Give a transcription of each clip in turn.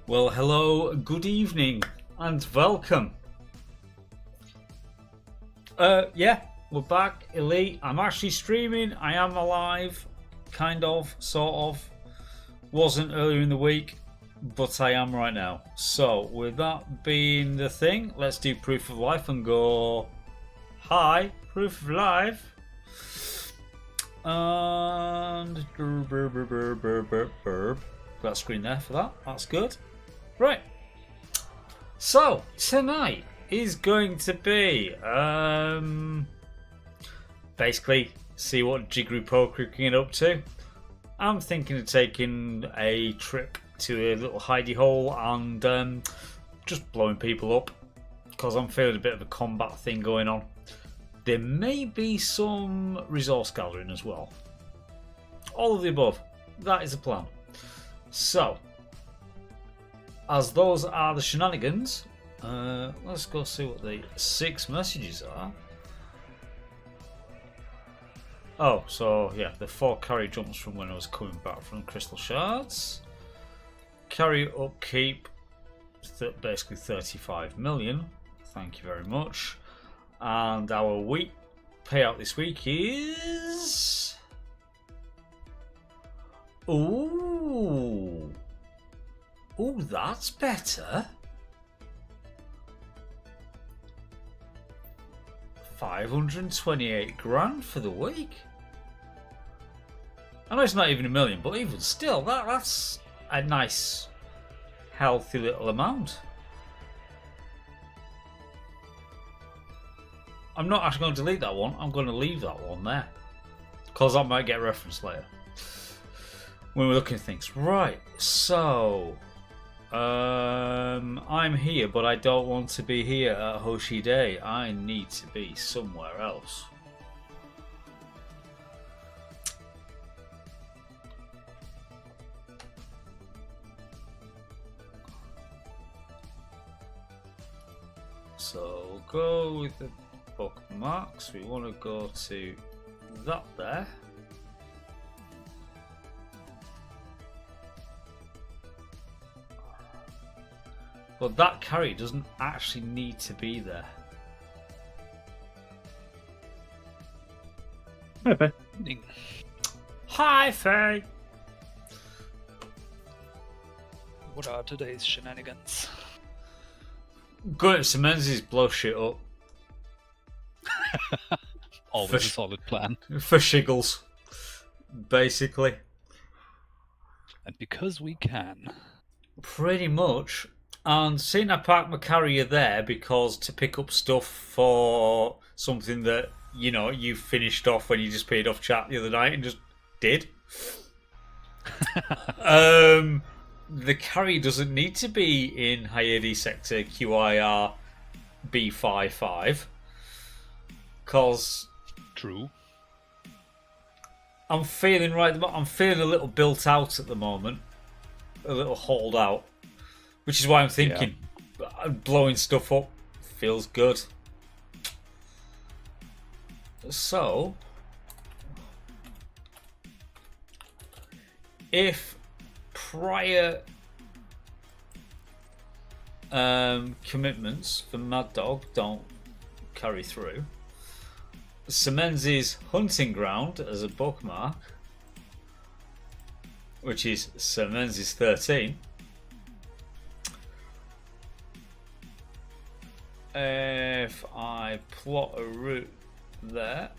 Well, hello, good evening, and welcome. Yeah, we're back, Elite. I'm actually streaming. I am alive, kind of, sort of. Wasn't earlier in the week, but I am right now. So, with that being the thing, let's do proof of life and go. Hi, proof of life. And that screen there for that. That's good. Right. So tonight is going to be basically see what Jiggery Poker can get up to. I'm thinking of taking a trip to a little hidey hole and just blowing people up because I'm feeling a bit of a combat thing going on. There may be some resource gathering as well. All of the above. That is the plan. So, as those are the shenanigans, let's go see what the 6 messages are. Oh, so yeah, the 4 carry jumps from when I was coming back from Crystal Shards. Carry upkeep, basically 35 million. Thank you very much. And our week payout this week is... Ooh, that's better. 528 grand for the week. I know it's not even a million, but even still, that's a nice, healthy little amount. I'm not actually going to delete that one. I'm going to leave that one there because that might get referenced later when we're looking at things. Right, so I'm here, but I don't want to be here at Hoshi Day. I need to be somewhere else. So we'll go with the bookmarks. We want to go to that there. But that carry doesn't actually need to be there. Hi, Faye. Hi, Faye. What are today's shenanigans? Going to Shenanigans, blow shit up. Always a solid plan. For shiggles, basically. And because we can. Pretty much. And seeing I parked my carrier there because to pick up stuff for something that, you know, you finished off when you just paid off chat the other night and just did. The carry doesn't need to be in Hyades sector QIR B55 because True. I'm feeling I'm feeling a little built out at the moment, a little hauled out, which is why I'm thinking blowing stuff up feels good. So if prior commitments for Mad Dog don't carry through, Shenanigans' hunting ground as a bookmark, which is Shenanigans 13. If I plot a route there,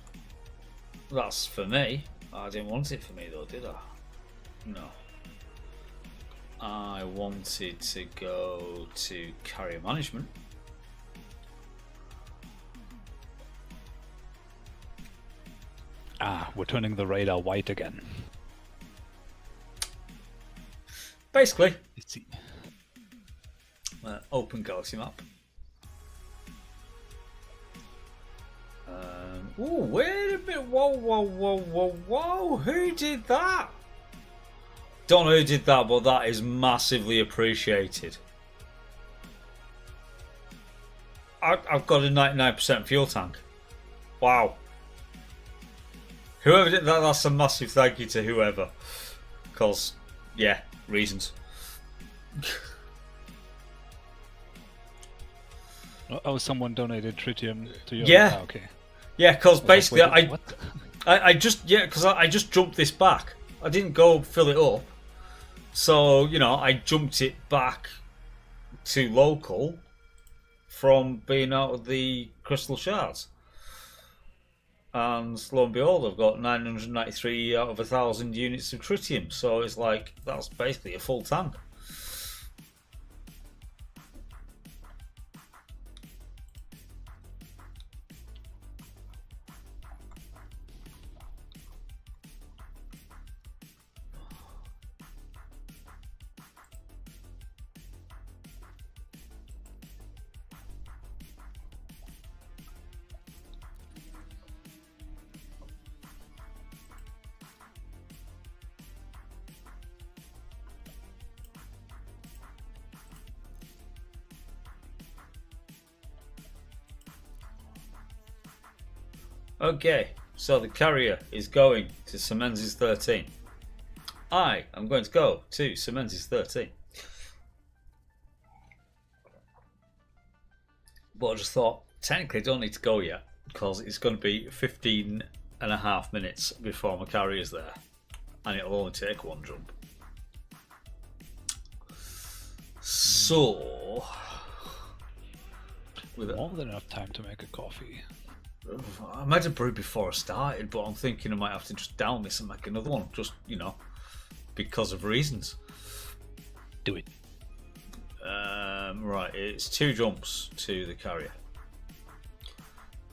that's for me. I didn't want it for me though, did I? No. I wanted to go to carrier management. Ah, we're turning the radar white again. Basically, Let's see. open galaxy map. Oh, wait a minute! Whoa! Who did that? Don't know who did that, but that is massively appreciated. I've got a 99% fuel tank. Wow. Whoever did that, that's a massive thank you to whoever. Because, yeah, reasons. Oh, someone donated tritium to you. Yeah. Ah, okay. Yeah, because basically Wait, what? I just jumped this back. I didn't go fill it up. So, I jumped it back to local from being out of the crystal shards. And lo and behold, I've got 993 out of 1,000 units of tritium. So it's like, that's basically a full tank. Okay, so the carrier is going to Shenanigans 13. I am going to go to Shenanigans 13. But I just thought, technically I don't need to go yet, because it's going to be 15 and a half minutes before my carrier's there. And it'll only take one jump. So... with More than enough time to make a coffee. I made a brew before I started, but I'm thinking I might have to just down this and make another one, just, because of reasons. Do it. Right, it's 2 jumps to the carrier.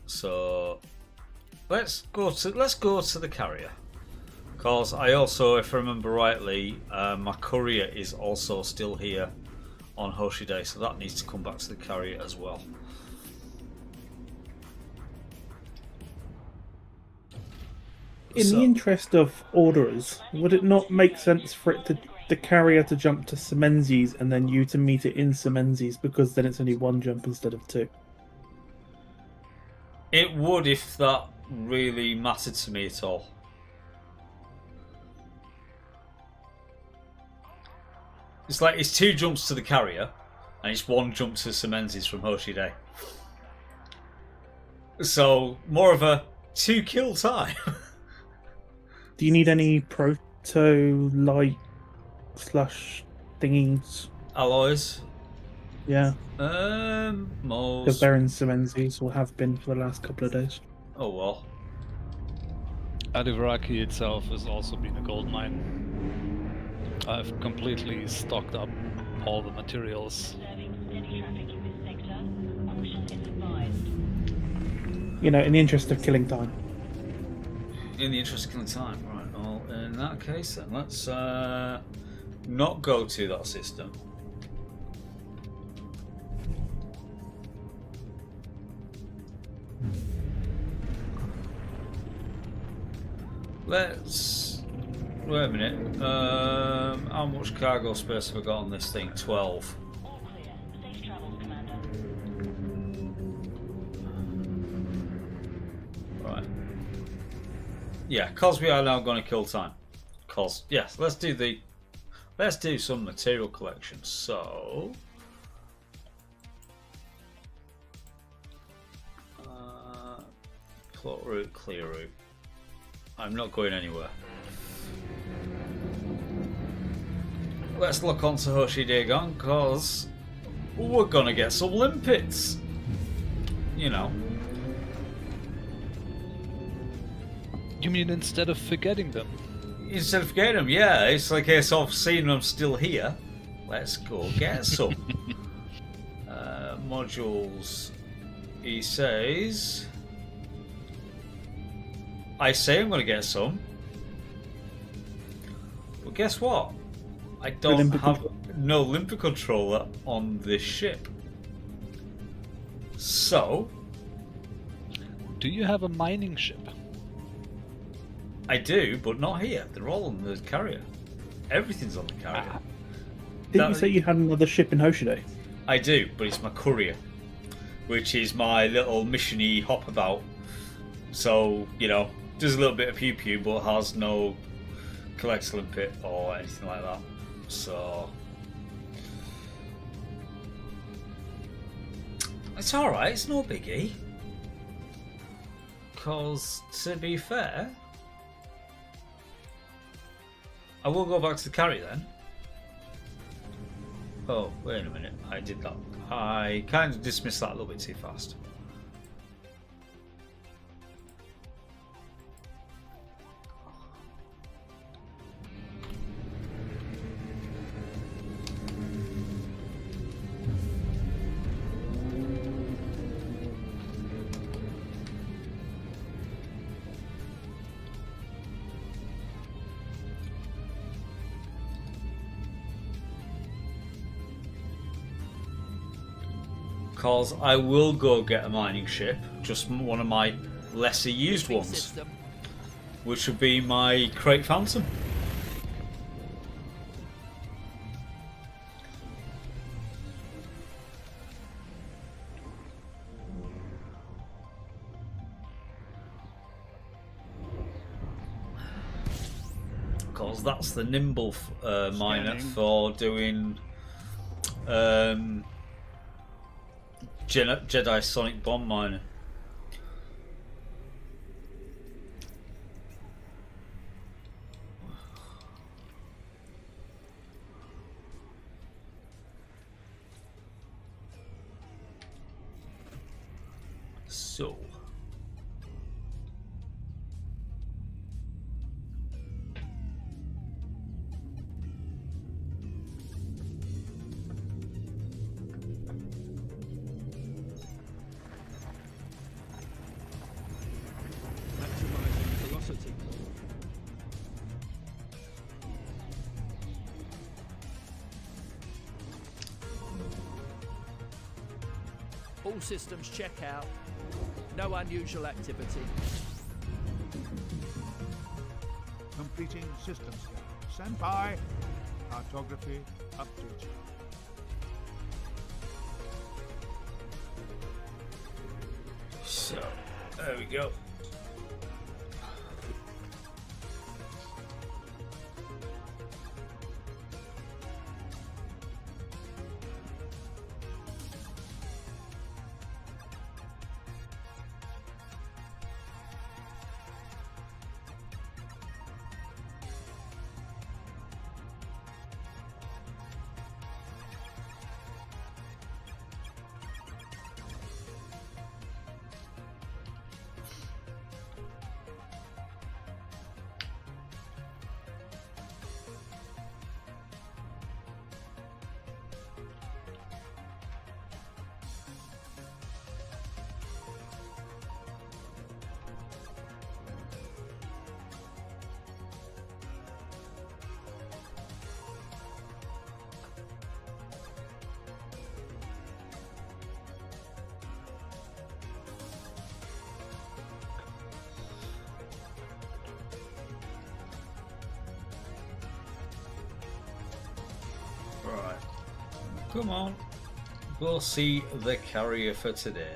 So let's go to the carrier, because I also, if I remember rightly, my courier is also still here on Hoshi Day, so that needs to come back to the carrier as well. In the interest of orderers, would it not make sense for the carrier to jump to Shenanigans and then you to meet it in Shenanigans, because then it's only 1 jump instead of 2? It would, if that really mattered to me at all. It's like it's 2 jumps to the carrier and it's 1 jump to Shenanigans from Hoshi Day. So more of a 2 kill time. Do you need any proto-light / thingies? Alloys? Yeah. Most. Because they're in Shenanigans, or have been for the last couple of days. Oh well. Adivaraki itself has also been a gold mine. I've completely stocked up all the materials. In the interest of killing time. In the interest of killing time, right? Well, in that case, then let's not go to that system. Let's wait a minute. How much cargo space have I got on this thing? 12. All clear. Safe travels, Commander. Right. Yeah, cause we are now going to kill time. Cause yes, let's do some material collection. So. Plot route, clear route. I'm not going anywhere. Let's look onto Hoshi Dagon, because we're gonna get some limpets. You mean instead of forgetting them? Instead of getting them, yeah, it's like a case of seeing them still here. Let's go get some. Modules. He says. I say I'm going to get some. But guess what? I don't have no limpet controller on this ship. So. Do you have a mining ship? I do, but not here. They're all on the carrier. Everything's on the carrier. Didn't you say you had another ship in Hoshi Day? I do, but it's my courier, which is my little missiony hop about. So, does a little bit of pew pew, but has no collect limpet or anything like that. So, It's alright, it's no biggie. Because, to be fair, I will go back to the carry then. Oh, wait a minute, I did that. I kind of dismissed that a little bit too fast. Because I will go get a mining ship, just one of my lesser used ones, which would be my Crate Phantom. Because that's the nimble miner for doing Jedi Sonic Bomb Miner. So All systems check out. No unusual activity. Completing system scan. Stand by. Cartography updated. So, there we go. Right. Come on. We'll see the carrier for today.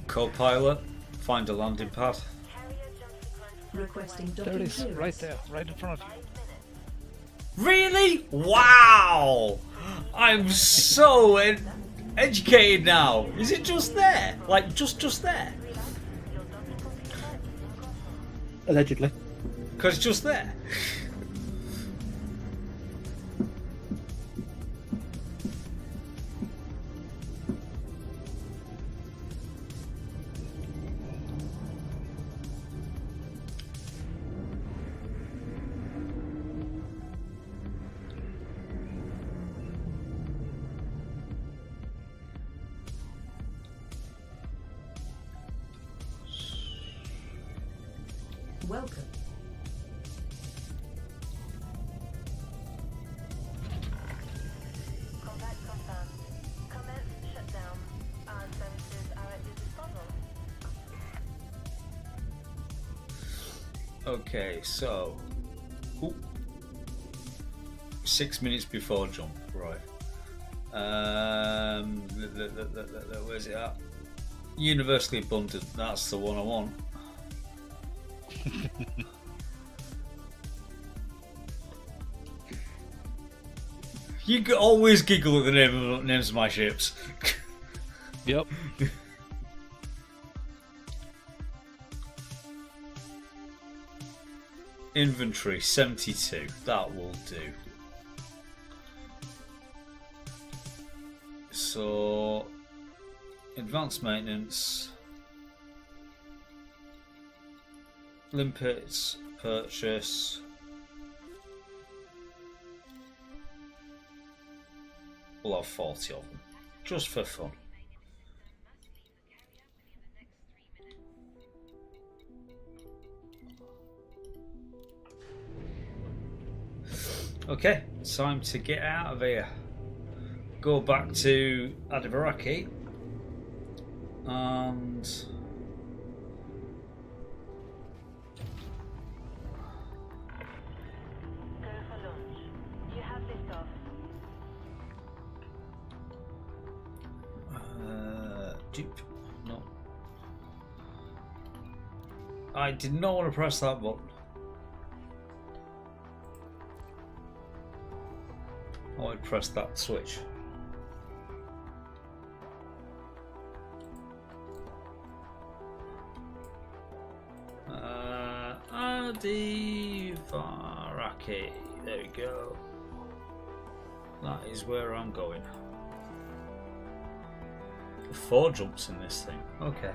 Co-pilot, find a landing pad. Requesting There docking it is, clearance. right there, right in front of you. Really? Wow! I'm so educated now. Is it just there? Like just there? Allegedly. Because it's just there. welcome. Contact confirmed. Commence shutdown. Our services are at your disposal. Okay, so 6 minutes before jump, right? Where's it at? Universally abundant. That's the one I want. You always giggle at the names of my ships. Yep. Inventory 72. That will do. So, advanced maintenance, limpets, purchase. We'll have 40 of them, just for fun. Okay, time to get out of here. Go back to Adivaraki and Go for launch. You have liftoff. dupe. No, I did not want to press that button. I would press that switch. Adivaraki. There we go. That is where I'm going. 4 jumps in this thing. Okay.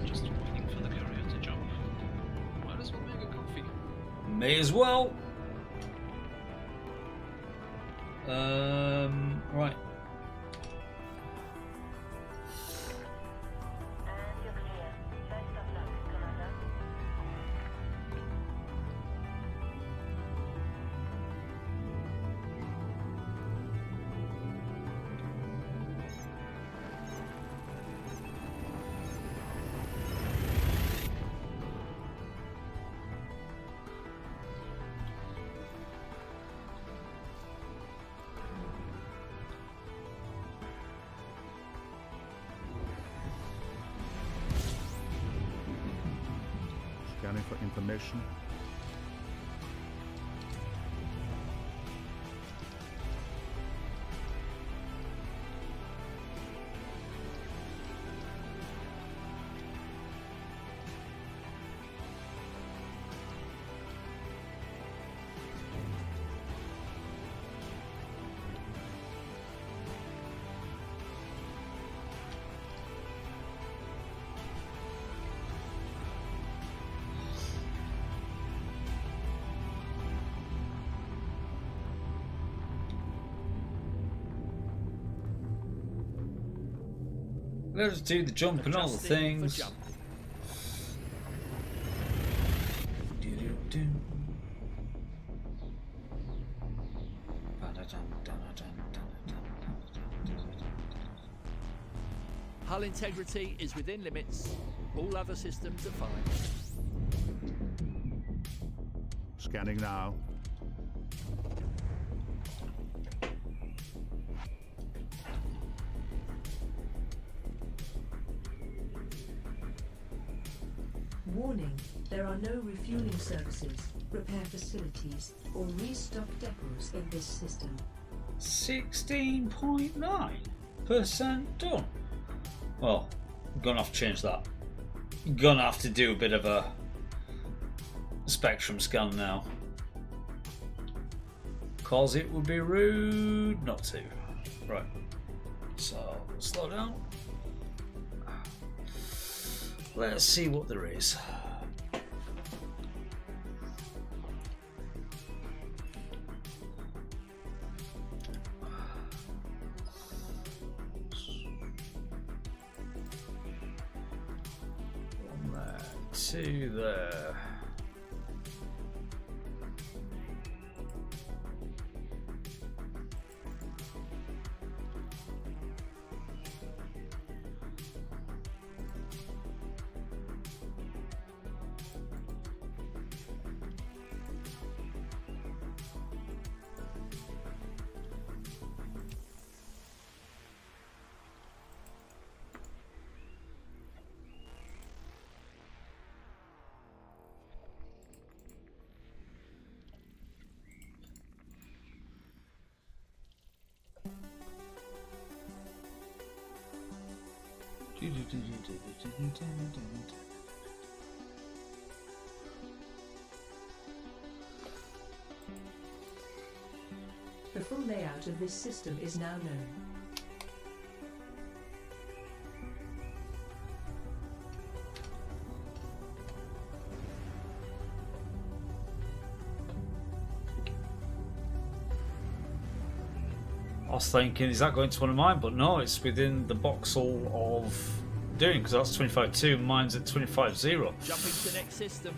Just waiting for the carrier to jump. Might as well make a coffee. May as well. Right. And you're clear. Best of luck, Commander. Scanning for information. Let's do the jump and all the Adjusting for things. jump. Do-do-do. Hull integrity is within limits. All other systems are fine. Scanning now. Warning, there are no refueling services, repair facilities, or restock depots in this system. 16.9% done. Well, I'm gonna have to change that. Gonna have to do a bit of a spectrum scan now. Cause it would be rude not to. Right. So, slow down. Let's see what there is. to there. The full layout of this system is now known. I was thinking, is that going to one of mine? But no, it's within the voxel of doing, because that's 25.2, mine's at 25.0. Jumping to the next system.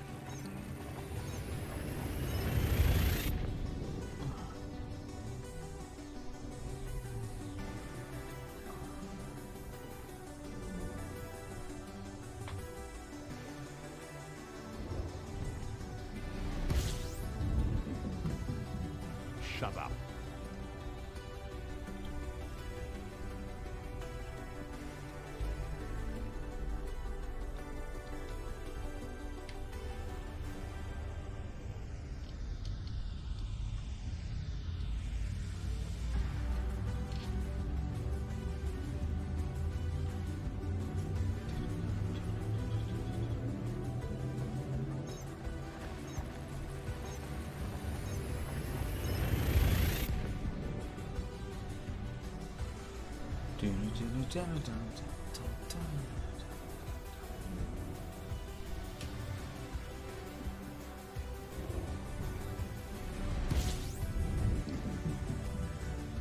Shut up.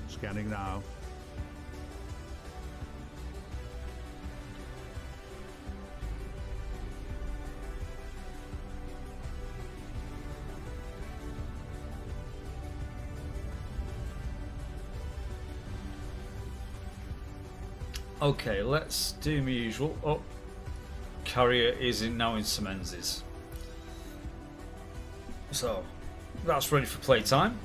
Scanning now. Okay, let's do my usual. Oh, carrier is now in Shenanigans. So that's ready for playtime.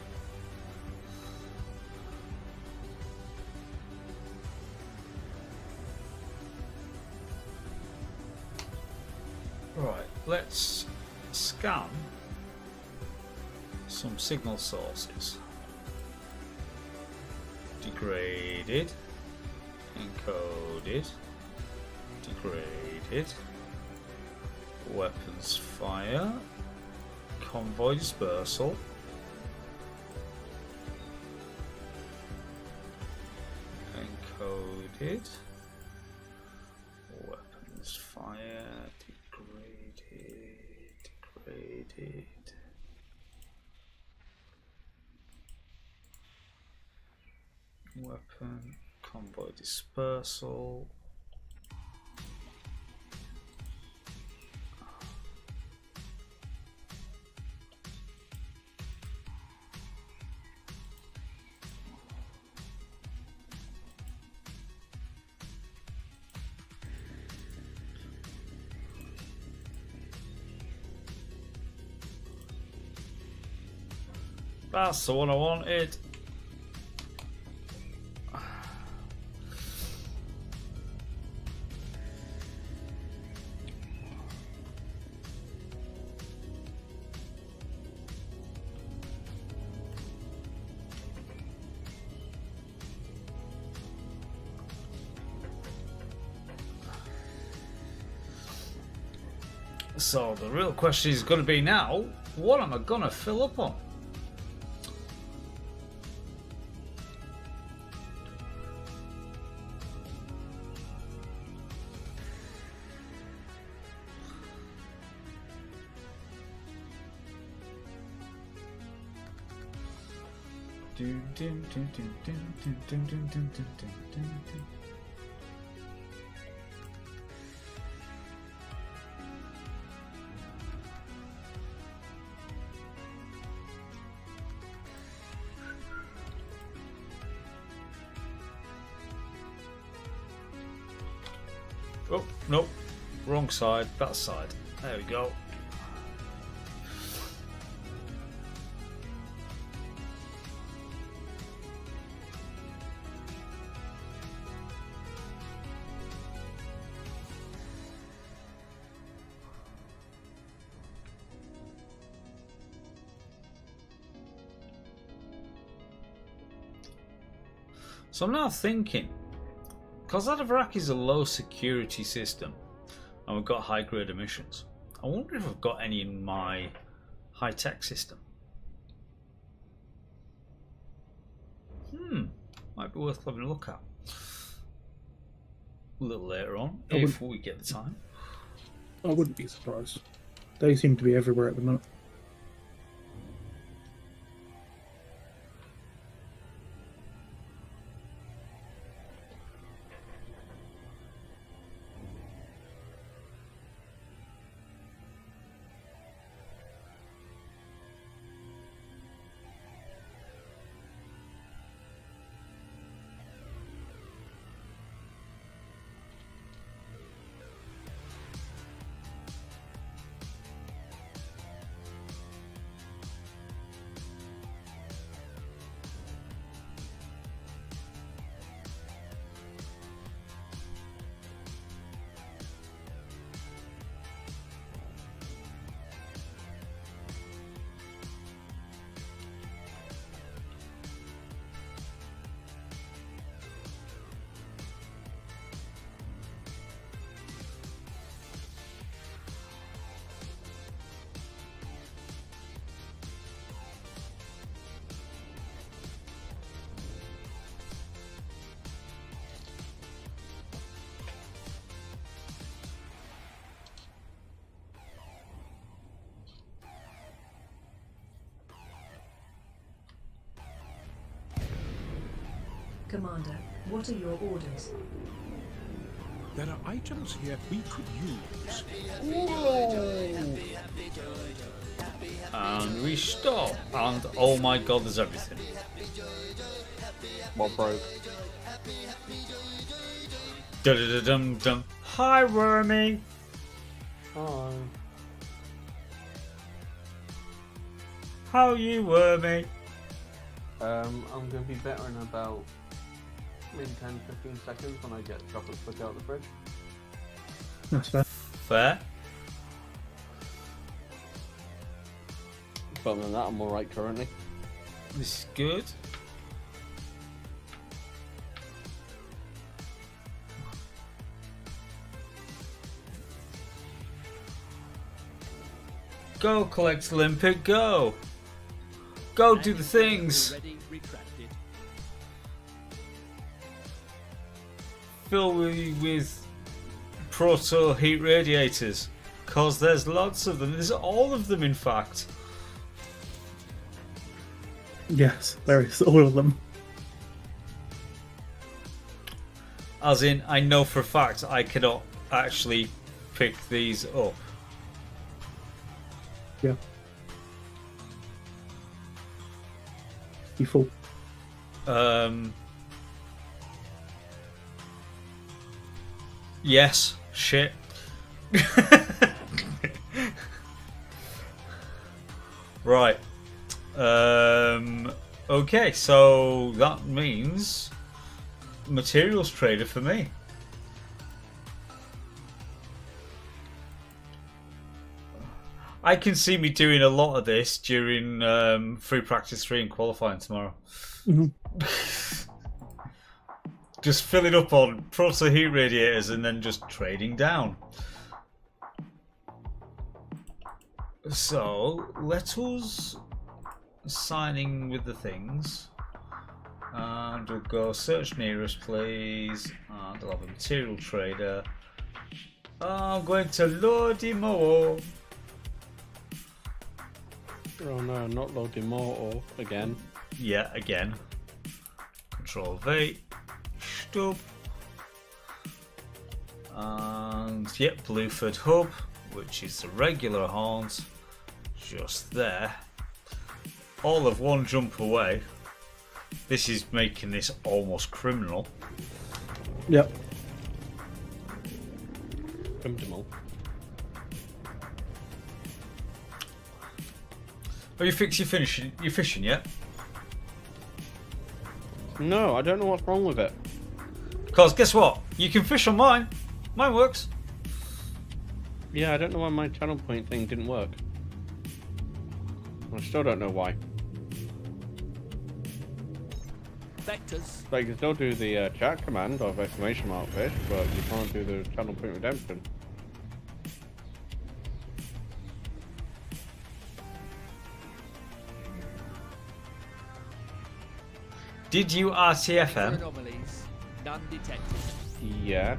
Right, let's scan some signal sources. Degraded, encoded, degraded, weapons fire, convoy dispersal, encoded, weapons fire, degraded, weapon, convoy dispersal, that's the one I wanted. So the real question is going to be now, what am I going to fill up on? Oh, nope. Wrong side. That side. There we go. So I'm now thinking, because Iraq is a low security system and we've got high grade emissions, I wonder if I've got any in my high tech system. Might be worth having a look at a little later on if we get the time. I wouldn't be surprised. They seem to be everywhere at the moment. Commander, what are your orders? There are items here we could use. And we stop. And oh my god, there's everything. What broke? Dum-dum-dum-dum. Hi, Wormy. Oh, How are you, Wormy? I'm going to be better in about maybe 10-15 seconds when I get chocolate flick out of the fridge. That's fair. Fair. But other than that, I'm alright currently. This is good. Go collect Olympic, go! Go do the things! Already retracted. Fill with proto heat radiators. Cause there's lots of them. There's all of them, in fact. Yes, there is all of them. As in, I know for a fact I cannot actually pick these up. Yeah. You full. Yes. Shit. Right. Okay, so that means materials trader for me. I can see me doing a lot of this during free practice 3 and qualifying tomorrow. Mhm. Just filling up on proto heat radiators and then just trading down. So let us signing with the things, and we'll go search nearest, please, and I'll have a material trader. I'm going to load him up. Oh no, not loading more or again. Yeah, again. Control V. Stub. And yep, Blueford Hub, which is the regular haunt, just there. All of one jump away. This is making this almost criminal. Yep. trimmed them all. Have you fixed your fishing yet? No, I don't know what's wrong with it. Because guess what? You can fish on mine. Mine works. Yeah, I don't know why my channel point thing didn't work. I still don't know why. Vectors. Like, you can still do the chat command of exclamation mark fish, but you can't do the channel point redemption. Did you RTFM? Anomalies. None detected. Yes.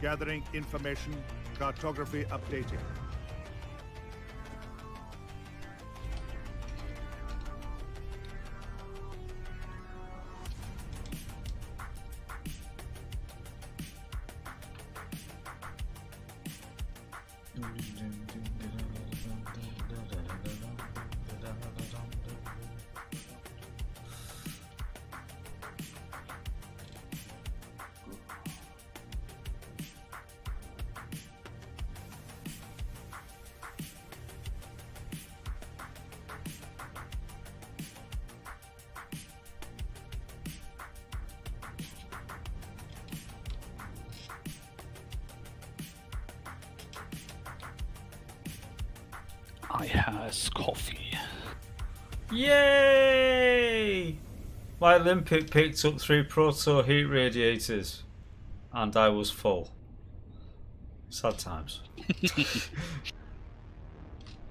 Gathering information. Cartography updating. I has coffee. Yay! My Olympic picked up 3 proto heat radiators, and I was full. Sad times. To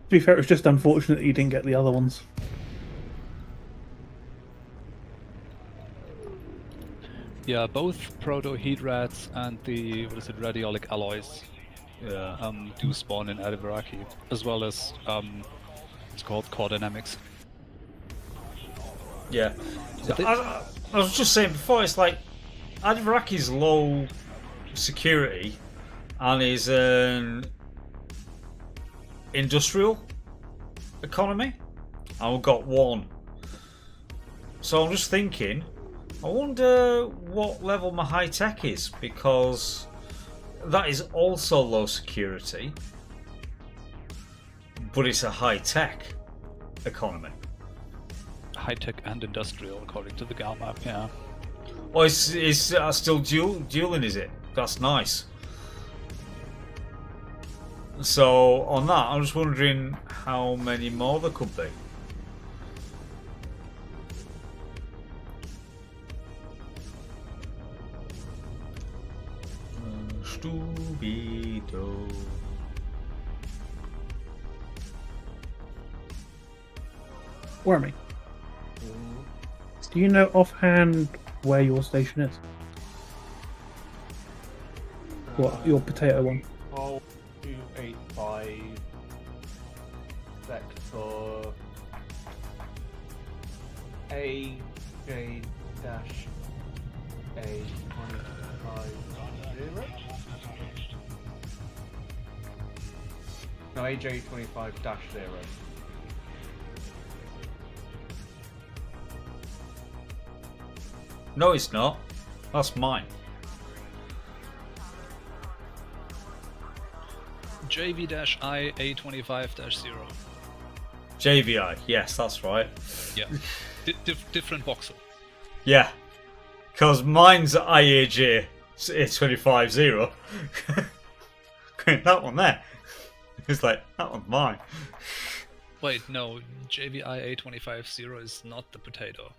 be fair, it was just unfortunate that you didn't get the other ones. Yeah, both proto heat rats and the radiolic alloys Yeah. do spawn in Adivaraki, as well as it's called core dynamics. Yeah. But I was just saying before, it's like Adivaraki's low security and is an industrial economy, and we've got 1. So I'm just thinking, I wonder what level my high tech is, because that is also low security, but it's a high tech economy. High tech and industrial, according to the GAL map. Yeah. Oh, it's still dueling, is it? That's nice. So on that, I'm just wondering how many more there could be. Stupido. Wormy, do you know offhand where your station is? What, your potato one? 285 vector AJ dash A250. No, AJ25 dash 0. No, it's not. That's mine. JV-I A25-0. JVI. Yes, that's right. Yeah. Different voxel. Yeah. Because mine's IAJ A250. That one there. It's like, that one's mine. Wait, no. JVI A25-0 is not the potato.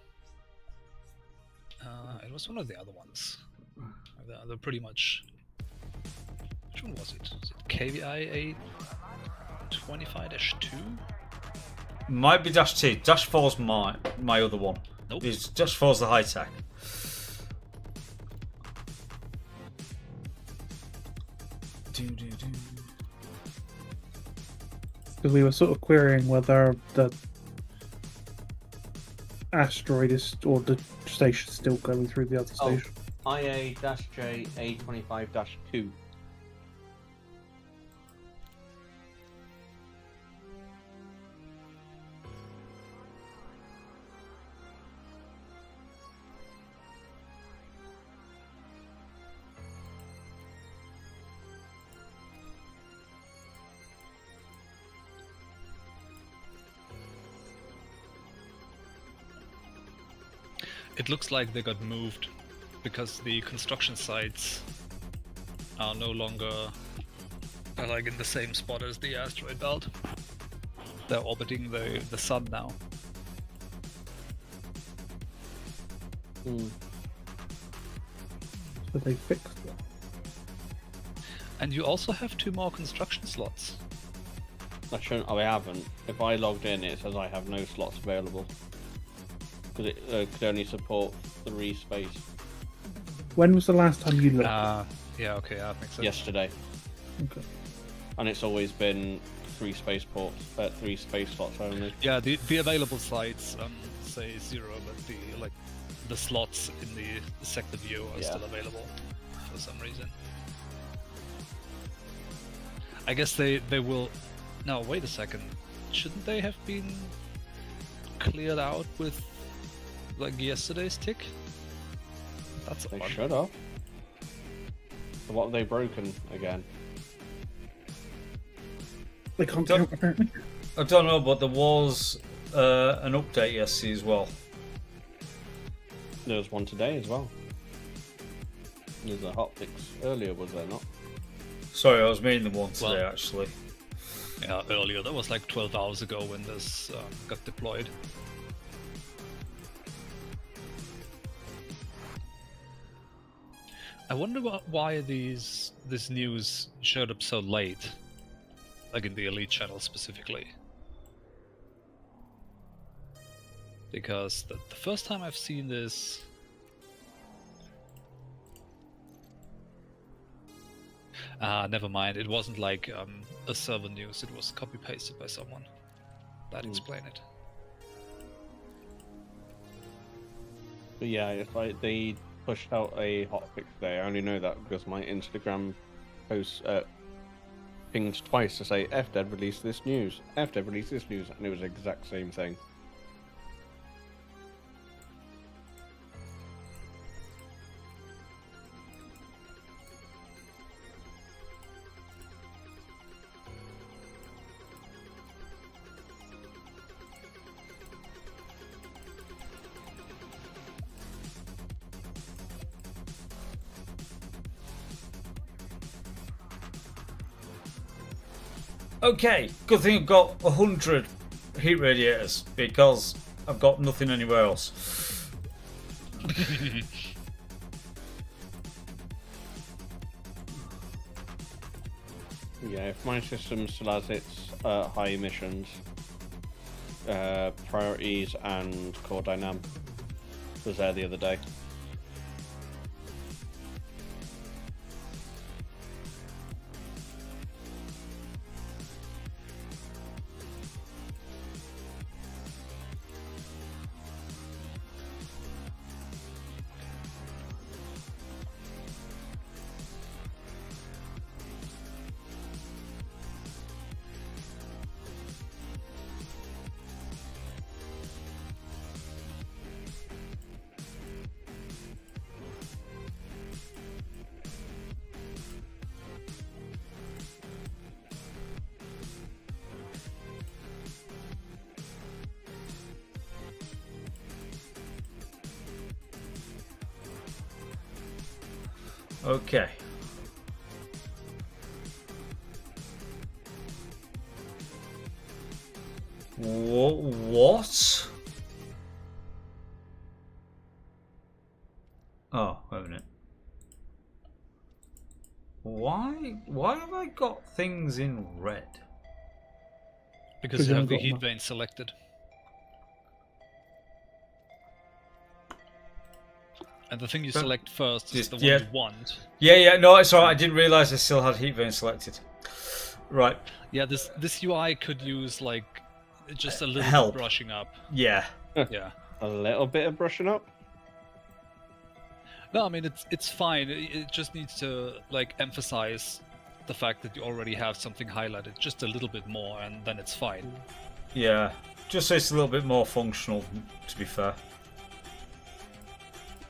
It was one of the other ones. They're pretty much... Which one was it? Was it KVI A25-2? Might be Dash 2. Dash 4's my other one. Nope. It's Dash 4's the high tech. Because we were sort of querying whether the asteroid is, or the station is still going through the other station. IA-J A25-2. It looks like they got moved because the construction sites are no longer like in the same spot as the asteroid belt. They're orbiting the sun now. So they fixed it. And you also have 2 more construction slots. I shouldn't. Oh, I haven't. If I logged in, it says I have no slots available because it could only support 3 space. When was the last time you looked? Yeah, okay, that makes sense. Yesterday, Okay. and it's always been 3 space ports, 3 space slots only. Yeah, the available sites say 0, but the slots in the sector view are still available for some reason. I guess they will. No, wait a second. Shouldn't they have been cleared out with like yesterday's tick? That's They odd. should have. So what have they broken again? They can't count apparently. I don't know, but there was an update yesterday as well. There was one today as well. There's a hotfix earlier, was there not? Sorry, I was meaning the one today actually. Yeah, earlier. That was like 12 hours ago when this got deployed. I wonder why this news showed up so late, like in the Elite channel specifically. Because the first time I've seen this... never mind, it wasn't like a server news, it was copy-pasted by someone. That'd explain it. But yeah, if they pushed out a hotfix today, I only know that because my Instagram post pinged twice to say FDev released this news, FDev released this news, and it was the exact same thing. Okay, good thing I've got 100 heat radiators because I've got nothing anywhere else. Yeah, if my system still has its high emissions, priorities, and core dynamic was there the other day. Okay. What? Oh, wait a minute. Why have I got things in red? Because you have the heat vein selected. And the thing you select first is the one you want. Yeah, no, it's alright. I didn't realise I still had heat vein selected. Right. Yeah, this UI could use like just a little help. Bit brushing up. Yeah. Yeah. A little bit of brushing up? No, I mean it's fine. It just needs to like emphasize the fact that you already have something highlighted just a little bit more, and then it's fine. Yeah. Just so it's a little bit more functional, to be fair.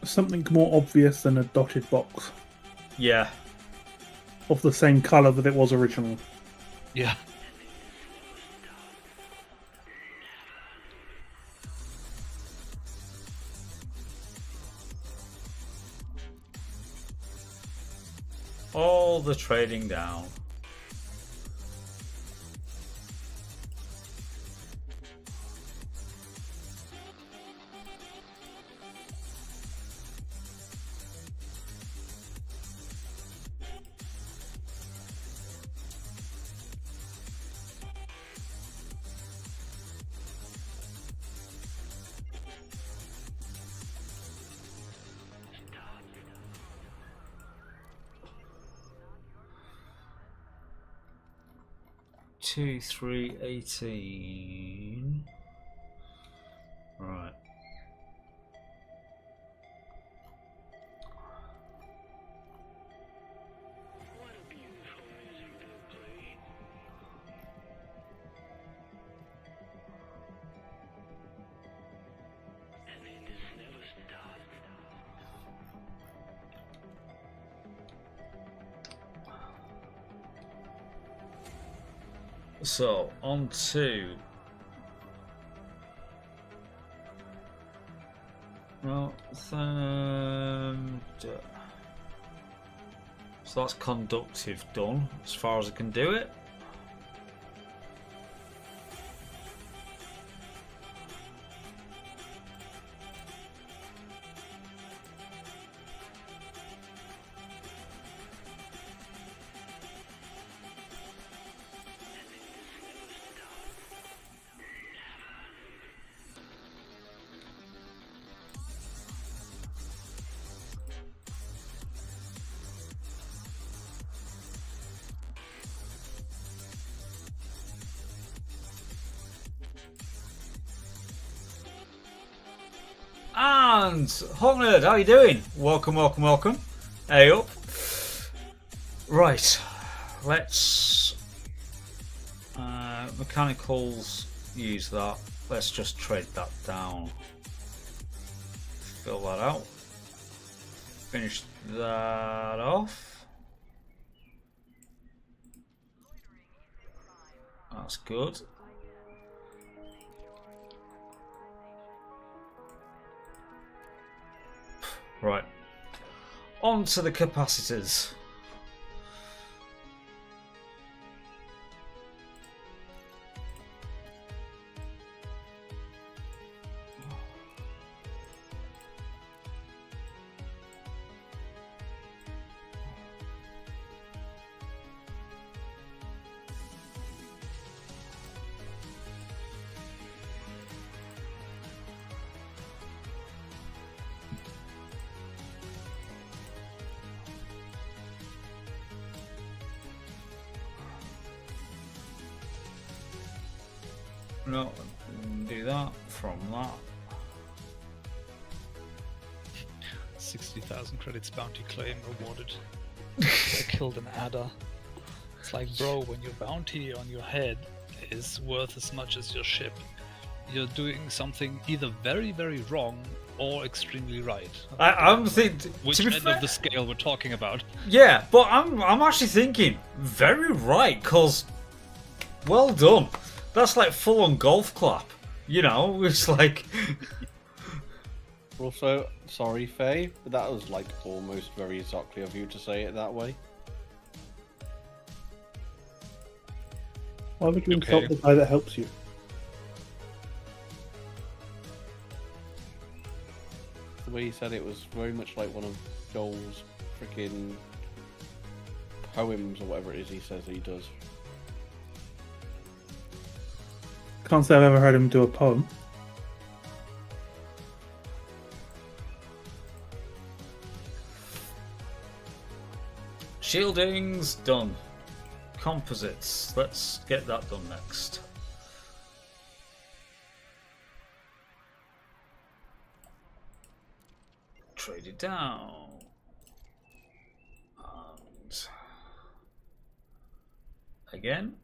Something more obvious than a dotted box. Yeah. Of the same colour that it was originally. Yeah. all the trading down. Two, 3, 18. Right. So, on to... Well, so that's conductive done, as far as I can do it. And Hognerd, how you doing? Welcome, welcome, welcome. Hey up. Right, let's mechanicals use that. Let's just trade that down. Fill that out. Finish that off. That's good. Right, on to the capacitors. No, do that from that. 60,000 credits bounty claim awarded. I killed an adder. It's like, bro, when your bounty on your head is worth as much as your ship, you're doing something either very, very wrong or extremely right. I'm thinking, which end of the scale we're talking about? Yeah, but I'm actually thinking very right, cause well done. That's like full on golf clap, you know. It's like. Also, sorry, Faye, but that was like almost very Zockley of you to say it that way. Why would you insult the guy that helps you? The way he said it was very much like one of Joel's freaking poems or whatever it is he says he does. Can't say I've ever heard him do a poem. Shielding's done. Composites. Let's get that done next. Trade it down. And again.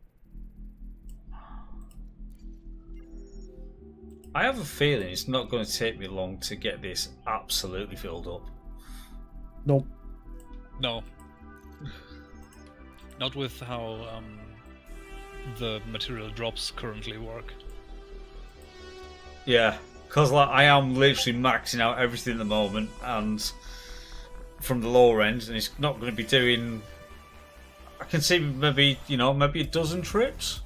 I have a feeling it's not going to take me long to get this absolutely filled up. Nope. No. Not with how the material drops currently work. Yeah, because like, I am literally maxing out everything at the moment, and from the lower end, and it's not going to be doing I can see maybe, maybe a dozen trips.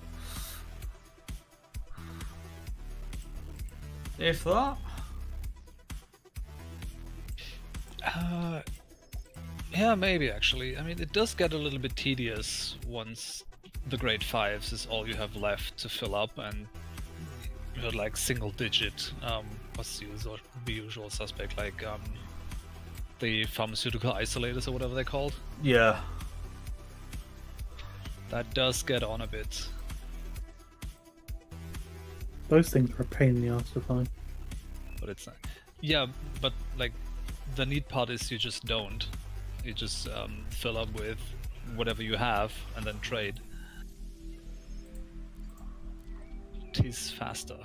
If that. Yeah, maybe actually. I mean, it does get a little bit tedious once the grade 5s is all you have left to fill up, and you're like single digit. What's the usual suspect, like the pharmaceutical isolators or whatever they're called? Yeah. That does get on a bit. Those things are a pain in the ass to find. But it's not. Yeah, but like the neat part is you just don't. You just fill up with whatever you have and then trade. It is faster.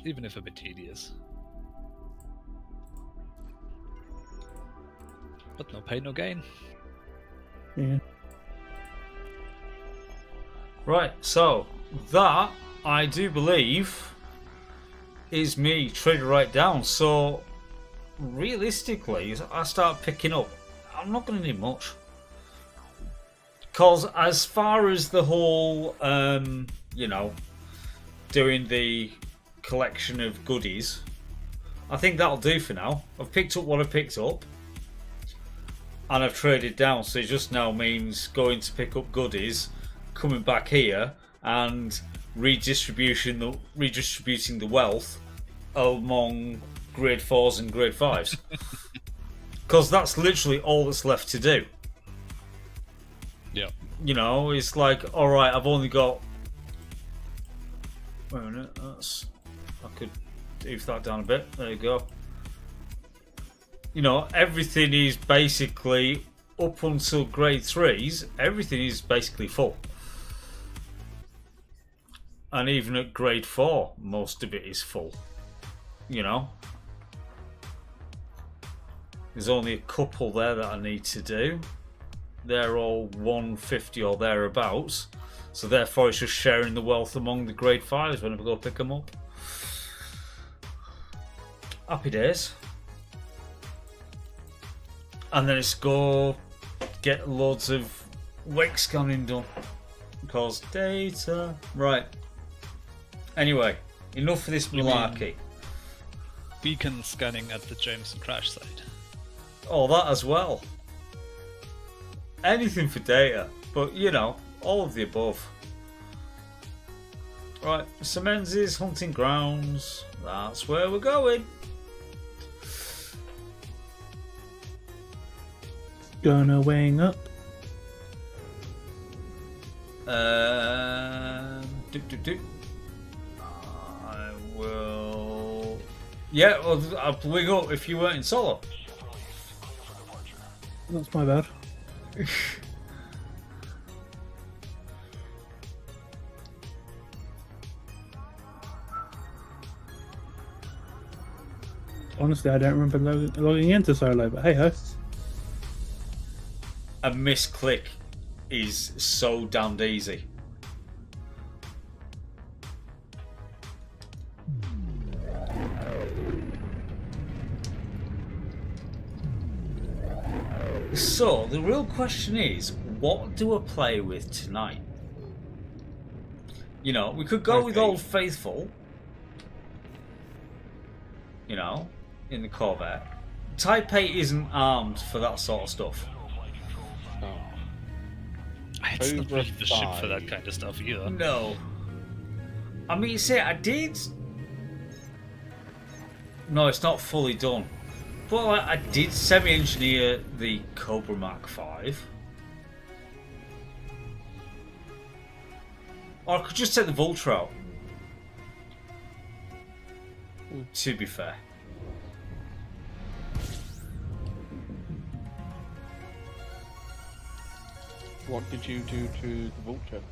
Even if a bit tedious. But no pain, no gain. Yeah. Right, so that, I do believe, is me traded right down. So realistically, as I start picking up, I'm not going to need much. Because as far as the whole, doing the collection of goodies, I think that'll do for now. I've picked up what I picked up. And I've traded down, so it just now means going to pick up goodies, coming back here, and redistributing the wealth among grade 4s and grade 5s. Because that's literally all that's left to do. Yeah. It's like, alright, I've only got... Wait a minute, I could oof that down a bit. There you go. Everything is basically, up until grade 3s, everything is basically full. And even at grade 4, most of it is full. There's only a couple there that I need to do. They're all 150 or thereabouts. So therefore it's just sharing the wealth among the grade 5s when I go pick them up. Happy days. And then it's go get loads of wake scanning done. Because data. Right. Anyway, enough of this malarkey. Beacon scanning at the Jameson crash site. Oh, that as well. Anything for data. But, all of the above. Right, Shenanigans hunting grounds. That's where we're going. Gonna wing up. I will. Yeah, well, I'll wing up if you weren't in solo. That's my bad. Honestly, I don't remember logging into solo, but hey ho. A misclick is so damned easy. So, the real question is, what do I play with tonight? We could go with Old Faithful. In the Corvette. Type 8 isn't armed for that sort of stuff. It's not really the ship for that kind of stuff either. No. I mean, see, I did... No, it's not fully done. But I did semi-engineer the Cobra Mark 5. Or I could just take the Vulture out. To be fair. What did you do to the Vulture?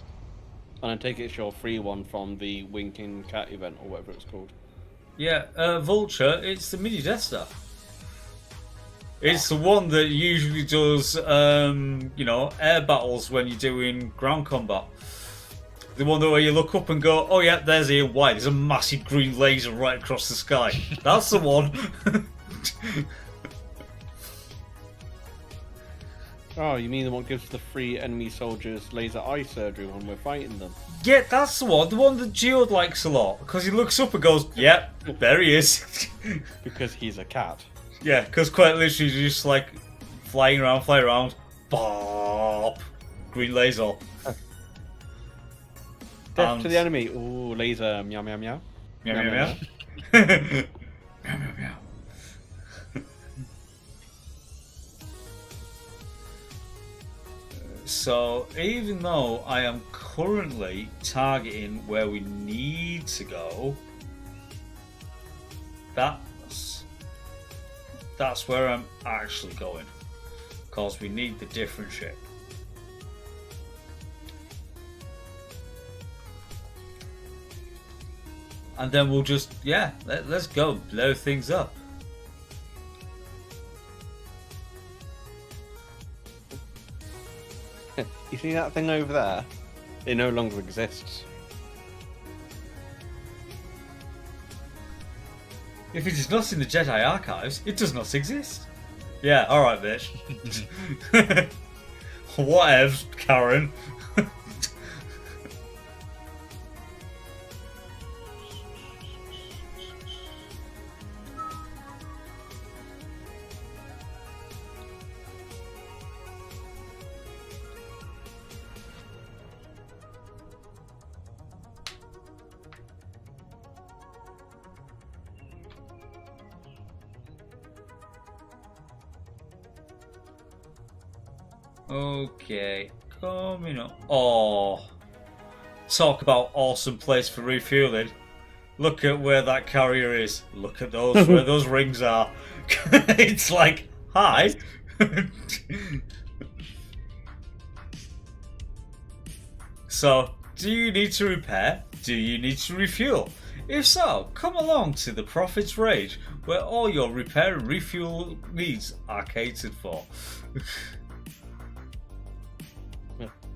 And I take it it's your free one from the Winking Cat event or whatever it's called. Yeah, Vulture, it's the mini Death Star. It's the one that usually does, air battles when you're doing ground combat. The one where you look up and go, oh yeah, there's Ian White. There's a massive green laser right across the sky. That's the one. Oh, you mean the one that gives the 3 enemy soldiers laser eye surgery when we're fighting them? Yeah, that's the one that Geode likes a lot, because he looks up and goes, "Yep, there he is." Because he's a cat. Yeah, because quite literally just like flying around, bop, green laser. Death to the enemy. Ooh, laser. Meow meow meow. Meow meow meow. Meow meow meow. So, even though I am currently targeting where we need to go, that's where I'm actually going. Because we need the different ship. And then we'll just, let's go blow things up. You see that thing over there? It no longer exists. If it is not in the Jedi archives, it does not exist. Yeah, alright, bitch. Whatever, Karen. Okay, coming up. Oh, talk about awesome place for refueling. Look at where that carrier is. Look at those where those rings are. It's like, hi. So, do you need to repair? Do you need to refuel? If so, come along to the Prophet's Rage, where all your repair and refuel needs are catered for.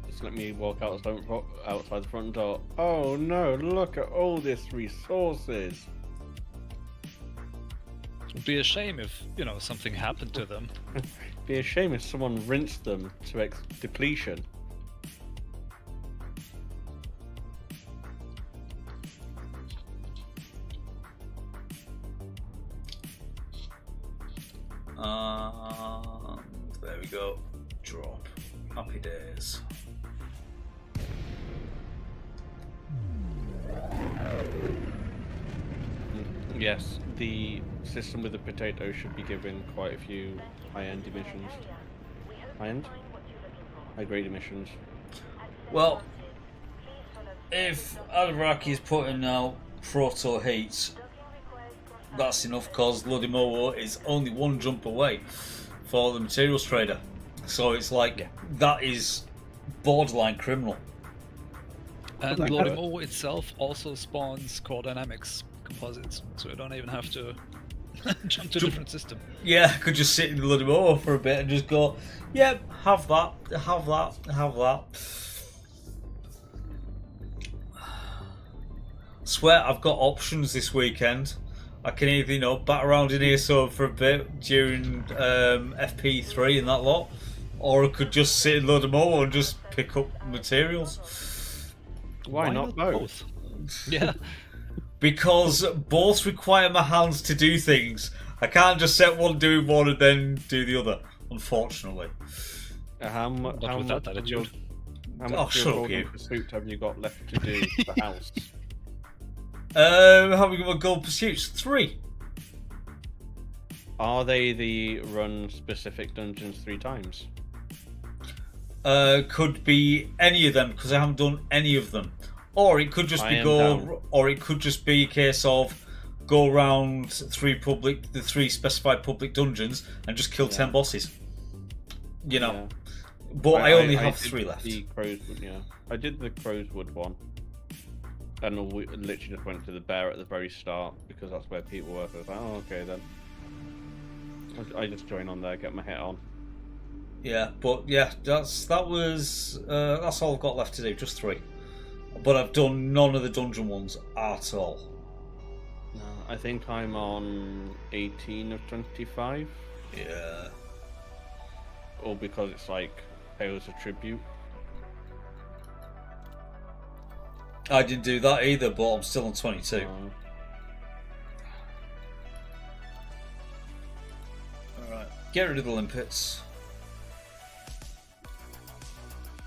Just let me walk outside the front door. Oh no, look at all this resources. It'd be a shame if, something happened to them. Be a shame if someone rinsed them to depletion. There we go. Drop. Happy days. Yes, the system with the potato should be given quite a few high-end emissions. High-end? High-grade emissions. Well, if Alaraki is putting out proto heats, that's enough, because Ludimowo is only one jump away for the materials trader. So it's like, that is borderline criminal. And Lodimo itself also spawns core dynamics composites, so you don't even have to jump to a different system. Yeah, I could just sit in the Ludimowo for a bit and just go, yep, have that, have that, have that. Swear I've got options this weekend. I can either, bat around in here for a bit during FP3 and that lot, or I could just sit in Ludimowo and just pick up materials. Why not both? Yeah. Because both require my hands to do things. I can't just set one doing one and then do the other, unfortunately. How much of your golden pursuit have you got left to do for the house? How many gold pursuits? 3. Are they the run specific dungeons 3 times? Could be any of them, because I haven't done any of them. Or it could just be a case of go around the 3 specified public dungeons and just kill 10 bosses. Yeah. But I only have 3 left. I did the Crowswood one. And we literally just went to the bear at the very start because that's where people were. So I was like, oh, okay then. I just join on there, get my hit on. Yeah, but yeah, that's all I've got left to do, just 3. But I've done none of the dungeon ones at all. No, I think I'm on 18 of 25. Yeah. or because it's like Tales of Tribute? I didn't do that either, but I'm still on 22. Alright, get rid of the limpets.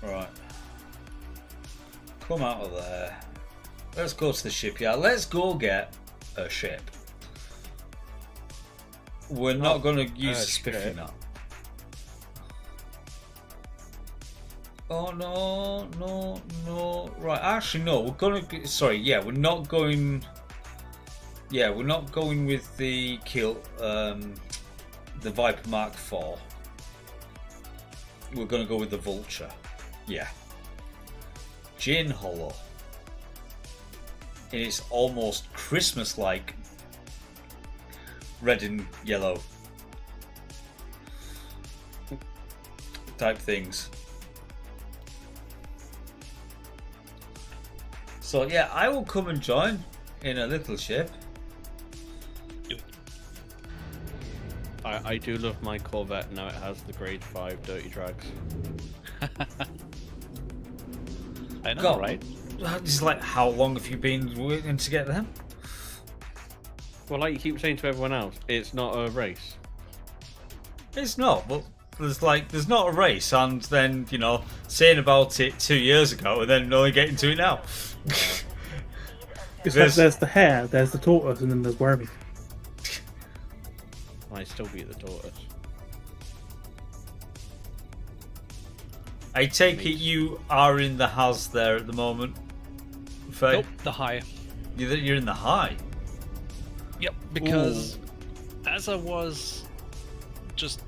Right. Come out of there. Let's go to the shipyard. Let's go get a ship. We're not going to use the spiffy now. Oh no. Right, actually no, we're gonna. Sorry, yeah, we're not going. Yeah, we're not going with the kill. The Viper Mark IV. We're gonna go with the Vulture. Yeah. Gin Hollow. And it's almost Christmas-like. Red and yellow. Type things. So yeah, I will come and join in a little ship. I do love my Corvette now. It has the grade 5 dirty drags. I know, God, right? It's like, how long have you been waiting to get them? Well, like you keep saying to everyone else, it's not a race. It's not, but there's not a race, and then saying about it 2 years ago, and then only getting to it now. It's like there's the hare, there's the tortoise, and then there's Wormy. I still beat the tortoise. I take it you are in the house there at the moment, Faye? Nope, the high. You're in the high. Yep, because as I was just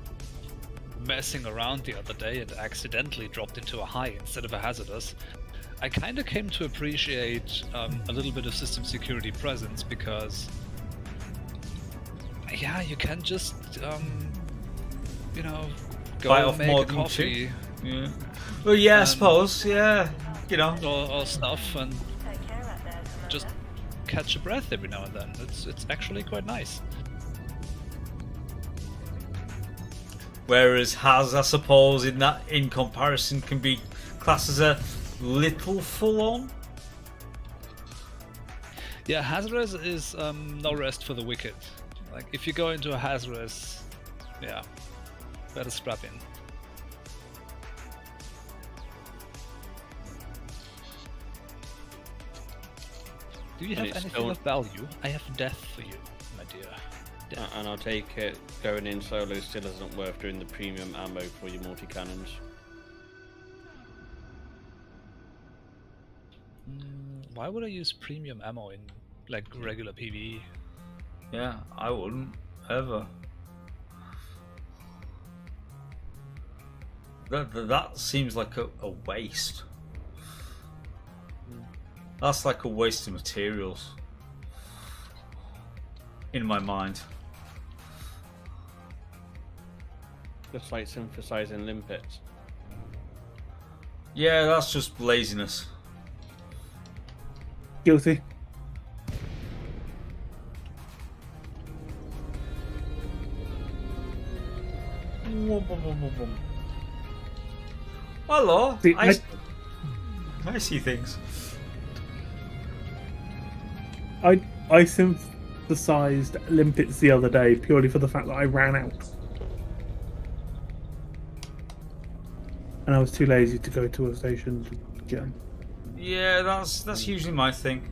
messing around the other day and accidentally dropped into a high instead of a hazardous, I kind of came to appreciate a little bit of system security presence, because yeah, you can just go Bite off make more a than coffee. Yeah. Well, yeah, I suppose. Yeah, or stuff, and just catch a breath every now and then. It's actually quite nice. Whereas Has, I suppose, in comparison, can be classed as a little full on. Yeah, Hazardous is no rest for the wicked. Like, if you go into a Hazardous, yeah, better strap in. Do you have anything of value? I have death for you, my dear. Death. And I'll take it, going in solo still isn't worth doing the premium ammo for your multi-cannons. Why would I use premium ammo in, like, regular PvE? Yeah, I wouldn't, ever. That seems like a waste. That's like a waste of materials. In my mind. Just like synthesizing limpets. Yeah, that's just laziness. Guilty. Hello. See, I see things. I synthesized limpets the other day purely for the fact that I ran out. And I was too lazy to go to a station to get them. Yeah, that's usually my thing.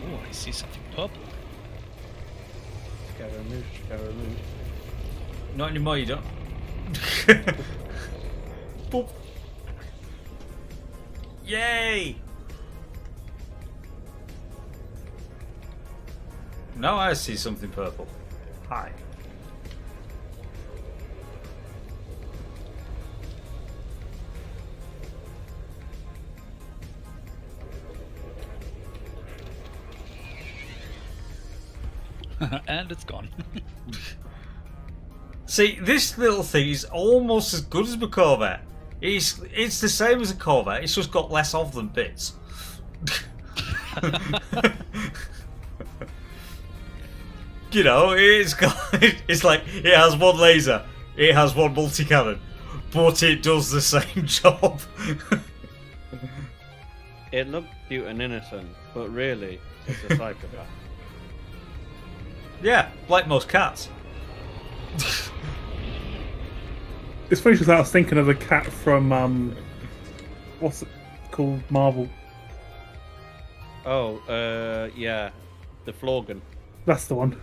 Oh, I see something purple. Scaramouche. Not anymore, you don't. Boop. Yay! Now I see something purple. Hi. And it's gone. See, this little thing is almost as good as my Corvette. It's the same as a Corvette. It's just got less of them bits. You know, it's like it has one laser, it has one multi-cannon, but it does the same job. It looked cute and innocent, but really, it's a psychopath. Yeah, like most cats. It's funny because I was thinking of the cat from what's it called? Marvel. Oh, yeah, the Florgan. That's the one.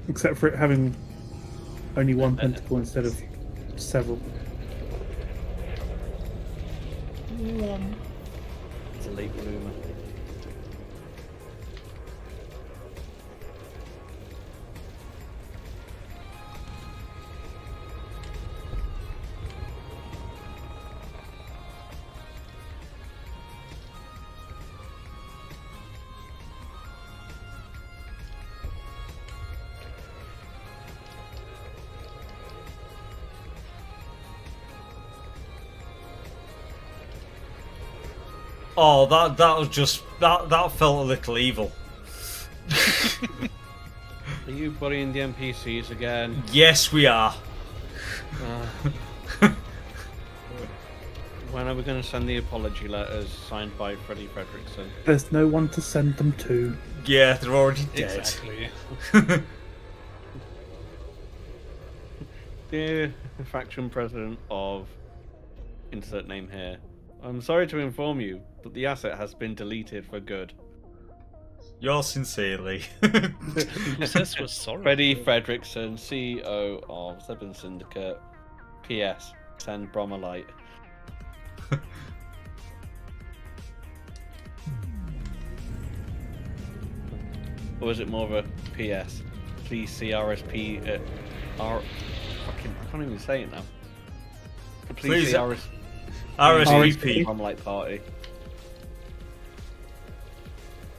Except for it having only one pentacle instead of several. It's a late bloomer. Oh, that was just that felt a little evil. Are you bullying the NPCs again? Yes, we are. When are we going to send the apology letters signed by Freddie Fredrickson? There's no one to send them to. Yeah, they're already dead. Exactly. Dear faction president of insert name here, I'm sorry to inform you, but the asset has been deleted for good. Yours sincerely. Who says we're sorry? Freddie Fredrickson, CEO of Seven Syndicate. P.S. Send Bromolite. Or is it more of a P.S.? Please see RSP. Fucking, I can't even say it now. Please see RSVP. Bromolite party.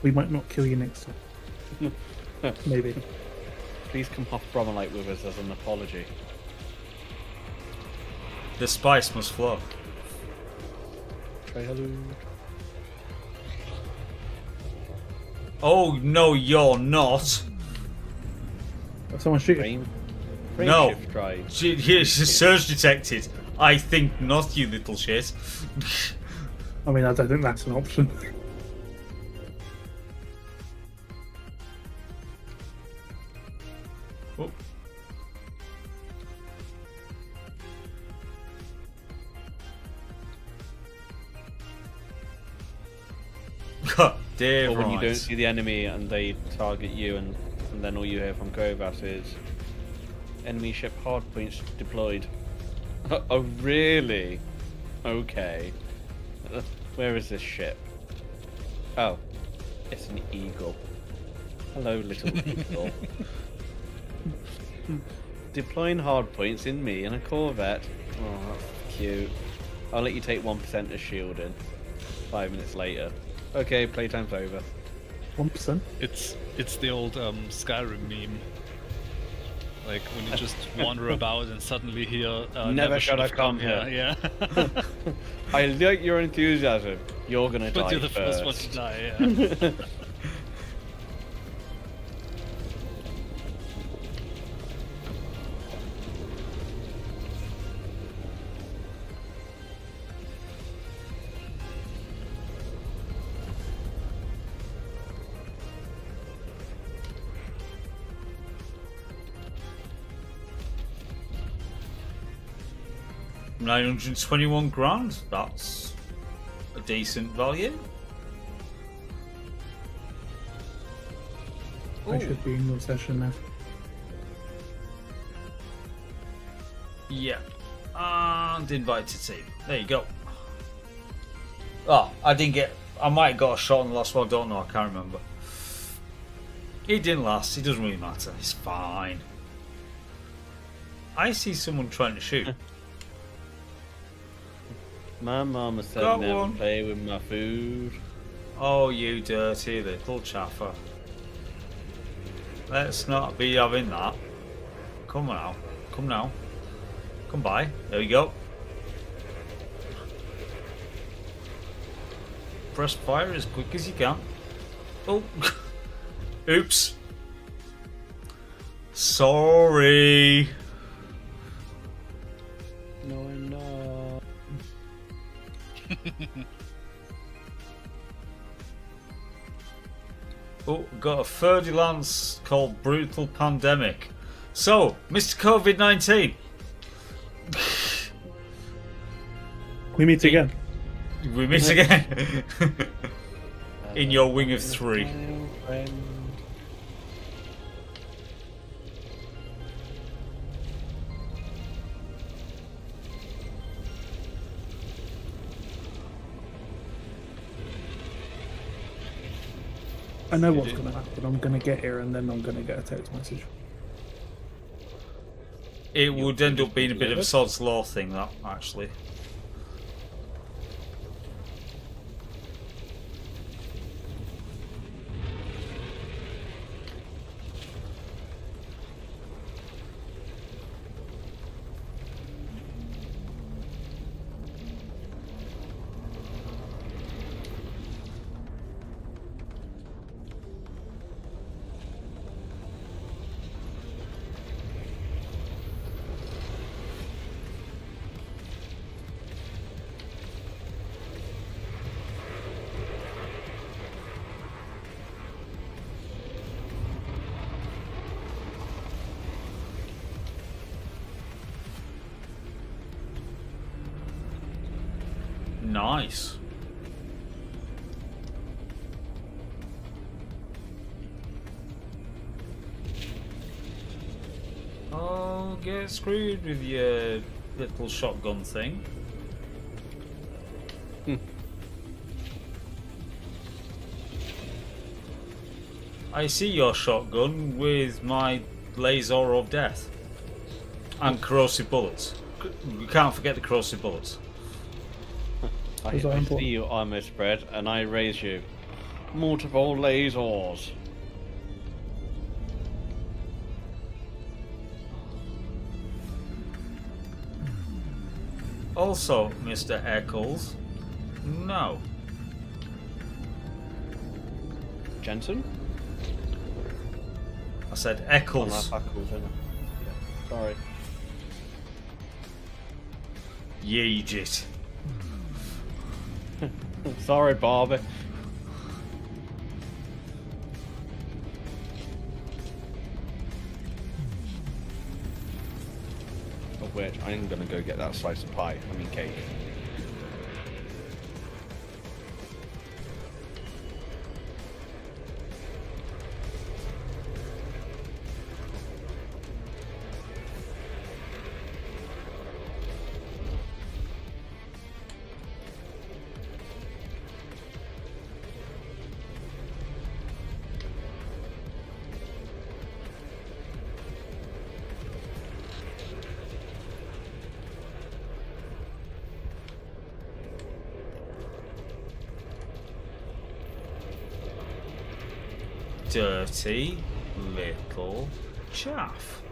We might not kill you next time. Maybe. Please come off Bromolite with us as an apology. The spice must flow. Say hello. Oh no, you're not. Someone shooting. Frame No. shift drive. Surge detected. I think not, you little shit. I mean, I don't think that's an option. Oh. God damn. Or when you don't see the enemy and they target you, and then all you hear from Kovas is enemy ship hardpoints deployed. Oh, really? Okay. Where is this ship? Oh, it's an eagle. Hello, little eagle. Deploying hardpoints in me and a Corvette. Oh, that's cute. I'll let you take 1% as shielding. 5 minutes later. Okay, playtime's over. 1%. It's the old Skyrim meme. Like when you just wander about and suddenly hear Never should have have come here. Yeah. I like your enthusiasm. You're gonna die But you're the first one to die, yeah. $921 That's a decent value. I should be in your session now. Yeah. And invite to team. There you go. Oh, I didn't get. I might have got a shot on the last one. I don't know. I can't remember. It didn't last. It doesn't really matter. It's fine. I see someone trying to shoot. My mama said Got never one. play with my food. Oh, you dirty little chaffer. Let's not be having that. Come now. Come now. Come by. There we go. Press fire as quick as you can. Oh. Oops. Sorry. No, I'm not. Oh, got a third lance called Brutal Pandemic. So, Mr. COVID-19. We meet again. We meet again. In your wing of 3. I know what's going to happen. I'm going to get here and then I'm going to get a text message. It would end up being a bit of a sod's law thing, that, actually. Nice. Oh, get screwed with your little shotgun thing. I see your shotgun with my laser of death. And corrosive bullets. You can't forget the corrosive bullets. I see you armor spread, and I raise you. Multiple lasers. Also, Mr. Eccles, no. Jensen? I said Eccles. Oh, no, Eccles, sorry. Yeejit. Sorry, Barbie. Of which I'm gonna go get that slice of pie. I mean cake. Dirty little chaff.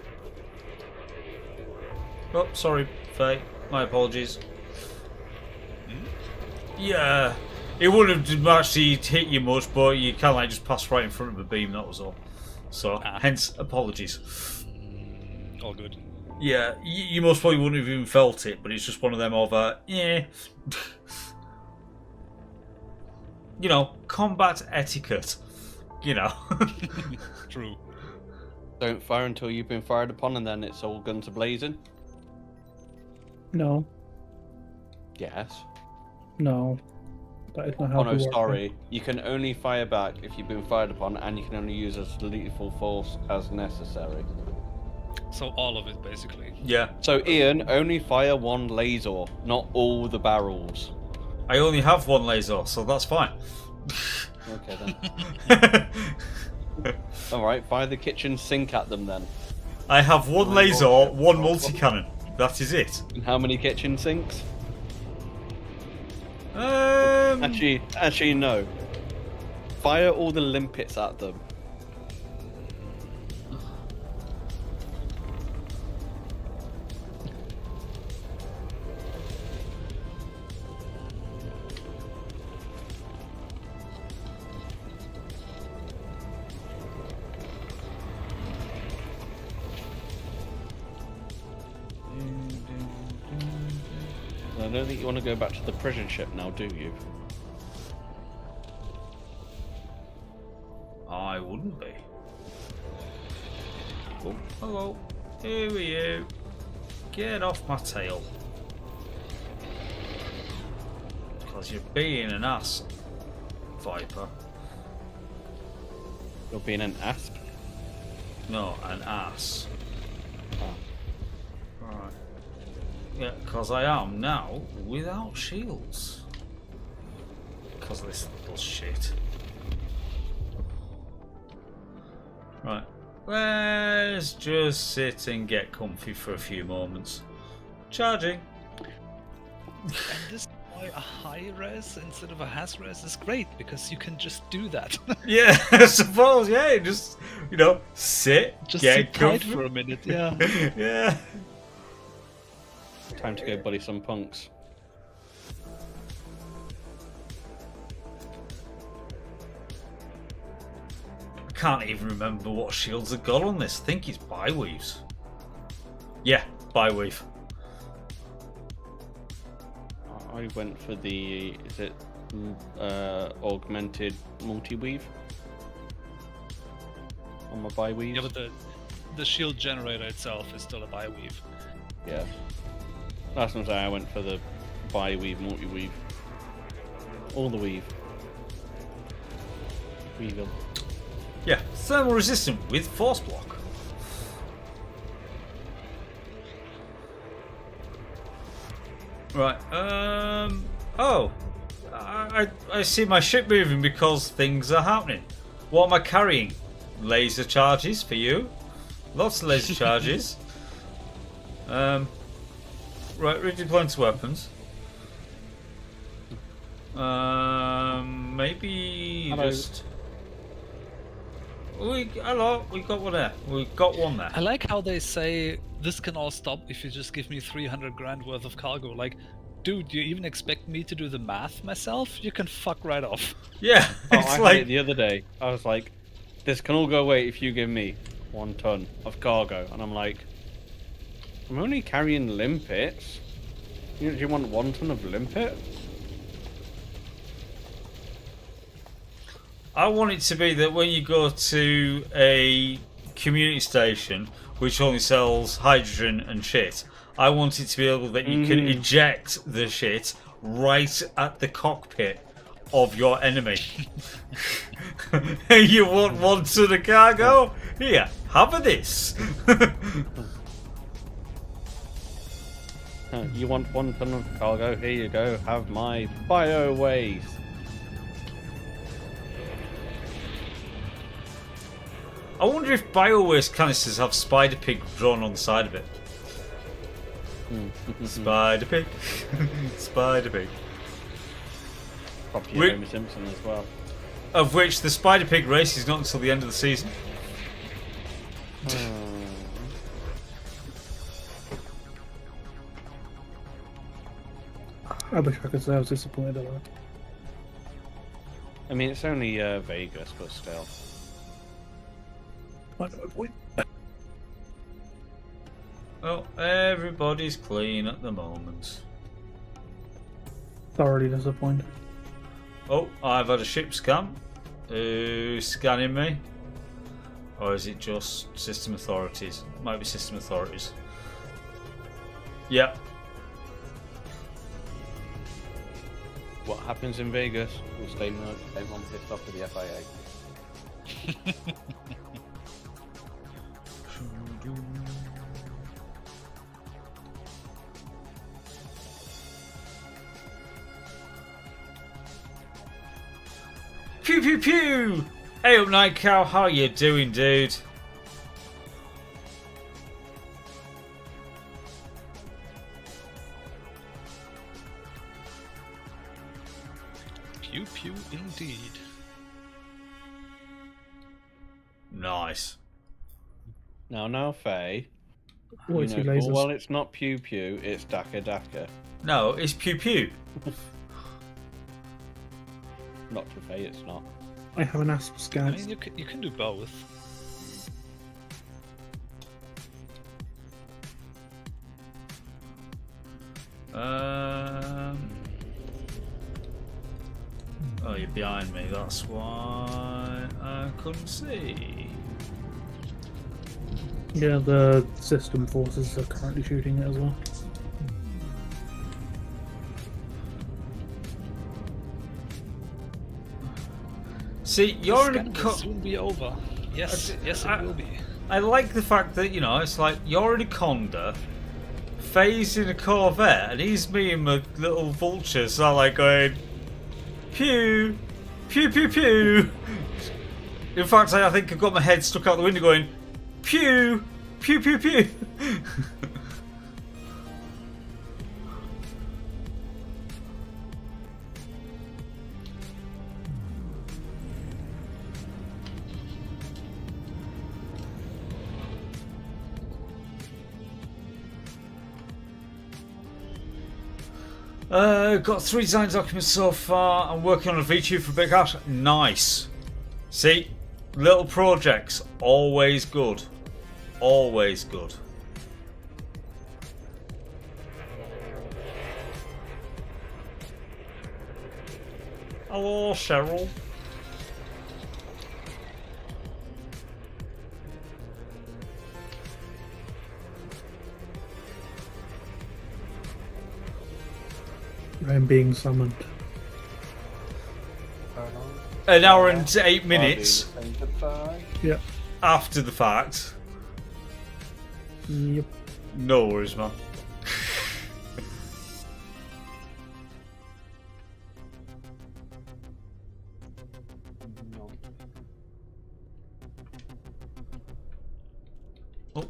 Oh, sorry, Faye. My apologies. Yeah, it wouldn't have actually hit you much, but you kind of like just passed right in front of a beam, that was all. So, hence, apologies. All good. Yeah, you most probably wouldn't have even felt it, but it's just one of them of, yeah. You know, combat etiquette. You know. True. Don't fire until you've been fired upon, and then it's all guns a-blazing. No. Yes. No. That is not how Oh no, it works. sorry. You can only fire back if you've been fired upon, and you can only use as lethal force as necessary. So all of it, basically. Yeah. So Ian, only fire one laser, not all the barrels. I only have one laser, so that's fine. Okay then. Alright, fire the kitchen sink at them then. I have one laser, one multi-cannon. That is it. And how many kitchen sinks? Um, Actually, no. fire all the limpets at them. I don't think you want to go back to the prison ship now, do you? I wouldn't be. Oh, hello. Here are you. Get off my tail. Because you're being an ass, Viper. You're being an ass? No, an ass. Oh. Right. Yeah, because I am now without shields. Because of this little shit. Right. Let's just sit and get comfy for a few moments. Charging. And this why a high res instead of a has res is great, because you can just do that. Yeah, I suppose, yeah. Just, sit, Just get sit tight comfy. for a minute, yeah. Yeah. Time to go bully some punks. I can't even remember what shields have got on this. I think it's Byweaves. Yeah, Byweave. I went for the, is it augmented multi-weave? On my bi-weave? Yeah, but the shield generator itself is still a bi-weave. Yeah. That's what I'm saying, I went for the bi-weave, multi-weave. All the weave. Weevil. Yeah, thermal resistant with force block. Right, oh. I see my ship moving because things are happening. What am I carrying? Laser charges for you. Lots of laser charges. Right, redeploying to weapons. Maybe Hello. just... Hello, we got one there. We got one there. I like how they say this can all stop if you just give me 300 grand worth of cargo. Like, dude, you even expect me to do the math myself? You can fuck right off. Yeah, Oh, it's I like... had it the other day. I was like, this can all go away if you give me 1 ton of cargo. And I'm like, I'm only carrying limpets. Do you want 1 ton of limpet? I want it to be that when you go to a community station which only sells hydrogen and shit, I want it to be able that you can eject the shit right at the cockpit of your enemy. You want 1 ton of cargo? Here, have a this. You want 1 ton of cargo? Here you go. Have my bio waste. I wonder if bio-waste canisters have Spider Pig drawn on the side of it. Spider Pig. Spider Pig. Probably Homer Simpson as well. Of which the Spider Pig race is not until the end of the season. I wish I could say I was disappointed at that. I mean, it's only Vegas, but still. Well, everybody's clean at the moment. Thoroughly disappointed. Oh, I've had a ship scan. Who's scanning me? Or is it just system authorities? Might be system authorities. Yep. What happens in Vegas will stay on pissed off with the FIA. Pew pew pew! Hey up, Night Cow, how you doing, dude? Pew pew indeed. Nice. Now, Faye. Always you two know, lasers. well, it's not pew pew, it's daka daka. No, it's pew pew. Not to Faye, it's not. I have an asp I scan. mean, you can do both. Oh, you're behind me. That's why I couldn't see. Yeah, the system forces are currently shooting it as well. See, The you're in scan a will soon be over. Yes, yes, it will be. I like the fact that, you know, it's like you're in a Conda, Faye's in a Corvette, and he's me and my little vultures so like going pew, pew, pew, pew. In fact, I think I've got my head stuck out the window going pew, pew, pew, pew. Got 3 design documents so far. I'm working on a V2 for Big Hat. Nice. See, little projects, always good. Always good. Hello, Cheryl. I'm being summoned. An hour and 8 minutes Yep. after the fact. Yep. No worries, man. Oh.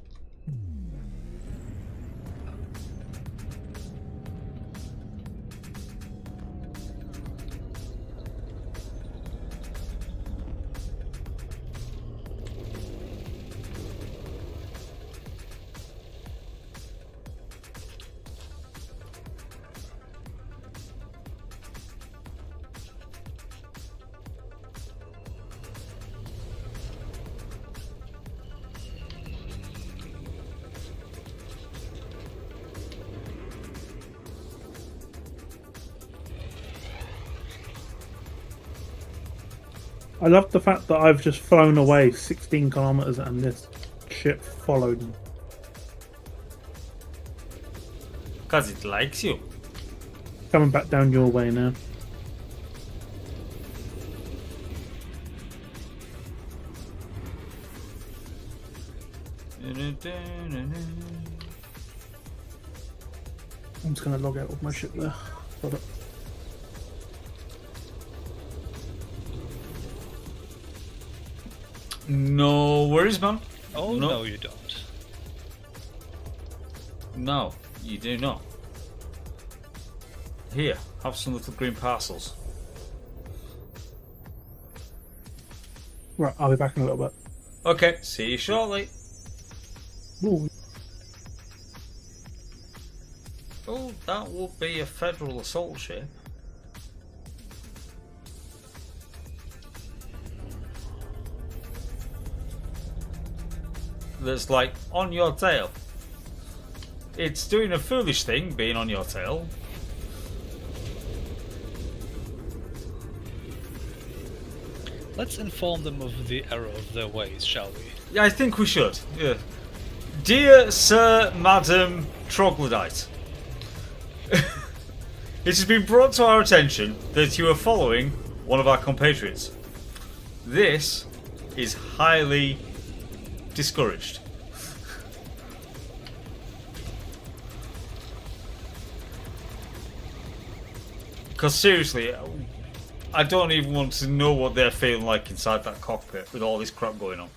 I love the fact that I've just flown away 16 kilometers and this ship followed me. Because it likes you. Coming back down your way now. I'm just going to log out of my ship there. Got it. No worries, man. Oh, no, you don't. No, you do not. Here, have some little green parcels. Right, I'll be back in a little bit. Okay, see you shortly. Ooh. Oh, that would be a federal assault ship. That's like on your tail. It's doing a foolish thing being on your tail. Let's inform them of the error of their ways, shall we? Yeah, I think we should. Yeah. Dear Sir, Madam Troglodyte, it has been brought to our attention that you are following one of our compatriots. This is highly discouraged. Because seriously, I don't even want to know what they're feeling like inside that cockpit with all this crap going on.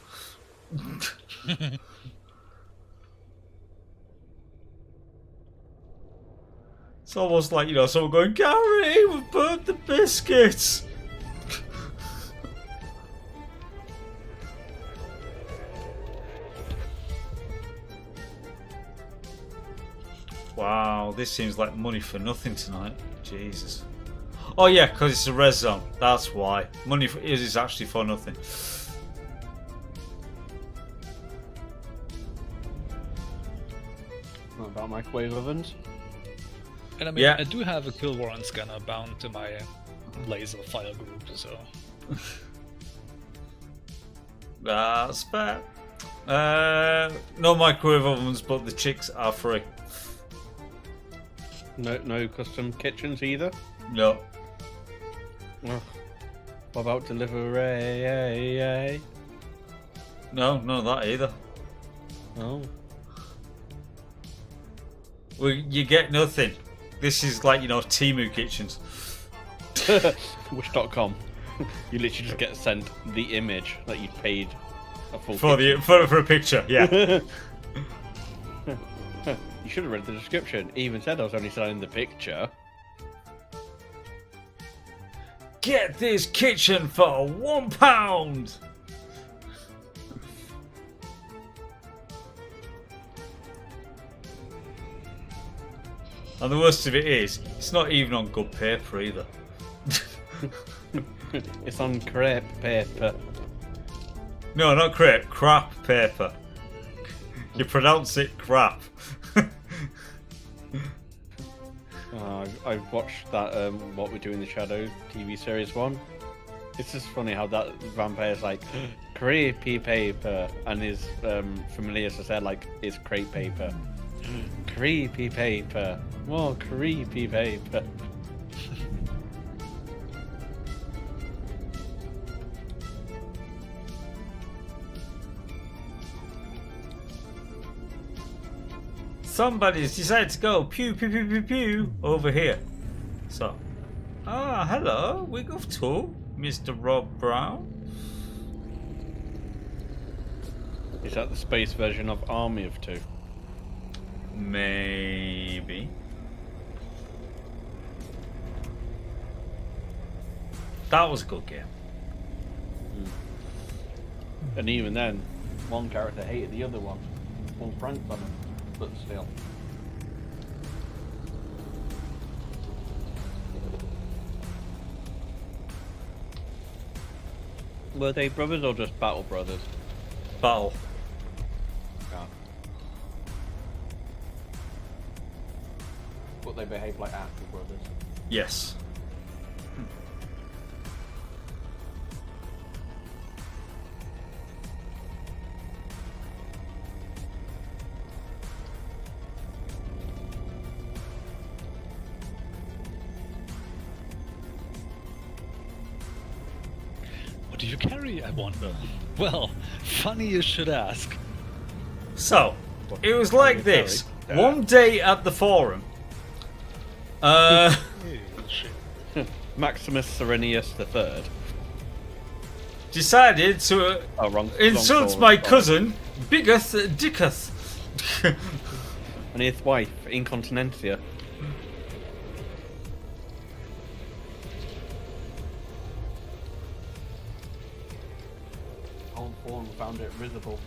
It's almost like, you know, someone going, Gary, we've burnt the biscuits. Wow, this seems like money for nothing tonight. Jesus. Oh yeah, because it's a res zone. That's why. Money is actually for nothing. What about microwave ovens? And I mean, Yeah. I do have a kill warrant scanner bound to my laser fire group, so That's fair. No microwave ovens, but the chicks are free. No custom kitchens either. No. Ugh. What about delivery? No, none of that either. Oh. Well, you get nothing. This is like, Temu kitchens. Wish.com. You literally just get sent the image that you paid a full For a picture, yeah. You should have read the description. It even said I was only selling the picture. Get this kitchen for £1. And the worst of it is, it's not even on good paper either. It's on crepe paper. No, not crepe, crap paper. You pronounce it crap. I've watched that What We Do in the Shadows TV series one. It's just funny how that vampire's like creepy paper, and his familiars just said like it's crepe paper. Creepy paper. More creepy paper. Somebody's decided to go pew pew pew pew pew over here. So, hello, we go to Mr. Rob Brown. Is that the space version of Army of Two? Maybe. That was a good game. And even then, one character hated the other one. Full pranks on him, but still. Were they brothers or just battle brothers? Battle. Yeah. But they behave like actual brothers. Yes. what do you carry, I wonder? Well, funny you should ask. So, it was like this. One day at the forum. Maximus Serenius III. Decided to wrong insult forward, my sorry. cousin, Biggeth Dicketh. And his wife, Incontinentia. Whole form found it risible.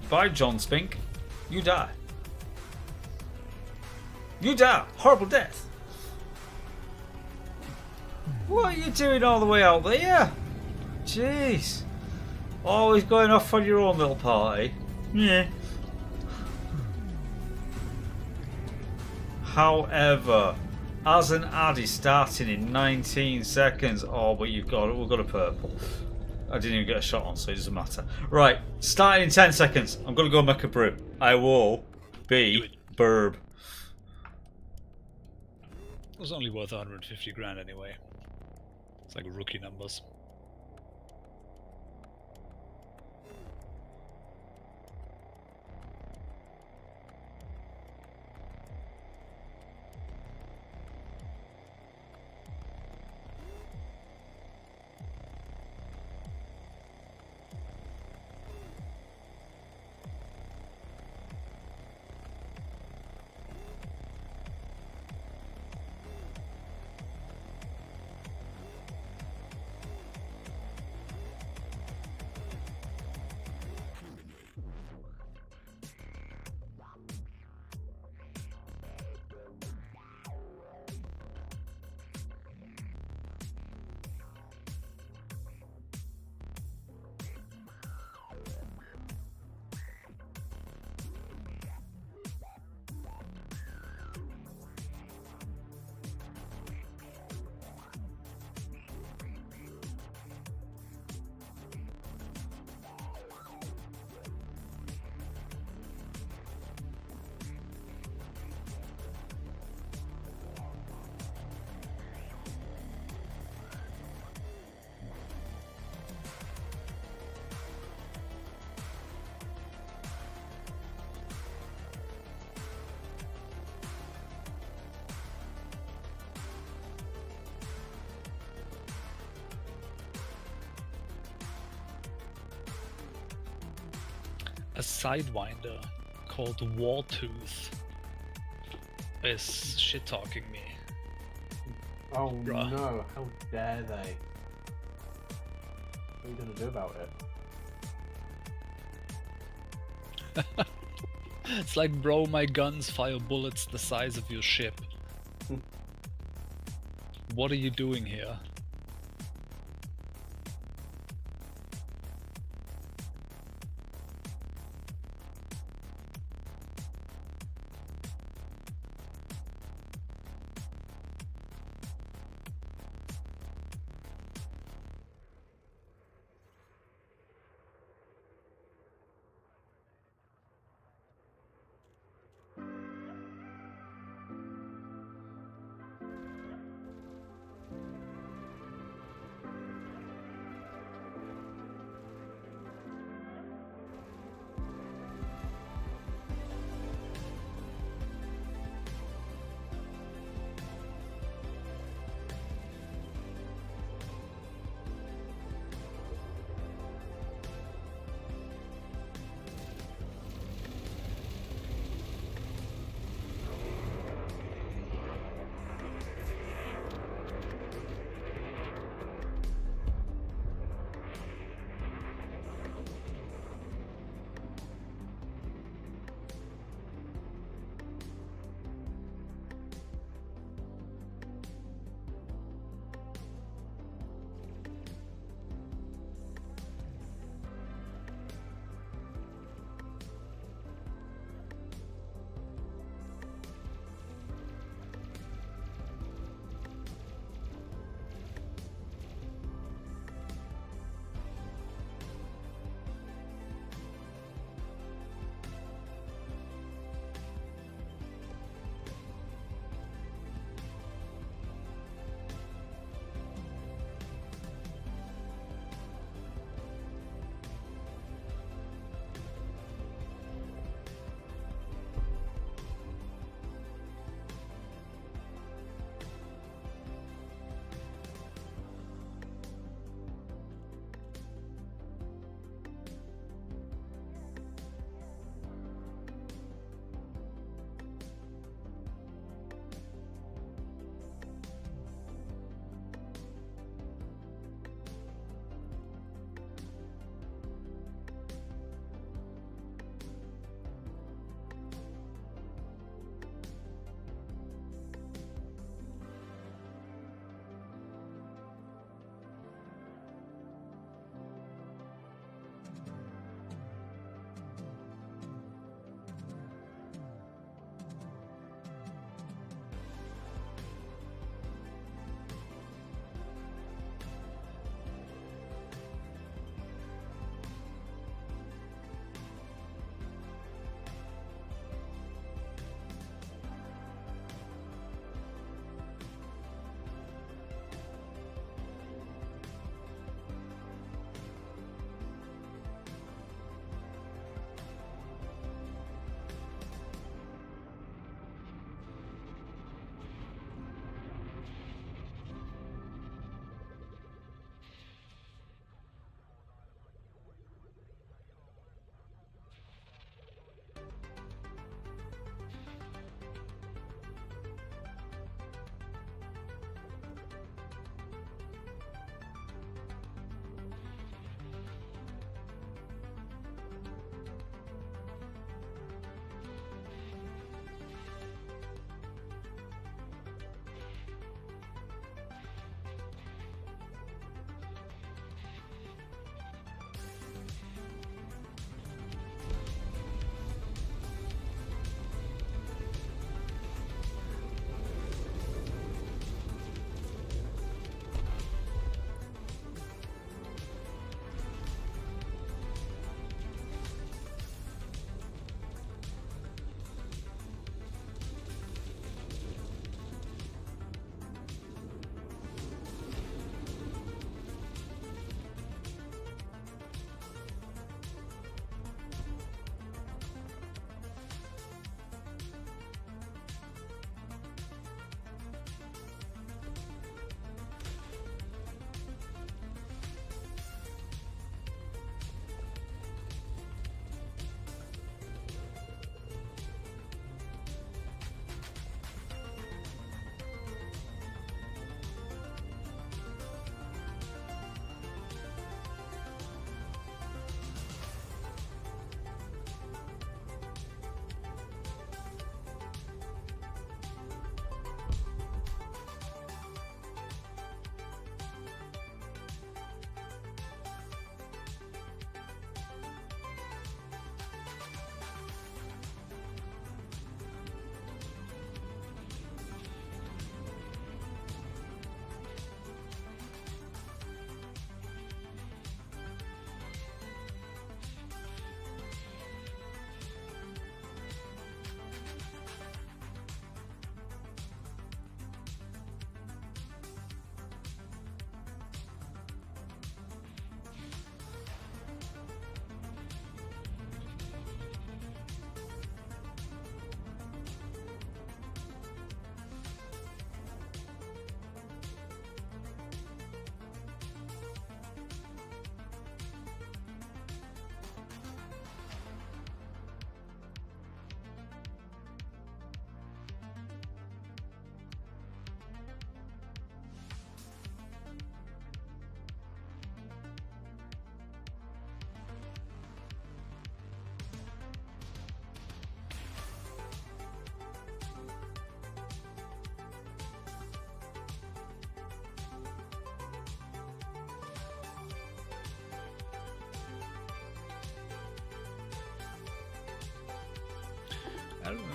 Bye, John Spink. You die. You die. Horrible death. What are you doing all the way out there? Jeez. Always going off on your own little party. Yeah. However, as an Addy starting in 19 seconds. Oh, but we've got a purple. I didn't even get a shot on, so it doesn't matter. Right, starting in 10 seconds. I'm going to go make a brew. I will be Burb. It was only worth 150 grand anyway. It's like rookie numbers. a sidewinder called Wartooth is shit-talking me. Oh Bruh. no, how dare they? What are you gonna do about it? It's like, bro, my guns fire bullets the size of your ship. What are you doing here?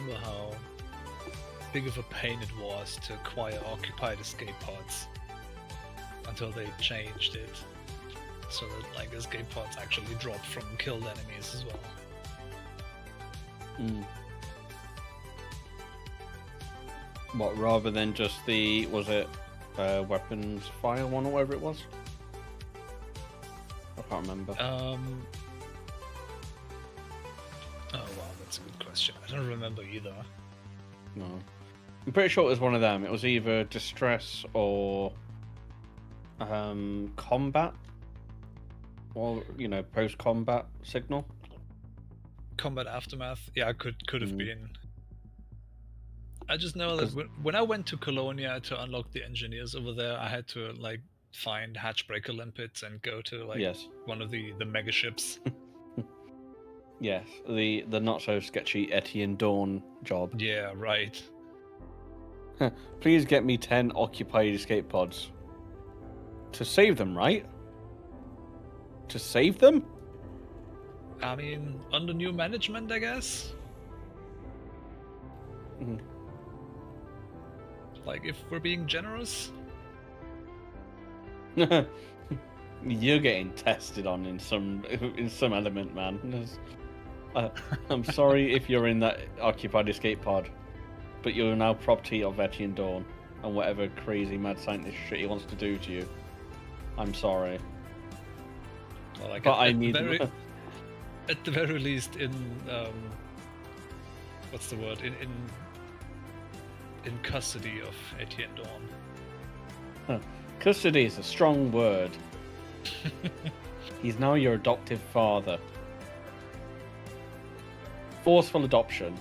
remember how big of a pain it was to acquire occupied escape pods until they changed it so that like escape pods actually drop from killed enemies as well. What, rather than just the, was it weapons fire one or whatever it was? I can't remember. Oh wow, that's a good question. I don't remember either. No. I'm pretty sure it was one of them. It was either distress or combat. Or, you know, post-combat signal. Combat aftermath, yeah, could have been. I just know that when I went to Colonia to unlock the engineers over there, I had to like find hatchbreaker limpets and go to like one of the mega ships. Yes, the not so sketchy Etienne Dawn job. Yeah, right. Please get me 10 occupied escape pods. To save them, right? To save them? I mean, under new management, I guess. Like, if we're being generous. You're getting tested on in some element, man. I'm sorry if you're in that occupied escape pod, but you're now property of Etienne Dawn and whatever crazy mad scientist shit he wants to do to you. I'm sorry. Well, like but at the very least, in what's the word? In custody of Etienne Dawn. Custody is a strong word. He's now your adoptive father. Forceful adoption.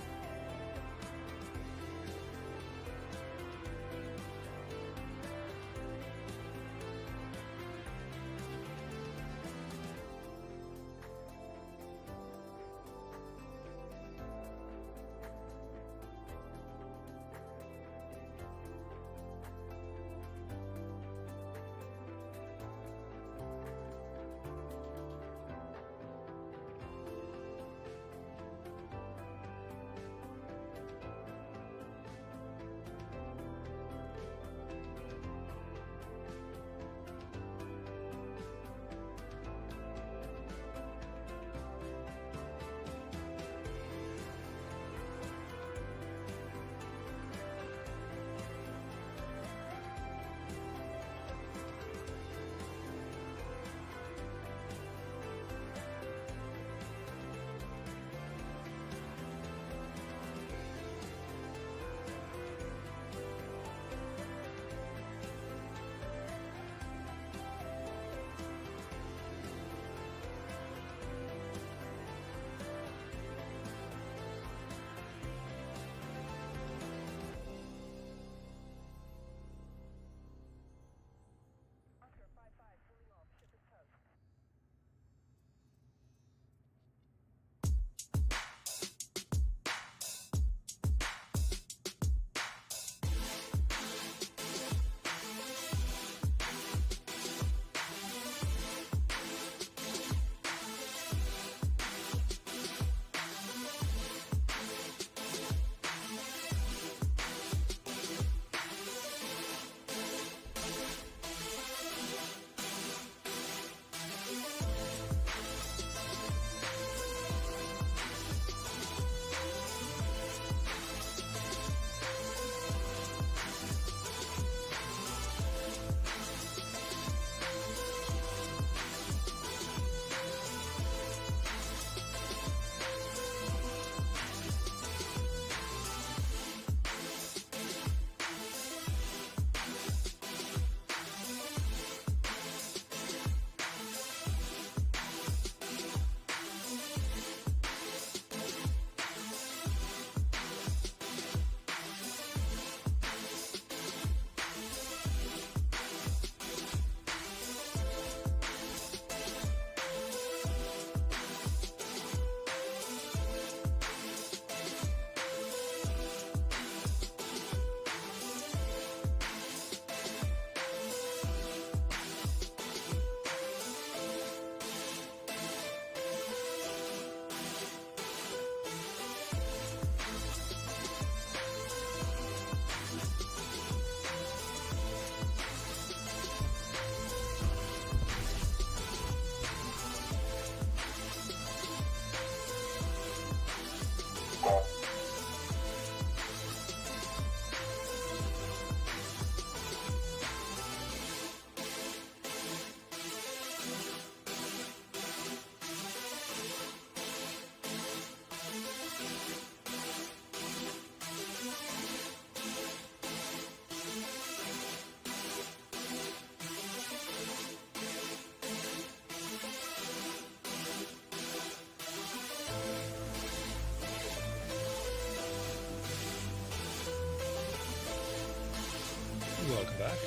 Welcome back.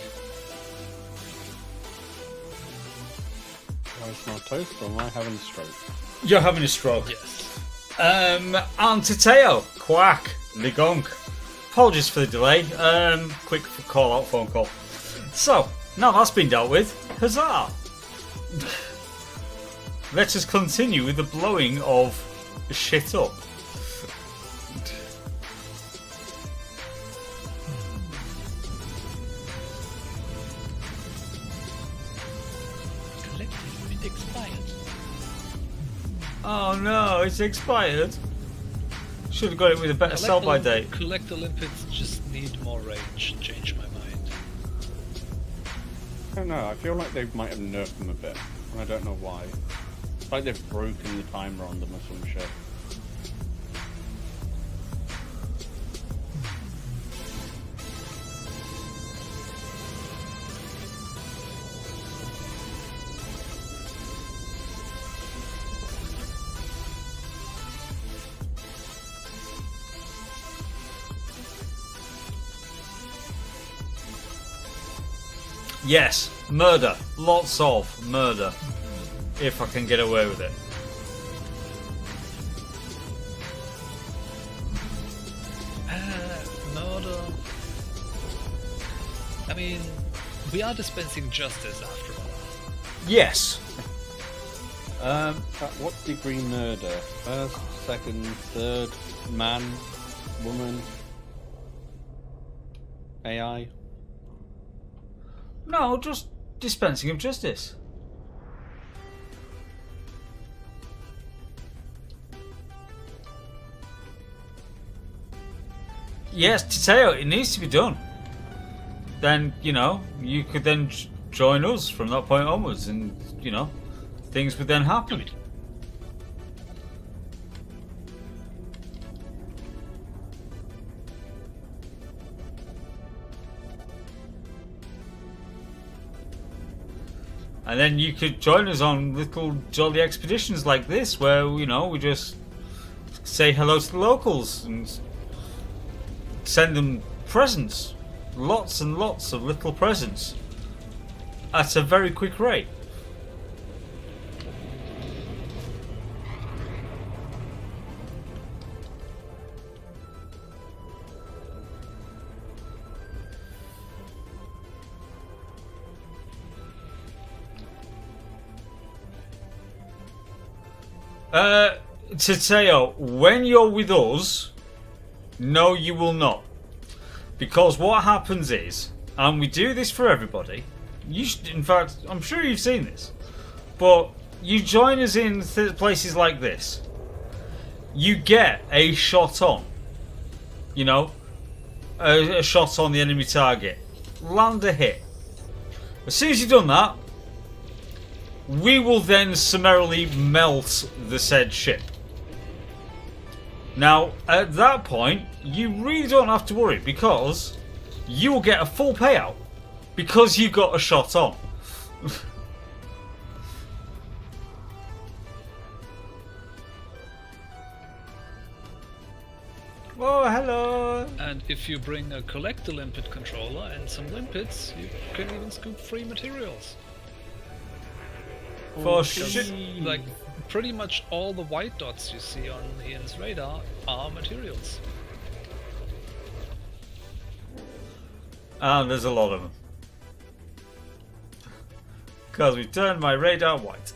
Rice not toast, or am I having a stroke? You're having a stroke. Yes. And Tateo, Quack, Ligonk. Apologies for the delay. Quick call out phone call. So, now that's been dealt with, huzzah! Let us continue with the blowing of shit up. Collecting expired. Oh no, it's expired. Should have got it with a better sell-by date. Collect the limpets just need more range. Change my mind. I don't know, I feel like they might have nerfed them a bit, and I don't know why. It's like they've broken the timer on them or some shit. Yes, murder. Lots of murder. If I can get away with it. Murder. I mean, we are dispensing justice after all. Yes. At what degree murder? First, second, third, man, woman, AI? No, just dispensing of justice. Yes, Tateo, it needs to be done. Then, you know, you could then join us from that point onwards and, you know, things would then happen. And then you could join us on little jolly expeditions like this where, you know, we just say hello to the locals and send them presents. Lots and lots of little presents. At a very quick rate. Tateo, when you're with us, no, you will not. Because what happens is, and we do this for everybody, you should, in fact, I'm sure you've seen this, but you join us in places like this, you get a shot on. You know, a shot on the enemy target. Land a hit. As soon as you've done that, we will then summarily melt the said ship. Now, at that point, you really don't have to worry because you will get a full payout because you got a shot on. Oh, hello! And if you bring a collector limpet controller and some limpets, you can even scoop free materials. For shit. Like, pretty much all the white dots you see on Ian's radar are materials. And there's a lot of them. Because we turned my radar white.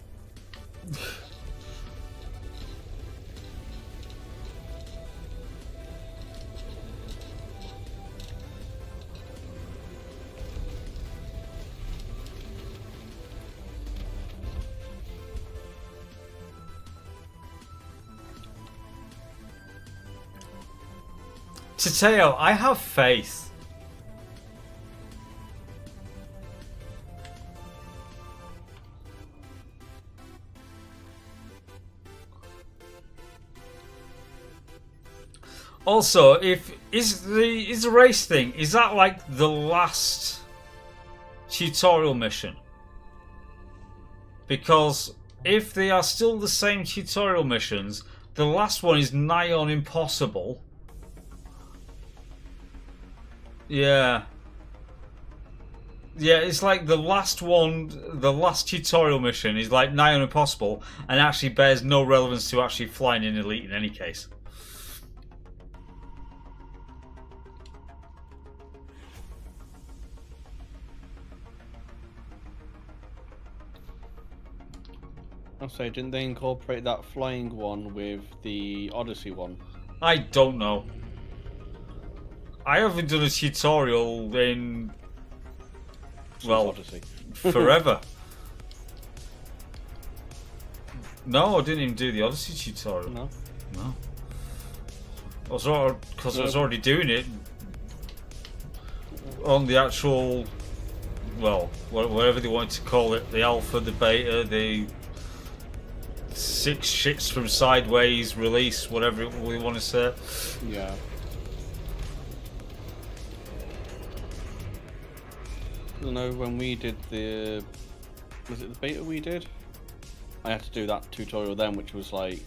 Tateo, I have faith. Also, if is the race thing, is that like the last tutorial mission? Because if they are still the same tutorial missions, the last one is nigh on impossible. Yeah. Yeah, it's like the last one, the last tutorial mission is like nigh on impossible and actually bears no relevance to actually flying in Elite in any case. I'll say, didn't they incorporate that flying one with the Odyssey one? I don't know. I haven't done a tutorial in, well, Odyssey. forever. No, I didn't even do the Odyssey tutorial. No. No. Because I was already doing it on the actual, well, whatever they wanted to call it, the alpha, the beta, the 6 shits from sideways release, whatever we want to say. Yeah. I don't know, when we did the... Was it the beta we did? I had to do that tutorial then, which was like,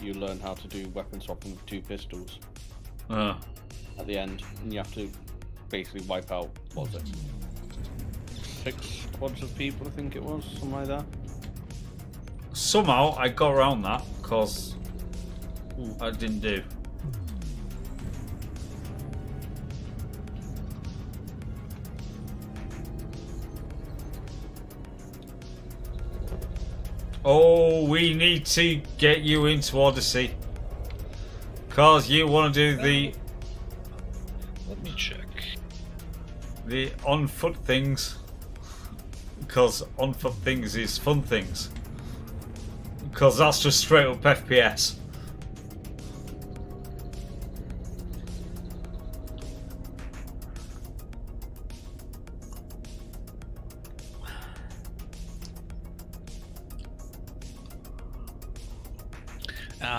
you learn how to do weapon swapping with 2 pistols at the end. And you have to basically wipe out, what was it? 6 squads of people, I think it was, something like that. Somehow I got around that, because I didn't do. Oh, we need to get you into Odyssey. Because you want to do the... Let me check. The on-foot things. Because on-foot things is fun things. Because that's just straight up FPS.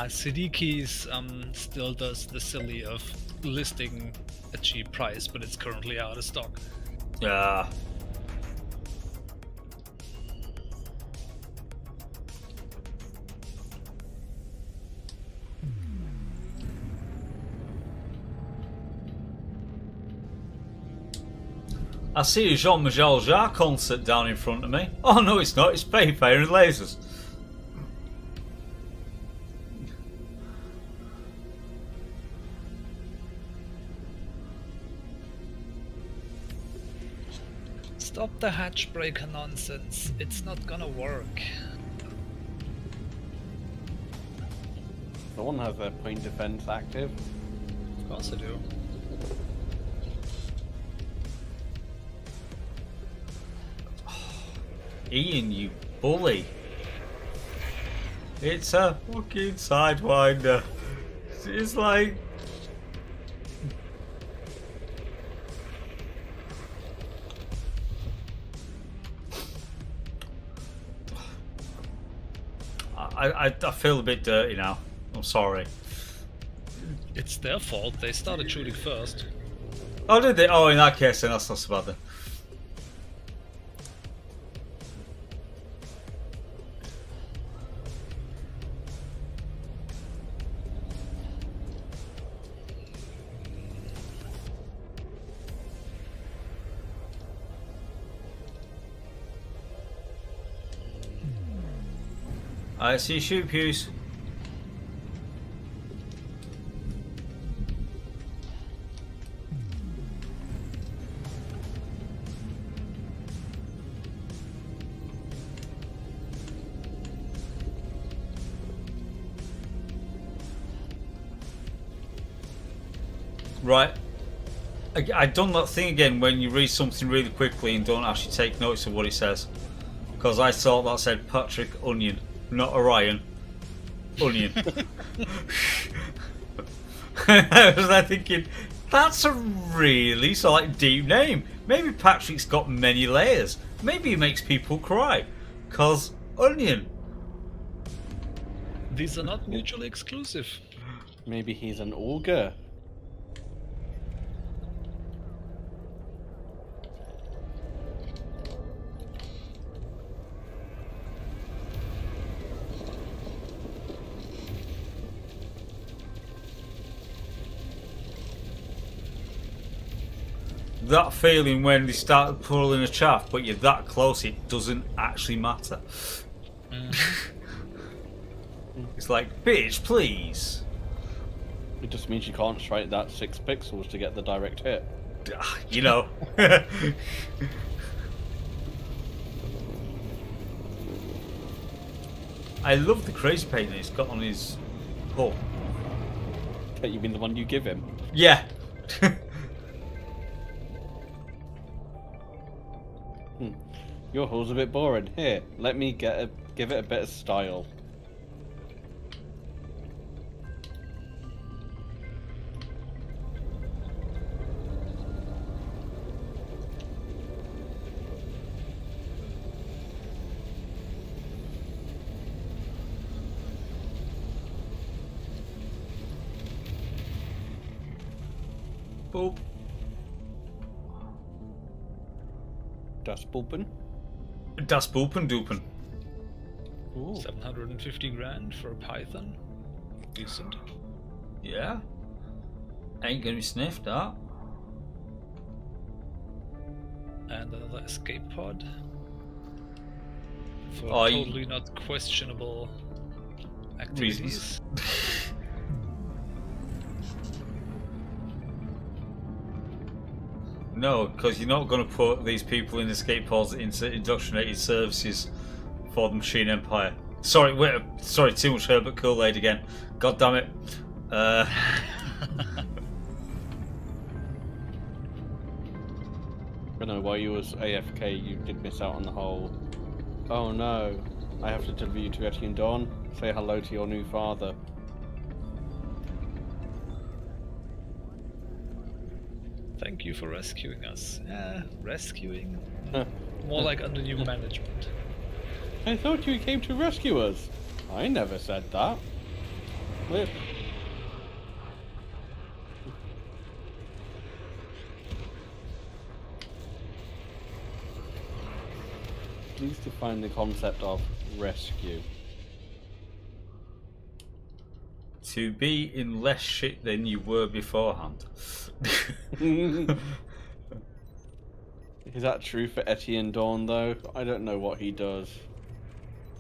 Sidiki's still does the silly of listing a cheap price, but it's currently out of stock. Yeah. I see a Jean-Michel Jarre concert down in front of me. Oh no, it's not. It's Fire and Lasers. Stop the hatch breaker nonsense. It's not gonna work. The one has their point defense active. Of course I do. Ian, you bully. It's a fucking sidewinder. It's like... I feel a bit dirty now. I'm sorry. It's their fault. They started shooting first. Oh, did they? Oh, in that case, then that's not so bad then. I see shoot pews. Right. I done that thing again when you read something really quickly and don't actually take notice of what it says. Because I thought that said Patrick Onion, not Orion. Onion. I was like thinking, that's a really deep name. Maybe Patrick's got many layers. Maybe he makes people cry. Cause Onion. These are not mutually exclusive. Maybe he's an ogre. that feeling when they start pulling a chaff, but you're that close, it doesn't actually matter. It's like, bitch, please. It just means you can't strike that 6 pixels to get the direct hit. You know. I love the crazy paint that he's got on his hull. You mean the one you give him? Yeah. Your hull's a bit boring. Here, let me give it a bit of style. Boop. Das Bulpen? Das Boopen Doopen. Ooh. 750 grand for a Python. Decent. Yeah. Ain't gonna be sniffed, that. And another escape pod. For Oh, totally not questionable activities. Reasons. No, because you're not going to put these people in escape pods into indoctrinated services for the Machine Empire. Sorry, wait, sorry, too much Herbert Kool-Aid again. God damn it. I know, while you was AFK, you did miss out on the whole. Oh no, I have to deliver you to Etienne Dawn. Say hello to your new father. Thank you for rescuing us. Rescuing? More like under new management. I thought you came to rescue us. I never said that. Flip. Please define the concept of rescue. To be in less shit than you were beforehand. Is that true for Etienne Dawn, though? I don't know what he does.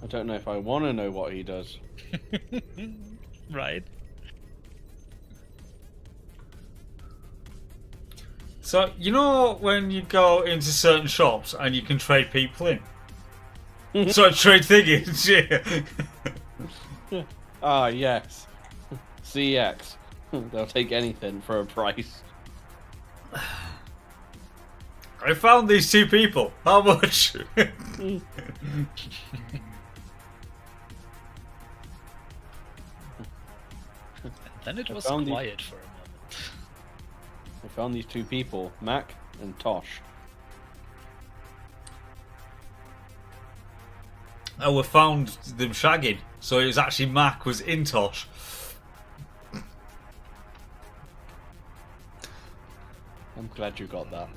I don't know if I want to know what he does. Right. So, you know when you go into certain shops and you can trade people in? Sorry, trade things. Ah, yes. CX. They'll take anything for a price. I found these two people. How much? Then it was found quiet for a moment. I found these two people, Mac and Tosh. Oh, we found them shagging. So it was actually Mac was in Tosh. I'm glad you got that.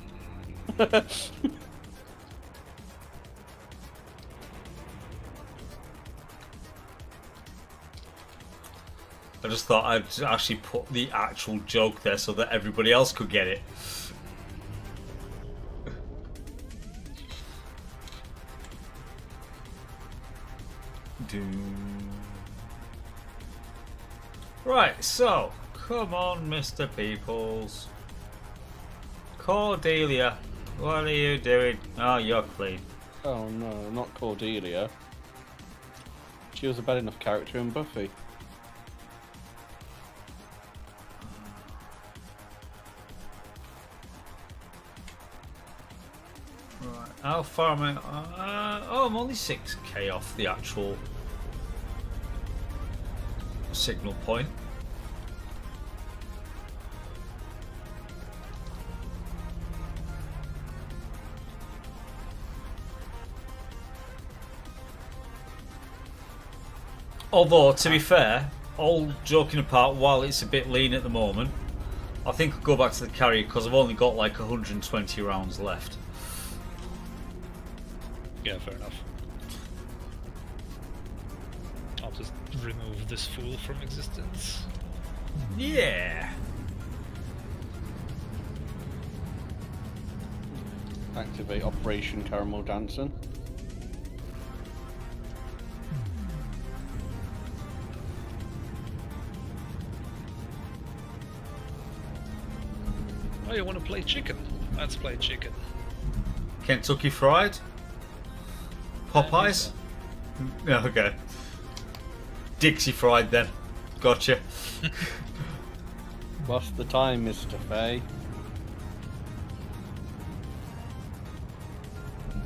I just thought I'd actually put the actual joke there so that everybody else could get it. Right, so, come on, Mr. Peoples. Cordelia, what are you doing? Oh, you're clean. Oh no, not Cordelia. She was a bad enough character in Buffy. Right, how far am I? Oh, I'm only 6k off the actual signal point. Although, to be fair, all joking apart, while it's a bit lean at the moment, I think I'll go back to the carrier because I've only got like 120 rounds left. Yeah, fair enough. I'll just remove this fool from existence. Yeah. activate Operation Caramel Dancing. Oh, you want to play chicken? Let's play chicken. Kentucky Fried? Popeyes? Yeah, okay. Dixie Fried then. Gotcha. What's the time, Mr. Fay?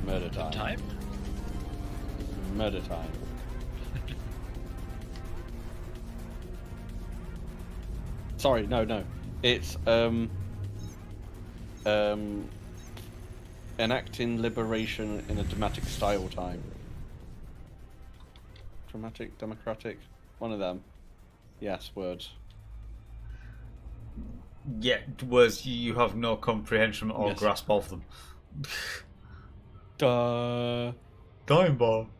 Murder time. Time? Murder time. Sorry, no. It's enacting liberation in a dramatic style time. Dramatic, democratic, one of them. Yes, words. Yeah, words you have no comprehension or Yes. grasp of them. Duh. Time bomb.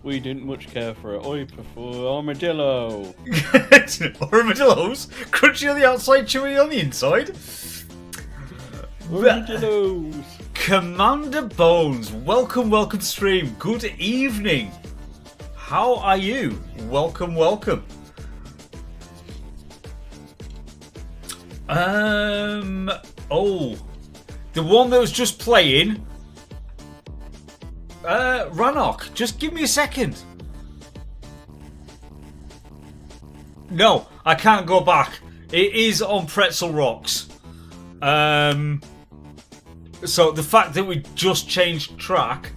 We didn't much care for it. I prefer armadillo. Armadillos? Crunchy on the outside, chewy on the inside? Armadillos. Commander Bones, welcome to stream. Good evening. How are you? Welcome. Oh, the one that was just playing. Ranok, just give me a second. No, I can't go back. It is on Pretzel Rocks. So the fact that we just changed track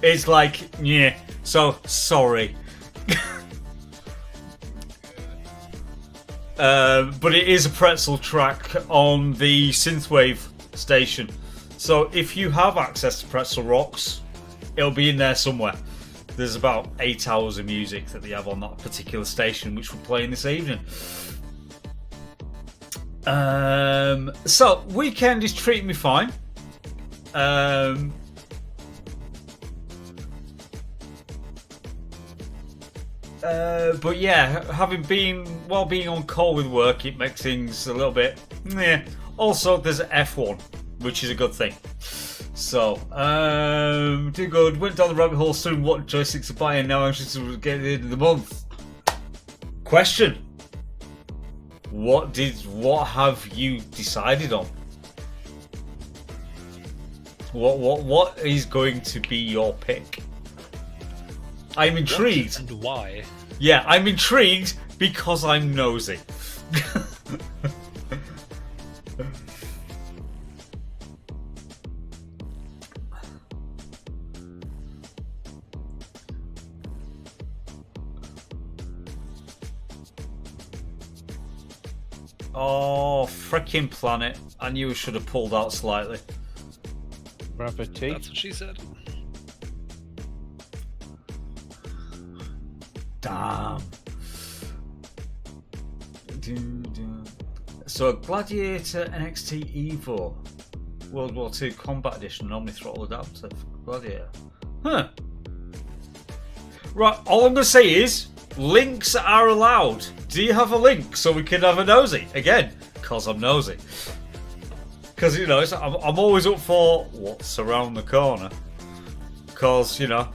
is like, yeah. So sorry. But it is a Pretzel track on the Synthwave station. So if you have access to Pretzel Rocks, it'll be in there somewhere. There's about 8 hours of music that they have on that particular station, which we're playing this evening. So weekend is treating me fine. But yeah, being on call with work, it makes things a little bit. Yeah. Also, there's F1, which is a good thing. So, too good. Went down the rabbit hole soon. What joysticks to buy, and now I'm just getting to the end of the month. Question: What have you decided on? What is going to be your pick? I'm intrigued. What and why? Yeah, I'm intrigued because I'm nosy. Oh, frickin' planet. I knew I should have pulled out slightly. Gravity. That's what she said. Damn. So, Gladiator NXT Evo World War II Combat Edition Omni Throttle Adapter for Gladiator. Huh. Right, all I'm going to say is links are allowed. Do you have a link so we can have a nosy? Again, because I'm nosy. Because, you know, I'm always up for what's around the corner. Because, you know,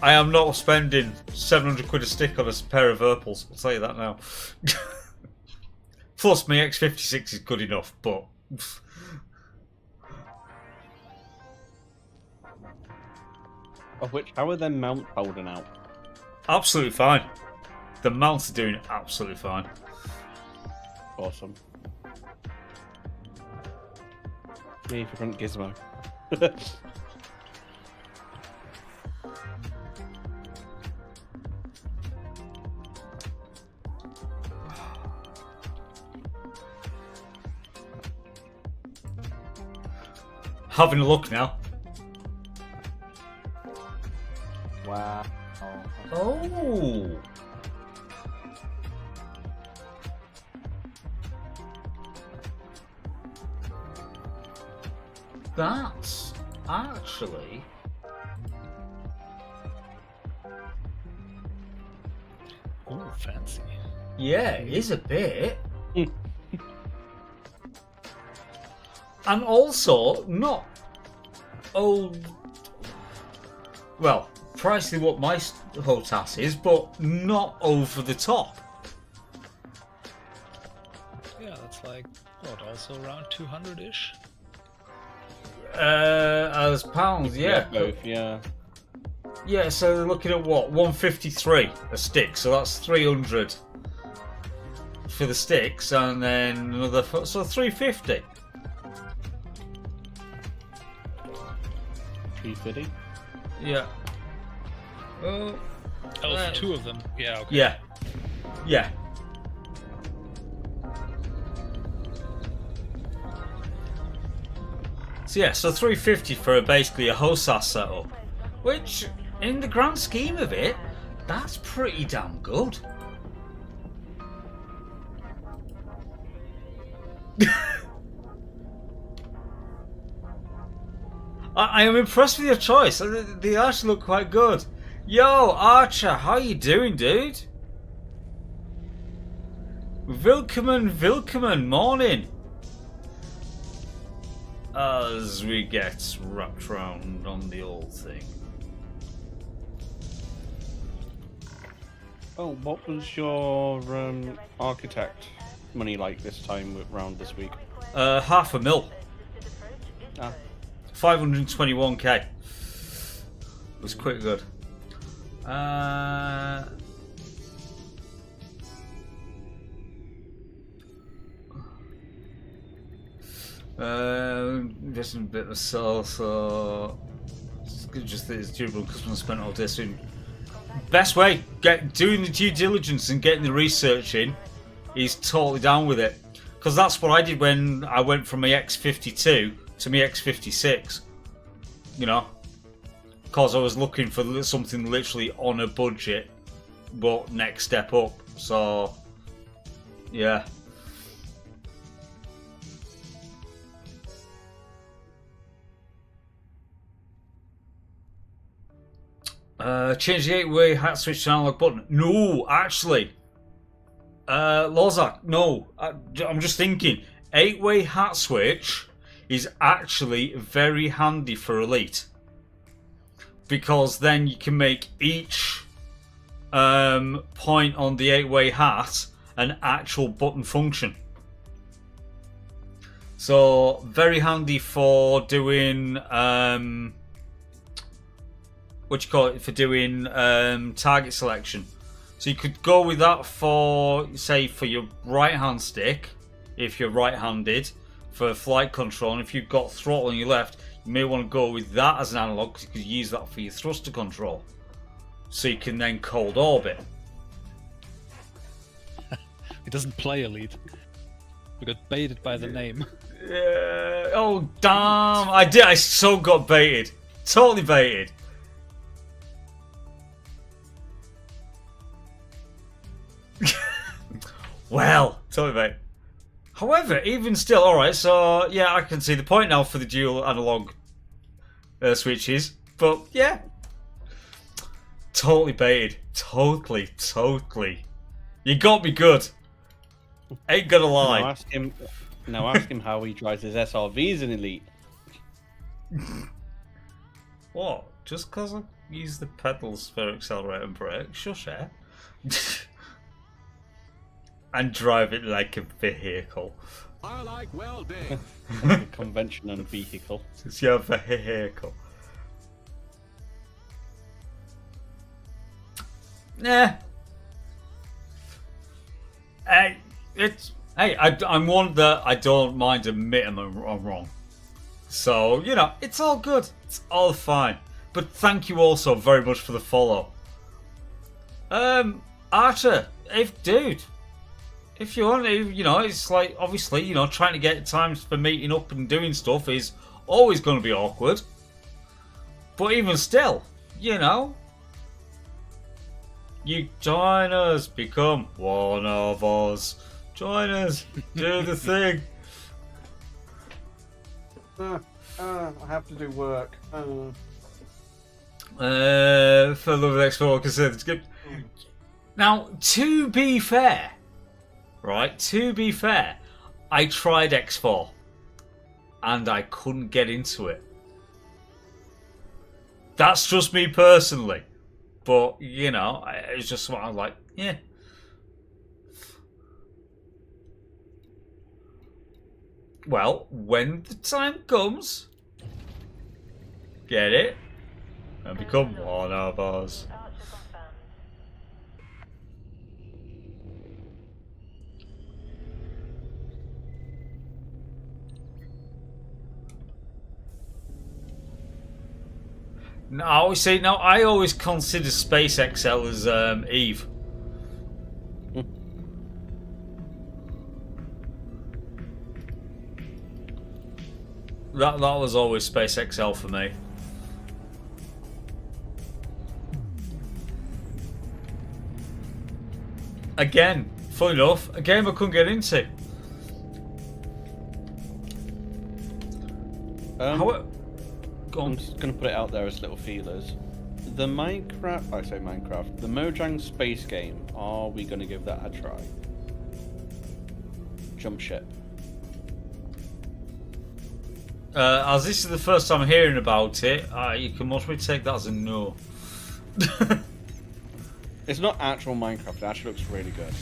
I am not spending 700 quid a stick on a pair of Virpils. I'll tell you that now. Plus, my X56 is good enough, but... Of which, how are their mount holding out? Absolutely fine. The mounts are doing absolutely fine. Awesome. Me for front gizmo. Having a look now. Wow. Oh. That's actually... Oh, fancy. Yeah, it is a bit. And also, not old. Well, pricey what my HOTAS is, but not over the top. Yeah, that's like, what, also around 200-ish? As pounds, yeah. Both, yeah. Yeah, so they're looking at what? 153 a stick, so that's 300 for the sticks, and then another, so 350. 350. Yeah. Oh, for 2 of them. Yeah, okay. Yeah. Yeah. So yeah, so 350 for basically a HOSAS setup, which, in the grand scheme of it, that's pretty damn good. I am impressed with your choice. They actually look quite good. Yo, Archer, how you doing, dude? Willkommen, morning. As we get wrapped round on the old thing. Oh, what was your architect money like this time round this week? $500,000. Ah. 521k. It was quite good. Just a bit of sauce, so just that it's durable because I spent all day soon. Best way, doing the due diligence and getting the research in, is totally down with it. Because that's what I did when I went from my X52 to my X56. You know, because I was looking for something literally on a budget, but next step up. So, yeah. Change the 8-way hat switch to analog button. No, actually. Lozak, no. I'm just thinking. 8-way hat switch is actually very handy for Elite. Because then you can make each point on the 8-way hat an actual button function. So, very handy for doing... for doing target selection. So you could go with that for, say, for your right hand stick, if you're right handed, for flight control, and if you've got throttle on your left, you may want to go with that as an analog because you could use that for your thruster control. So you can then cold orbit. It doesn't play Elite. We got baited by the name. Oh damn! I so got baited. Totally baited. Well, totally mate. However, even still, alright, so yeah, I can see the point now for the dual analog switches, but yeah. Totally baited. Totally. You got me good. Ain't gonna lie. Now ask him how he drives his SRVs in Elite. What? Just because I use the pedals for accelerator and brake? Shush, eh? And drive it like a vehicle. I like welding. Like a conventional vehicle. It's your vehicle. Nah. I'm one that I don't mind admitting I'm wrong. So, you know, it's all good. It's all fine. But thank you also very much for the follow. Archer, dude, if you want to, you know, it's like, obviously, you know, trying to get times for meeting up and doing stuff is always going to be awkward. But even still, you know, you join us, become one of us. Join us, do the thing. I have to do work. For love of X4 considered skip. Now, to be fair, right? To be fair, I tried X4. and I couldn't get into it. That's just me personally. But, you know, it's just what I was like, yeah. Well, when the time comes, get it, and become one of us. Archer confirmed. Now, see, now I always consider Space XL as Eve. That was always Space XL for me. Again, fun enough, a game I couldn't get into. Go on. I'm just going to put it out there as little feelers. The Minecraft, the Mojang space game, are we going to give that a try? Jump ship. As this is the first time hearing about it, you can mostly take that as a no. It's not actual Minecraft, it actually looks really good.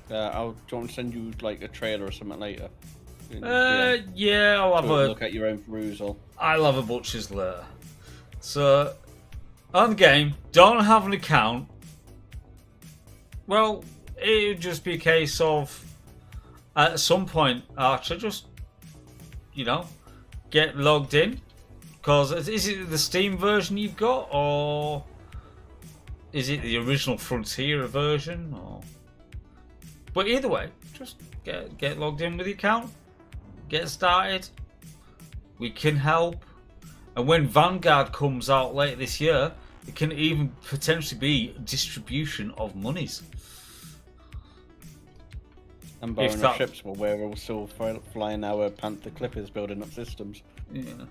Do you want to send you like a trailer or something later? Yeah, I'll have a look at your own perusal. I'll have a butcher's later. So, on the game, don't have an account. Well, it would just be a case of at some point, Archer, just, you know, get logged in. Because is it the Steam version you've got, or is it the original Frontier version? Or... But either way, just get logged in with the account. Get started. We can help. And when Vanguard comes out later this year, it can even potentially be distribution of monies. And borrowing our ships while we're all still flying our Panther Clippers building up systems. Yeah.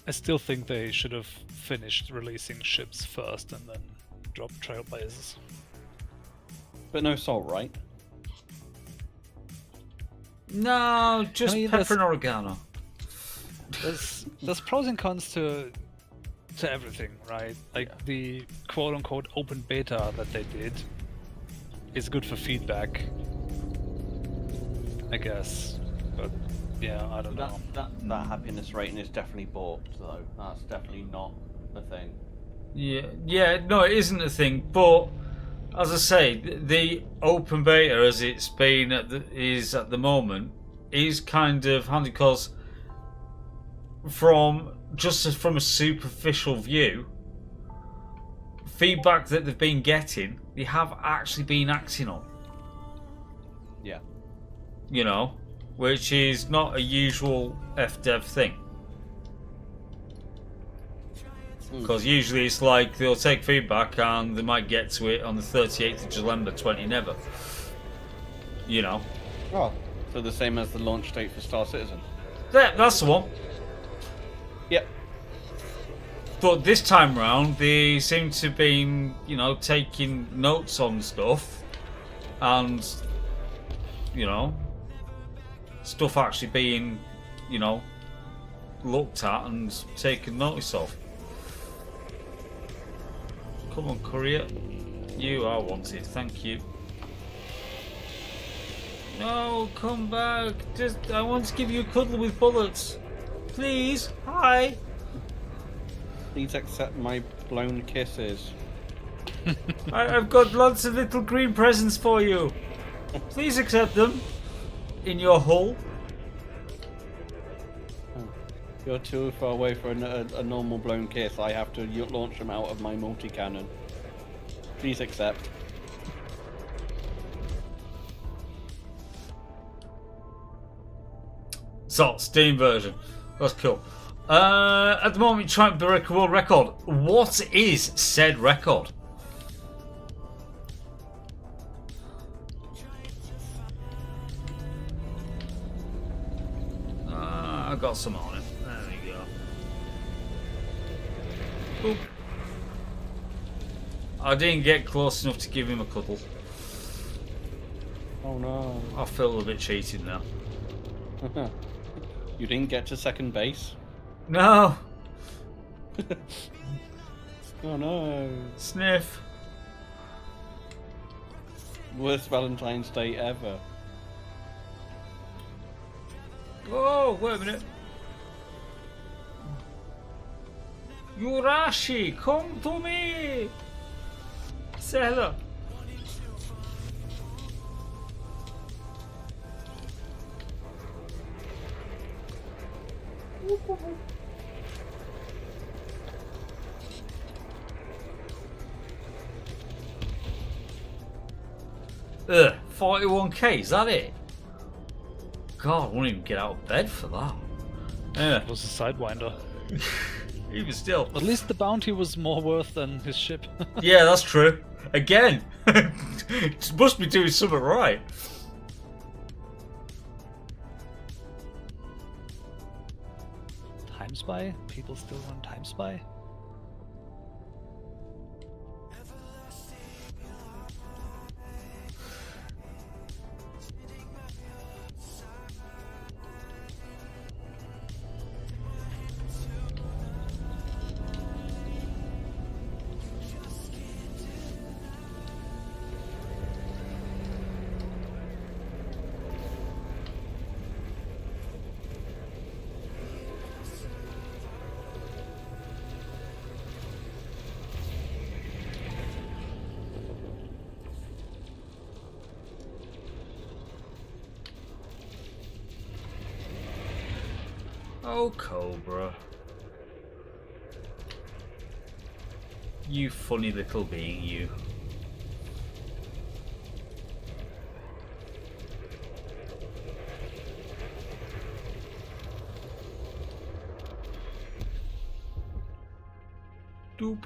I still think they should have finished releasing ships first and then dropped Trailblazers. But no salt, right? No, just pepper and oregano. There's pros and cons to everything, right? Like the quote-unquote open beta that they did is good for feedback, I guess. But yeah, I don't know. That happiness rating is definitely bought, though. That's definitely not a thing. Yeah, no, it isn't a thing. But as I say, the open beta, as it's been at the moment, is kind of handy because from a superficial view, feedback that they've been getting, they have actually been acting on. Yeah. You know, which is not a usual FDev thing. Because usually it's like they'll take feedback and they might get to it on the 38th of December 20 never. You know. Oh, so the same as the launch date for Star Citizen. Yeah, that's the one. Yep. But this time round, they seem to be, you know, taking notes on stuff, and you know, stuff actually being, you know, looked at and taken notice of. Come on, courier. You are wanted. Thank you. No, come back. I want to give you a cuddle with bullets. Please. Hi. Please accept my blown kisses. I've got lots of little green presents for you. Please accept them. In your hull. You're too far away for a normal blown kiss. I have to launch them out of my multi-cannon. Please accept. So, Steam version. That's cool. At the moment, trying to break a world record. What is said record? I got some on it. There we go. Boop. I didn't get close enough to give him a cuddle. Oh no. I feel a little bit cheated now. You didn't get to second base? No! Oh no. Sniff. Worst Valentine's Day ever. Oh, wait a minute. Yurashi, come to me! Say hello. Ugh, 41k, is that it? God, I won't even get out of bed for that. Yeah, It was a sidewinder. even still. At least the bounty was more worth than his ship. Yeah, that's true. Again, it must be doing something right. Time Spy? People still run Time Spy? Oh, Cobra. You funny little being, you. Doop.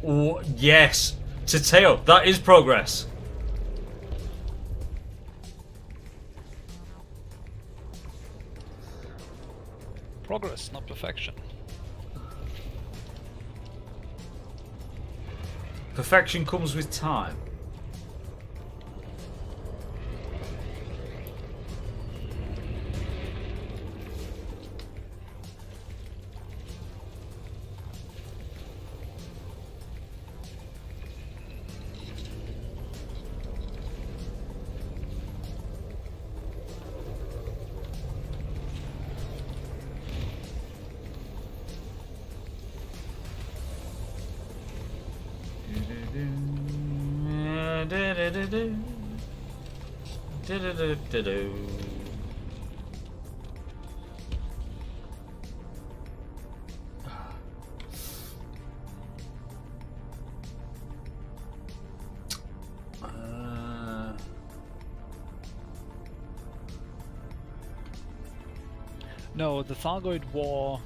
Oh, yes, Tateo, that is progress. Progress, not perfection. Perfection comes with time. No, the Thargoid War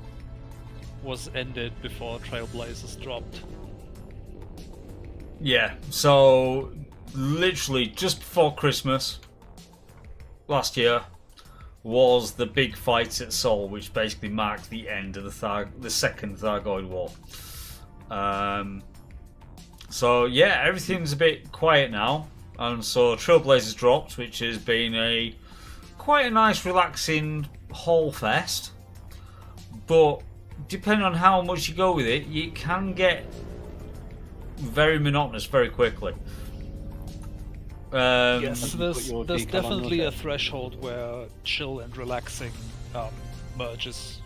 was ended before Trailblazers dropped. Yeah, so literally just before Christmas last year was the big fight at Sol, which basically marked the end of the second Thargoid War. So yeah, everything's a bit quiet now, and so Trailblazers dropped, which has been quite a nice, relaxing haul fest. But depending on how much you go with it, you can get very monotonous very quickly. Yes, there's definitely a threshold where chill and relaxing merges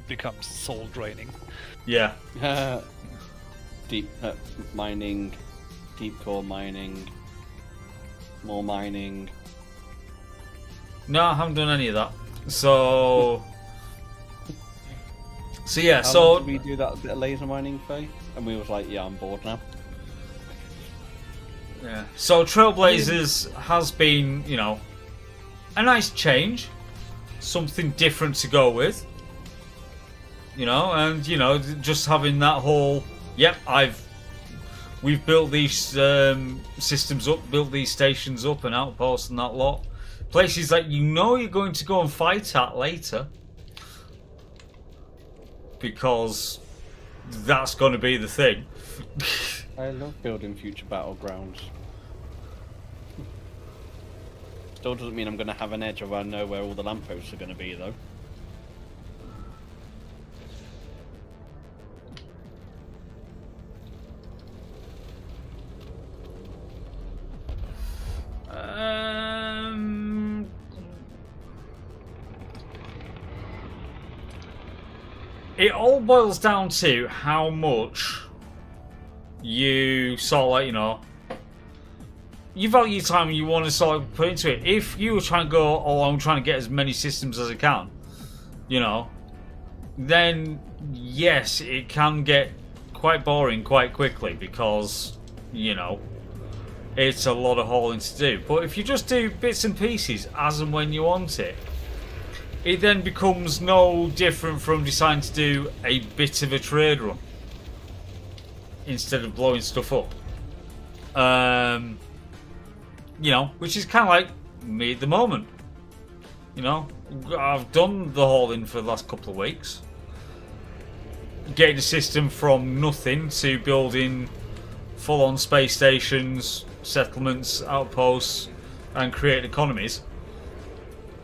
becomes soul draining. Yeah. Deep mining, deep core mining, more mining. No, I haven't done any of that. So yeah, How long did we do that bit of laser mining for? And we was like, yeah, I'm bored now. Yeah. So Trailblazers has been, a nice change, something different to go with. you know, and you know, just having that whole, yep, we've built these systems up, built these stations up and outposts and that lot, places that you know you're going to go and fight at later, because that's going to be the thing. I love building future battlegrounds. Still doesn't mean I'm going to have an edge if I know where all the lampposts are going to be, though. It all boils down to how much you sort of like, you know, you value time and you want to sort of put into it. If you were trying to go, oh, I'm trying to get as many systems as I can, you know, then yes, it can get quite boring quite quickly because, you know, it's a lot of hauling to do. But if you just do bits and pieces as and when you want it, it then becomes no different from deciding to do a bit of a trade run instead of blowing stuff up. You know, which is kind of like me at the moment. You know, I've done the hauling for the last couple of weeks. Getting a system from nothing to building full-on space stations, settlements, outposts, and create economies.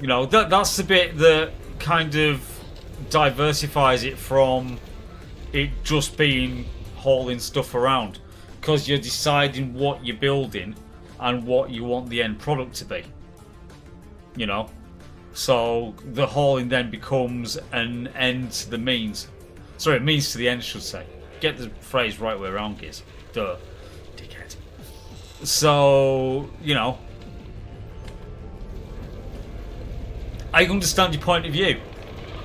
You know, that's the bit that kind of diversifies it from it just being hauling stuff around, because you're deciding what you're building and what you want the end product to be. You know, so the hauling then becomes an end to the means. Sorry, means to the end, I should say. Get the phrase right way around, Giz. Duh, dickhead. So, you know, I understand your point of view.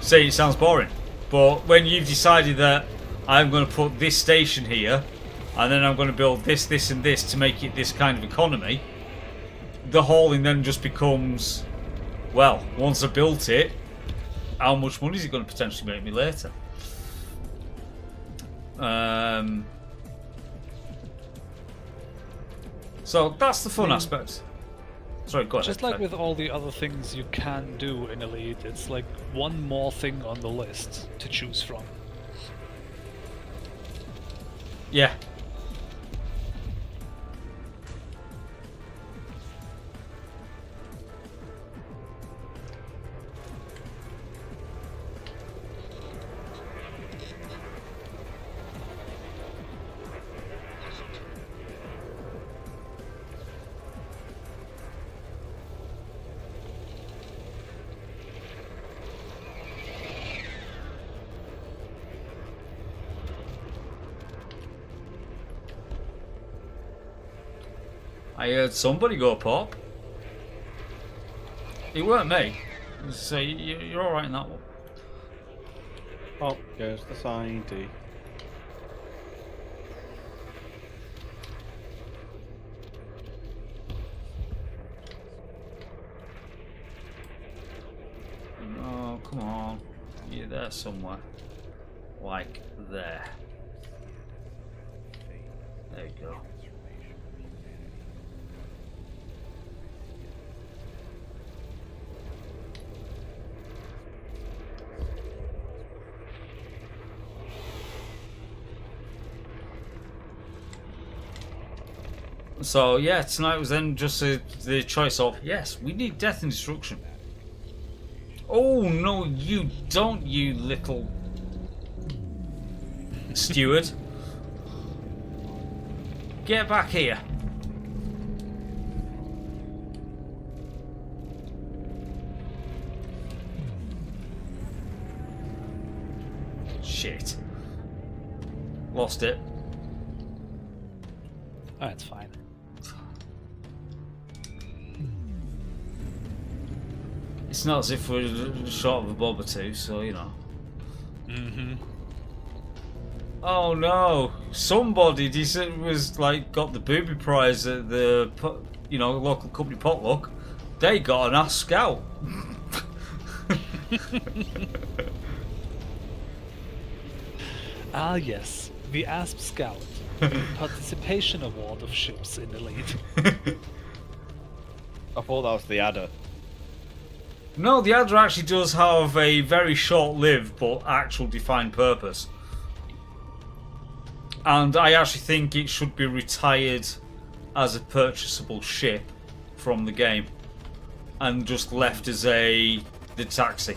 Say it sounds boring, but when you've decided that I'm going to put this station here, and then I'm going to build this, this, and this to make it this kind of economy, the hauling then just becomes, well, once I built it, how much money is it going to potentially make me later? So that's the fun aspect. Sorry, go ahead. Just like with all the other things you can do in Elite, it's like one more thing on the list to choose from. Yeah. I heard somebody go pop. It weren't me. So you're alright in that one. Oh, goes the side D. Oh, come on. You're there somewhere. Like there. There you go. So yeah, tonight was then just the choice of, yes, we need death and destruction. Oh no, you don't, you little steward. Get back here. Shit. Lost it. Oh, it's fine. It's not as if we're short of a bob or two, so you know. Mm-hmm. Oh no! Somebody was like got the booby prize at the local company potluck. They got an ass scout. Ah, yes, the ASP Scout. The participation award of ships in Elite. I thought that was the adder. No, the adder actually does have a very short-lived but actual defined purpose. And I actually think it should be retired as a purchasable ship from the game and just left as the taxi.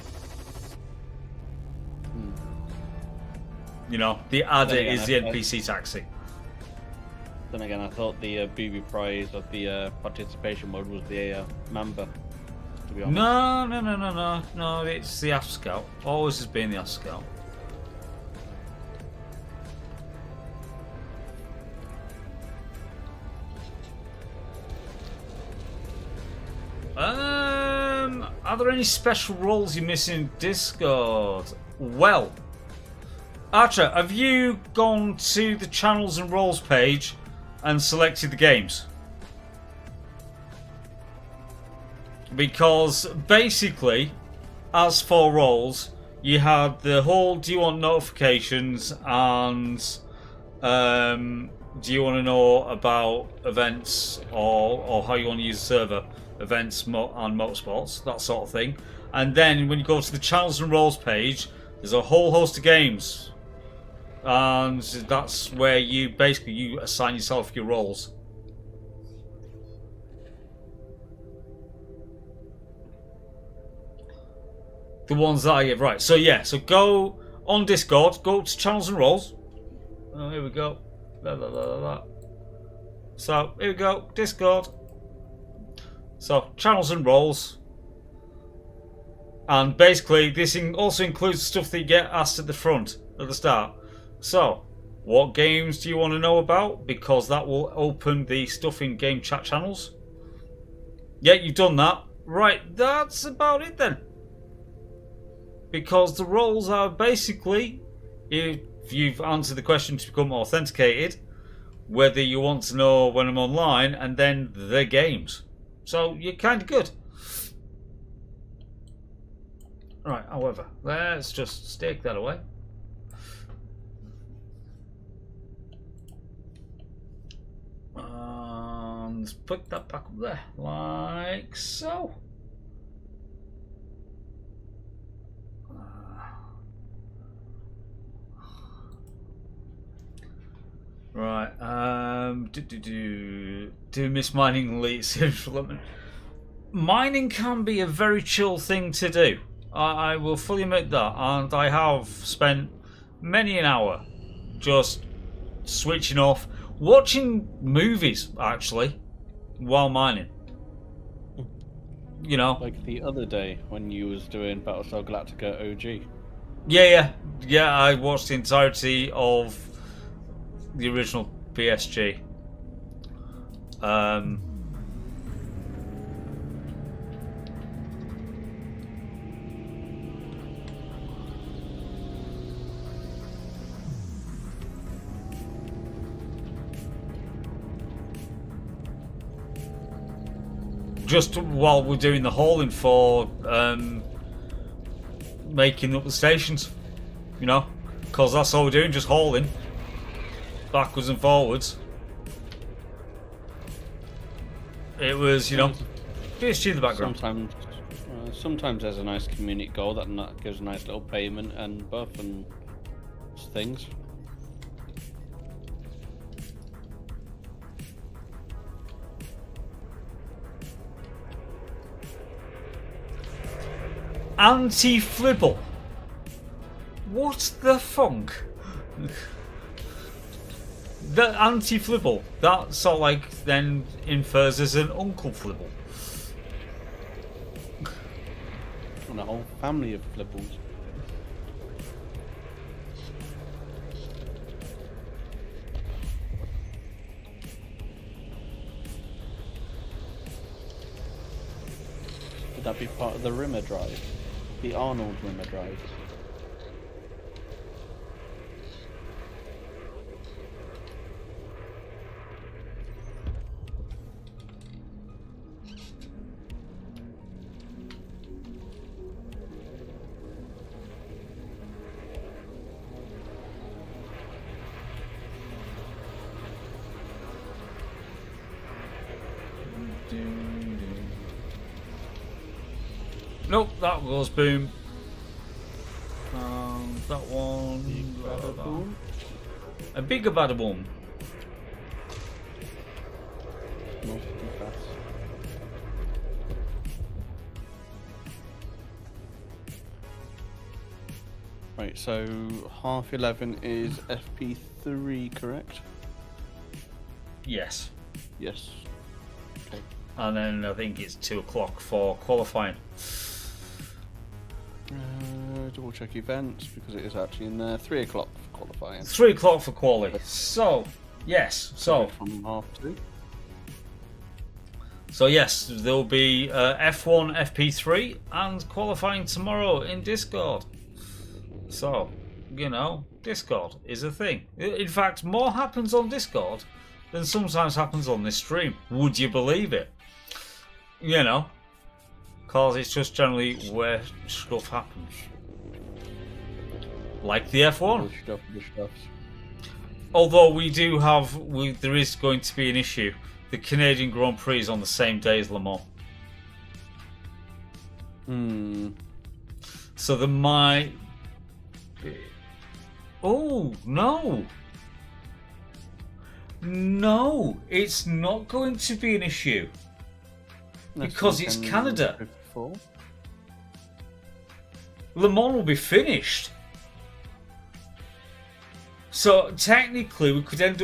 You know, the adder Then again, is the NPC taxi. Then again, I thought the booby prize of the participation mode was the Mamba. To be honest. No, it's the AF Scout. Always has been the AF Scout. Are there any special roles you're missing in Discord? Well, Archer, have you gone to the channels and roles page and selected the games? Because basically, as for roles, you had the whole do you want notifications and do you want to know about events or how you want to use the server, events and motorsports, that sort of thing. And then when you go to the channels and roles page, there's a whole host of games. And that's where you basically assign yourself your roles. The ones that I get right. So yeah, so go on Discord, go to channels and roles. Oh, here we go. So here we go, Discord. So channels and roles. And basically this also includes stuff that you get asked at the front, at the start. So, what games do you want to know about? Because that will open the stuff in game chat channels. Yeah, you've done that. Right, that's about it then. Because the roles are basically, if you've answered the question to become authenticated, whether you want to know when I'm online, and then the games. So, you're kind of good. Right, however, let's just stake that away. Let's put that back up there, like so. Right, do miss mining elite series development. Mining can be a very chill thing to do. I will fully admit that, and I have spent many an hour just switching off, watching movies actually while mining. You know, like the other day when you was doing Battlestar Galactica OG. Yeah. I watched the entirety of the original PSG. Just while we're doing the hauling for making up the stations, you know, because that's all we're doing, just hauling backwards and forwards. It was, you know, PSG in the background. Sometimes there's a nice community goal that gives a nice little payment and buff and things. Anti-flibble. What the funk? The anti-flibble. That sort of like then infers as an uncle flibble. And a whole family of flibbles. Would that be part of the Rimmer drive? The Arnold Rimmer drive? Nope, that goes boom. That one. A bigger bada boom. Right, so 11:30 is FP3, correct? Yes. Yes. Okay. And then I think it's 2 o'clock for qualifying. Double check events because it is actually in there. 3 o'clock for qualifying. 3 o'clock for quali. So, yes. So from 2:30. So yes, there'll be F1, FP3, and qualifying tomorrow in Discord. So, you know, Discord is a thing. In fact, more happens on Discord than sometimes happens on this stream. Would you believe it? You know, because it's just generally where stuff happens. Like the F1. Although we do have, there is going to be an issue. The Canadian Grand Prix is on the same day as Le Mans. So there might... Oh, no. No, it's not going to be an issue. Because it's Canada. 54. Le Mans will be finished. So technically we could end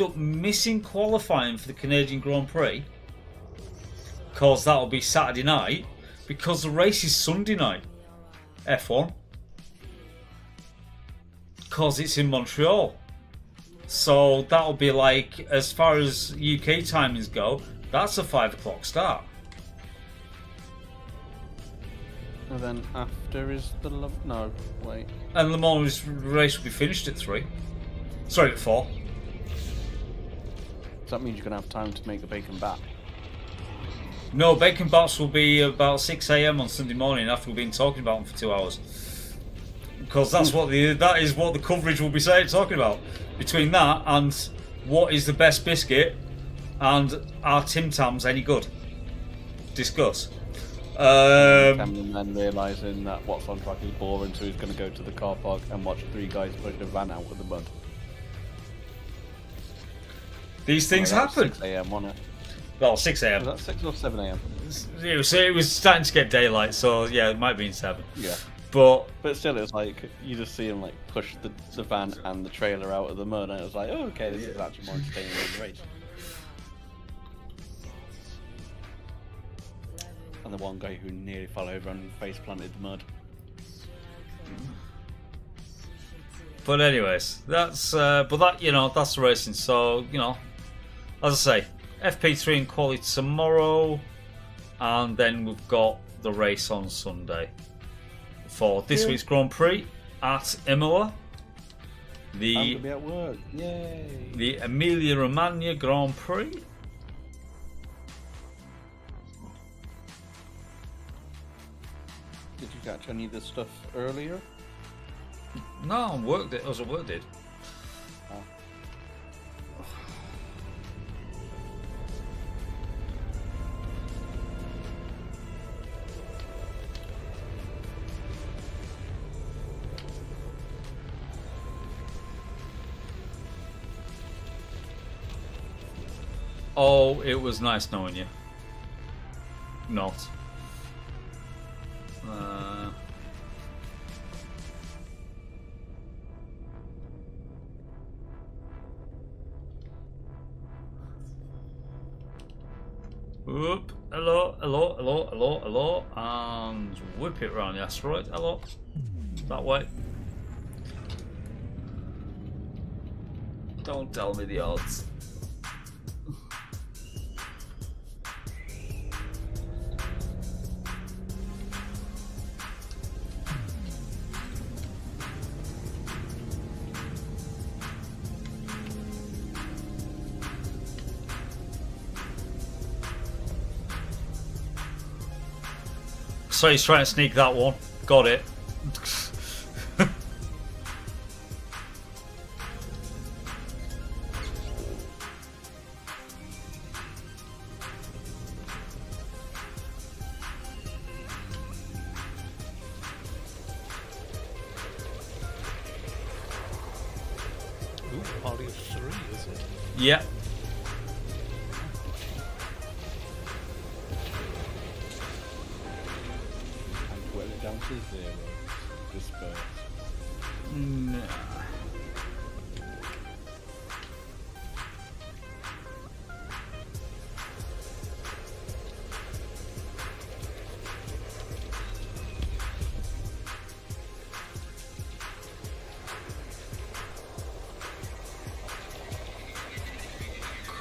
up missing qualifying for the Canadian Grand Prix. Because that'll be Saturday night. Because the race is Sunday night. F1. Because it's in Montreal. So that'll be like, as far as UK timings go, that's a 5 o'clock start. And then after is the no, wait. And Le Mans race will be finished at 3. Sorry, at 4. So that means you're going to have time to make the bacon back. No, bacon bats will be about 6 AM on Sunday morning after we've been talking about them for 2 hours. Because that's that is what the coverage will be talking about. Between that and what is the best biscuit and are Tim Tams any good? Discuss. And then realising that what's on track is boring, so he's going to go to the car park and watch 3 guys push a van out with the mud. These things happen. 6 AM, wasn't it? Well, 6 AM. Was that 6 or 7 AM? It was starting to get daylight, so yeah, it might have been 7. Yeah. But still, it was like you just see him like push the van and the trailer out of the mud, and it was like, oh, okay, this is actually more entertaining than the race. And the one guy who nearly fell over and face planted the mud. But anyways, that's that's the racing. So as I say, FP3 and quali tomorrow, and then we've got the race on Sunday for this week's Grand Prix at Imola. I'm gonna be at work. Yay! The Emilia Romagna Grand Prix. Did you catch any of this stuff earlier? No, I worked it as I worked it. Oh, it was nice knowing you. Not. Whoop. Hello, and whip it round the asteroid. Hello. That way. Don't tell me the odds. So he's trying to sneak that one. Got it. it? Yeah. And whittle it down to 0. Disperse. No.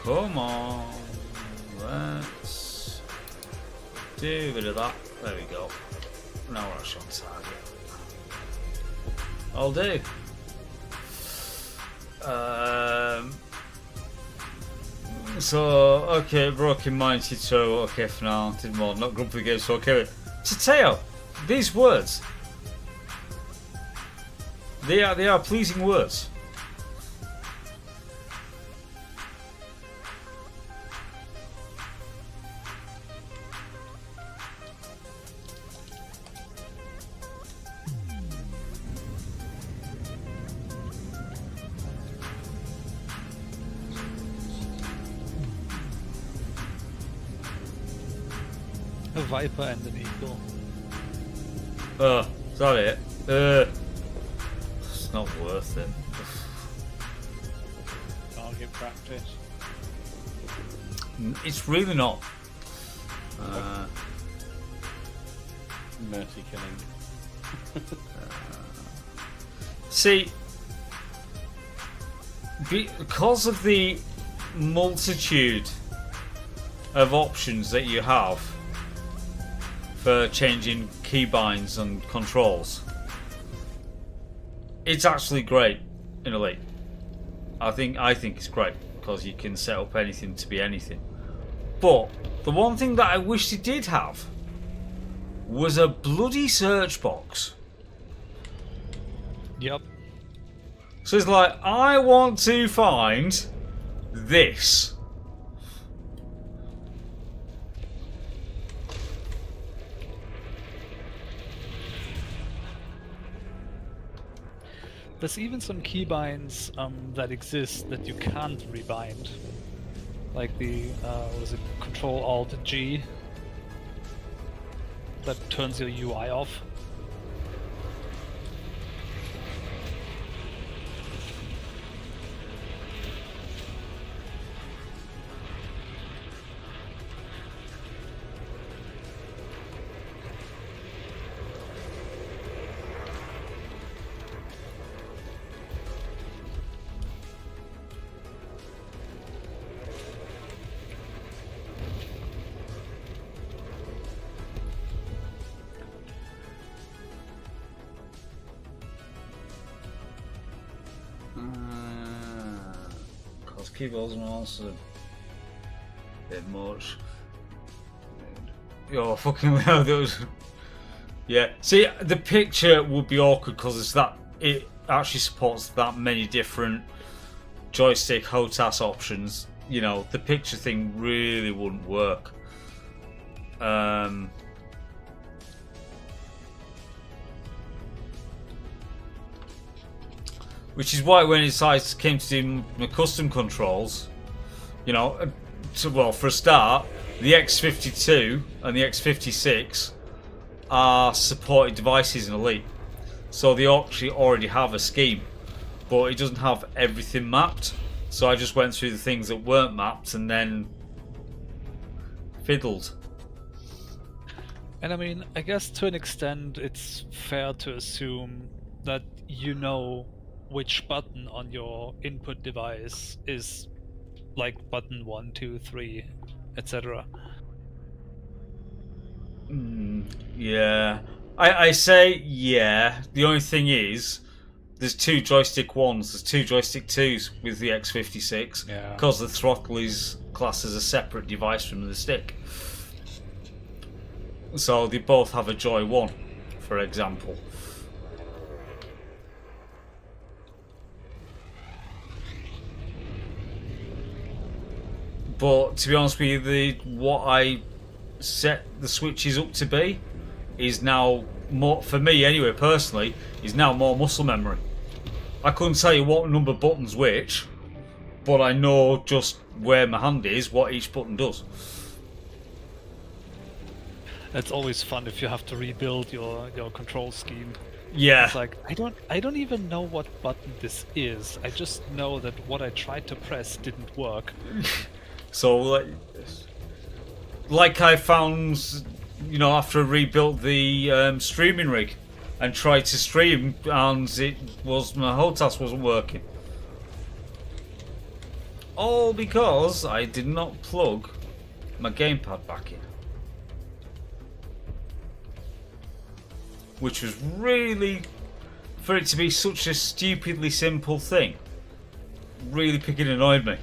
Come on, let's do a bit of that. There we go. Now we're actually on target. I'll do. So, okay, Broken Minded, so okay for now. Did more, not good for the game, so okay. Tateo, these words, they are pleasing words. A viper and an eagle. Is that it? It's not worth it. Target practice. It's really not. Mercy killing. See, because of the multitude of options that you have for changing keybinds and controls, it's actually great in Elite. I think it's great because you can set up anything to be anything. But the one thing that I wish they did have was a bloody search box. Yep. So it's like, I want to find this. There's even some keybinds that exist that you can't rebind. Like the, what is it, Control-Alt-G. That turns your UI off. Cause keyboards and also a bit much. Oh fucking hell, that was. Yeah, see, the picture would be awkward because it's that it actually supports that many different joystick HOTAS options. You know, the picture thing really wouldn't work. Which is why when it came to do my custom controls, you know, well, for a start, the X52 and the X56 are supported devices in Elite. So they actually already have a scheme, but it doesn't have everything mapped. So I just went through the things that weren't mapped and then fiddled. And I mean, I guess to an extent it's fair to assume that you know which button on your input device is like button 1, 2, 3, etc. Yeah, I say yeah. The only thing is, there's two joystick ones, there's two joystick twos with the X56, because the throttle is classed as a separate device from the stick. So they both have a Joy 1, for example. But to be honest with you, what I set the switches up to be is now more, for me anyway, personally, is now more muscle memory. I couldn't tell you what number button's which, but I know just where my hand is, what each button does. It's always fun if you have to rebuild your control scheme. Yeah. It's like I don't even know what button this is. I just know that what I tried to press didn't work. So, like I found, you know, after I rebuilt the streaming rig and tried to stream, and my whole task wasn't working. All because I did not plug my gamepad back in. Which was really, for it to be such a stupidly simple thing, really picking annoyed me.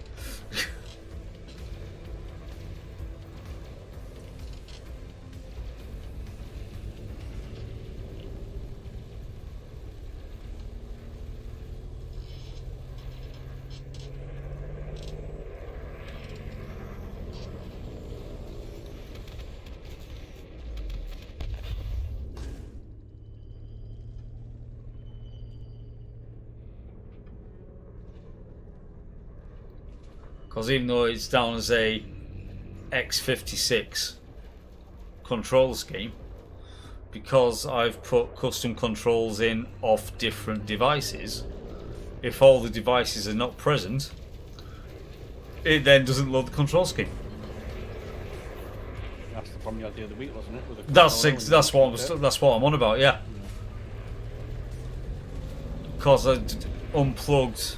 Because even though it's down as a X56 control scheme, because I've put custom controls in off different devices, if all the devices are not present, it then doesn't load the control scheme. That's the problem you had the other week, wasn't it? With the That's what I'm on about, yeah. Because I unplugged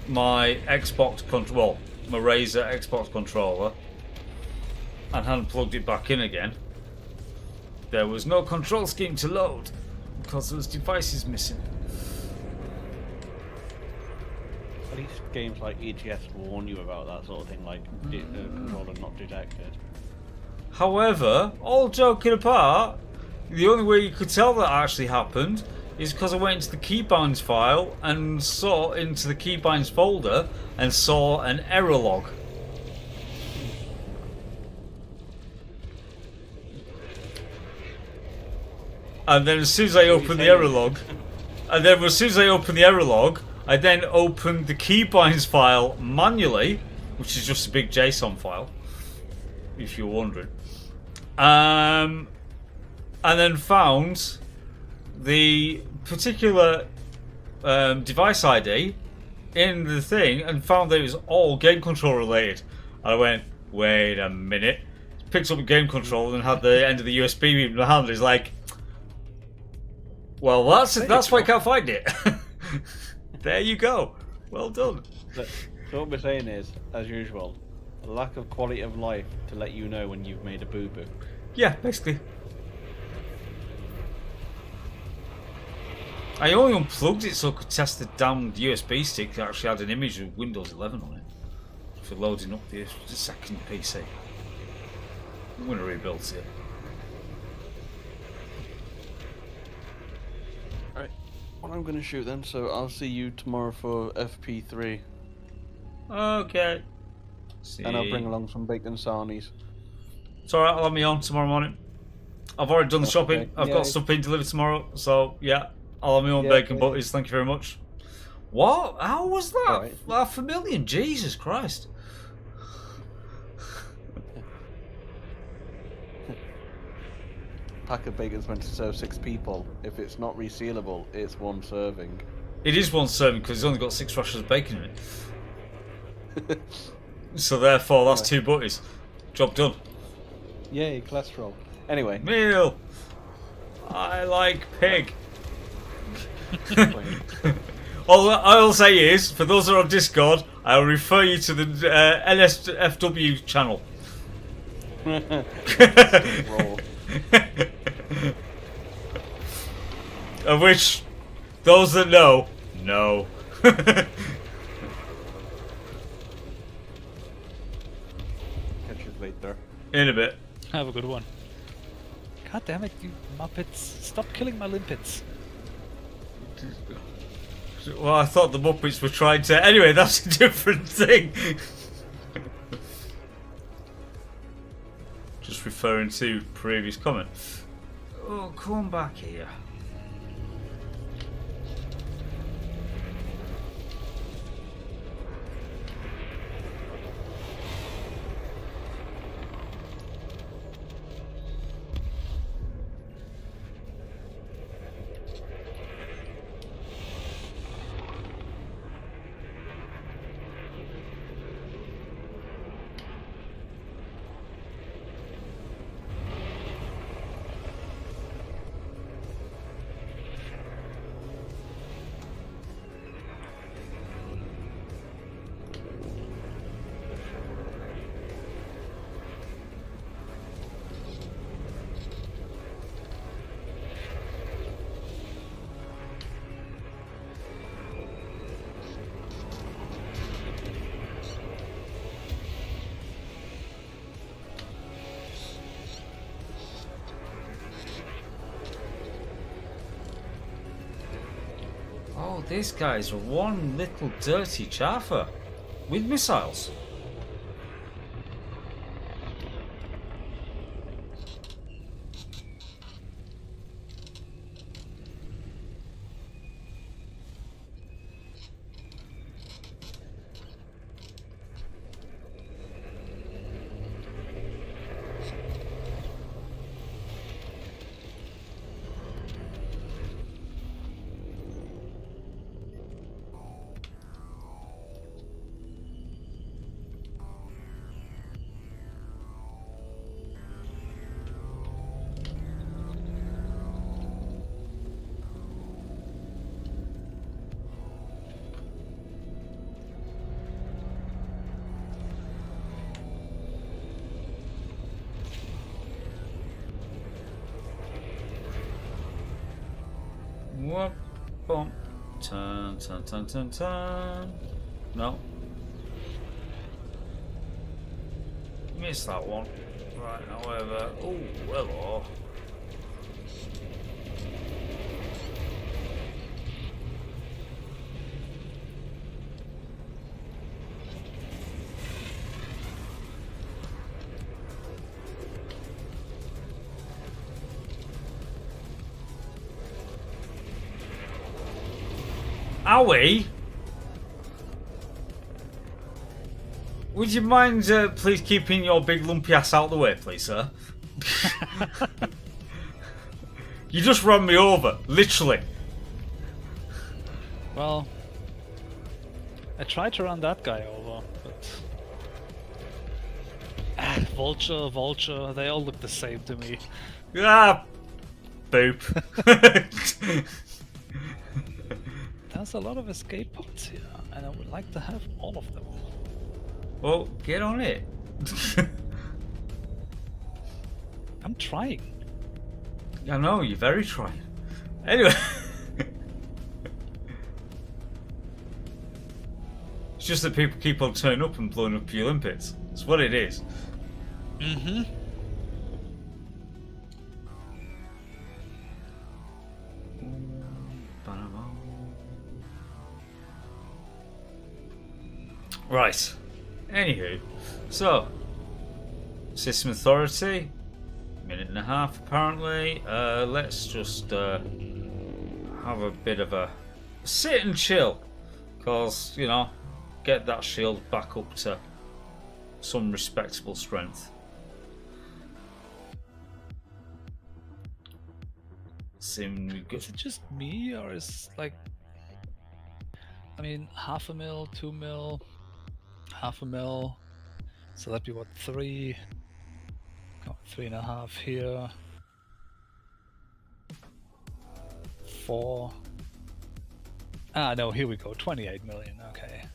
my Xbox control, my Razer Xbox controller, and hadn't plugged it back in again. There was no control scheme to load because there was devices missing. At least games like EGS warn you about that sort of thing, like controller not detected. However, all joking apart, the only way you could tell that actually happened is because I went into the keybinds file and saw into the keybinds folder and saw an error log. And then as soon as I opened the error log, I then opened the keybinds file manually, which is just a big JSON file, if you're wondering. And then found the particular device ID in the thing and found that it was all game control related. I went, wait a minute. Picked up a game control and had the end of the USB in my hand. It's like, well, that's why I can't find it. There you go. Well done. So what we're saying is, as usual, a lack of quality of life to let you know when you've made a boo-boo. Yeah, basically. I only unplugged it so I could test the damn USB stick that actually had an image of Windows 11 on it for loading up the second PC. I'm going to rebuild it. Alright, well, I'm going to shoot then, so I'll see you tomorrow for FP3. Okay. And I'll bring along some bacon sarnies. It's alright, I'll have me on tomorrow morning. I've already done the shopping. Okay. I've got stuff being delivered tomorrow, so yeah. I'll have my own bacon butties, thank you very much. What? How was that? $500,000? Jesus Christ. Pack of bacon's meant to serve 6 people. If it's not resealable, it's 1 serving. It is 1 serving because it's only got 6 rashers of bacon in it. So therefore, that's 2 butties. Job done. Yay, cholesterol. Anyway. Meal! I like pig. All I'll say is, for those that are on Discord, I'll refer you to the NSFW channel. Of which, those that know. Catch you later. In a bit. Have a good one. God damn it, you Muppets. Stop killing my limpets. Well, I thought the Muppets were trying to... Anyway, that's a different thing. Just referring to previous comment. Oh, come back here. Oh, this guy's one little dirty chaffer with missiles. Whoop, bump, turn, turn, turn, turn, turn. No. Missed that one. Right, however. Oh, hello. Owie! Would you mind please keeping your big lumpy ass out of the way, please, sir? You just run me over, literally. Well, I tried to run that guy over, but... Vulture, they all look the same to me. Ah! Boop. There's a lot of escape pods here, and I would like to have all of them. Well, get on it. I'm trying. I know, you're very trying. Anyway. It's just that people keep on turning up and blowing up the Olympics. That's what it is. Mm-hmm. Right. Anywho, so System Authority, minute and a half apparently. Let's just have a bit of a sit and chill, cause you know, get that shield back up to some respectable strength. Seem good. Is it just me, or is like, I mean, 0.5 mil, 2 mil, 0.5 mil, so that'd be what, 3, 3.5 here, 4. Ah, no, here we go, 28 million, okay.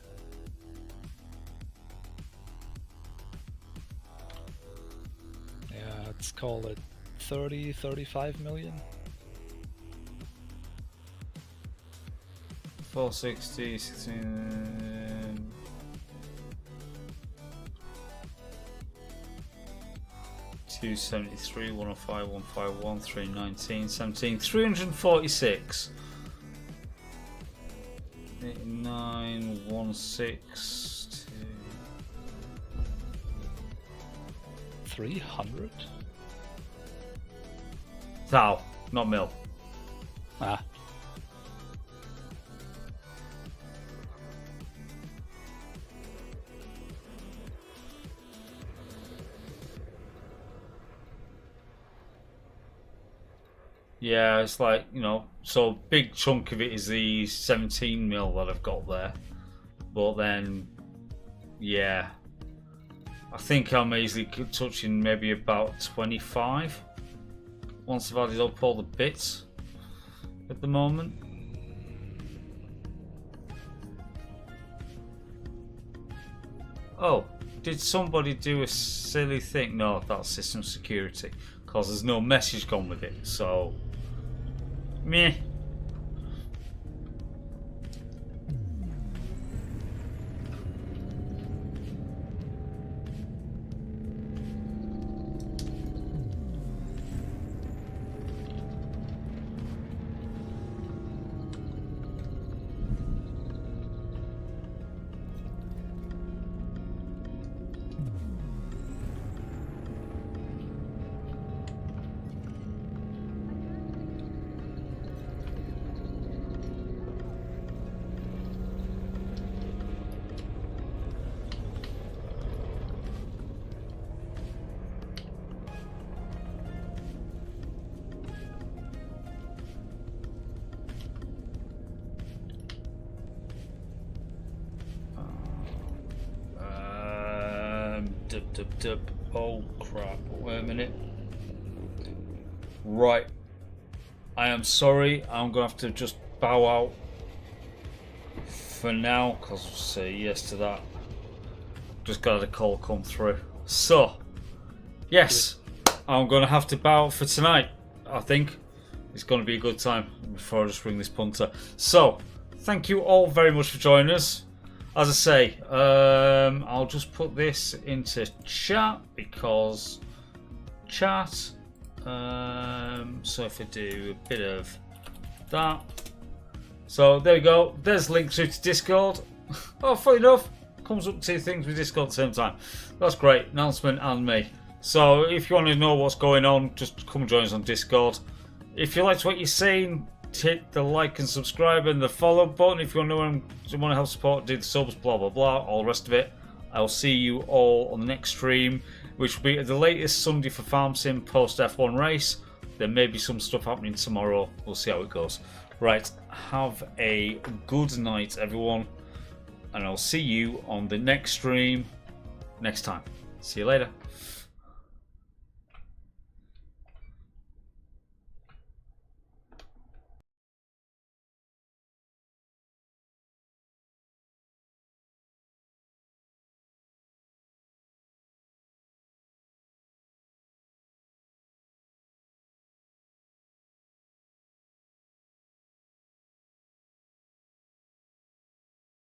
Yeah, let's call it 30, 35 million. 460, 16... 273, 105, 151, 319, 17, 346. 89, 16, 300? Thou, not mil. Ah. Yeah, it's like, you know, so big chunk of it is the 17 mil that I've got there. But then, yeah, I think I'm easily touching maybe about 25 once I've added up all the bits at the moment. Oh, did somebody do a silly thing? No, that's system security, because there's no message gone with it, so meh. Oh crap, wait a minute. Right. I am sorry, I'm going to have to just bow out for now, because I'll say yes to that. Just got a call come through. So, yes, I'm going to have to bow out for tonight, I think. It's going to be a good time before I just ring this punter. So, thank you all very much for joining us. As I say, I'll just put this into chat because chat. So if I do a bit of that. So there we go. There's link through to Discord. Oh, funny enough, comes up two things with Discord at the same time. That's great. Announcement and me. So if you want to know what's going on, just come join us on Discord. If you liked what you're seeing, hit the like and subscribe and the follow button. If you want to help support, do the subs, blah blah blah, all the rest of it. I'll see you all on the next stream, which will be the latest Sunday for Farm Sim post F1 race. There may be some stuff happening tomorrow. We'll see how it goes. Right, have a good night, everyone, and I'll see you on the next stream next time. See you later.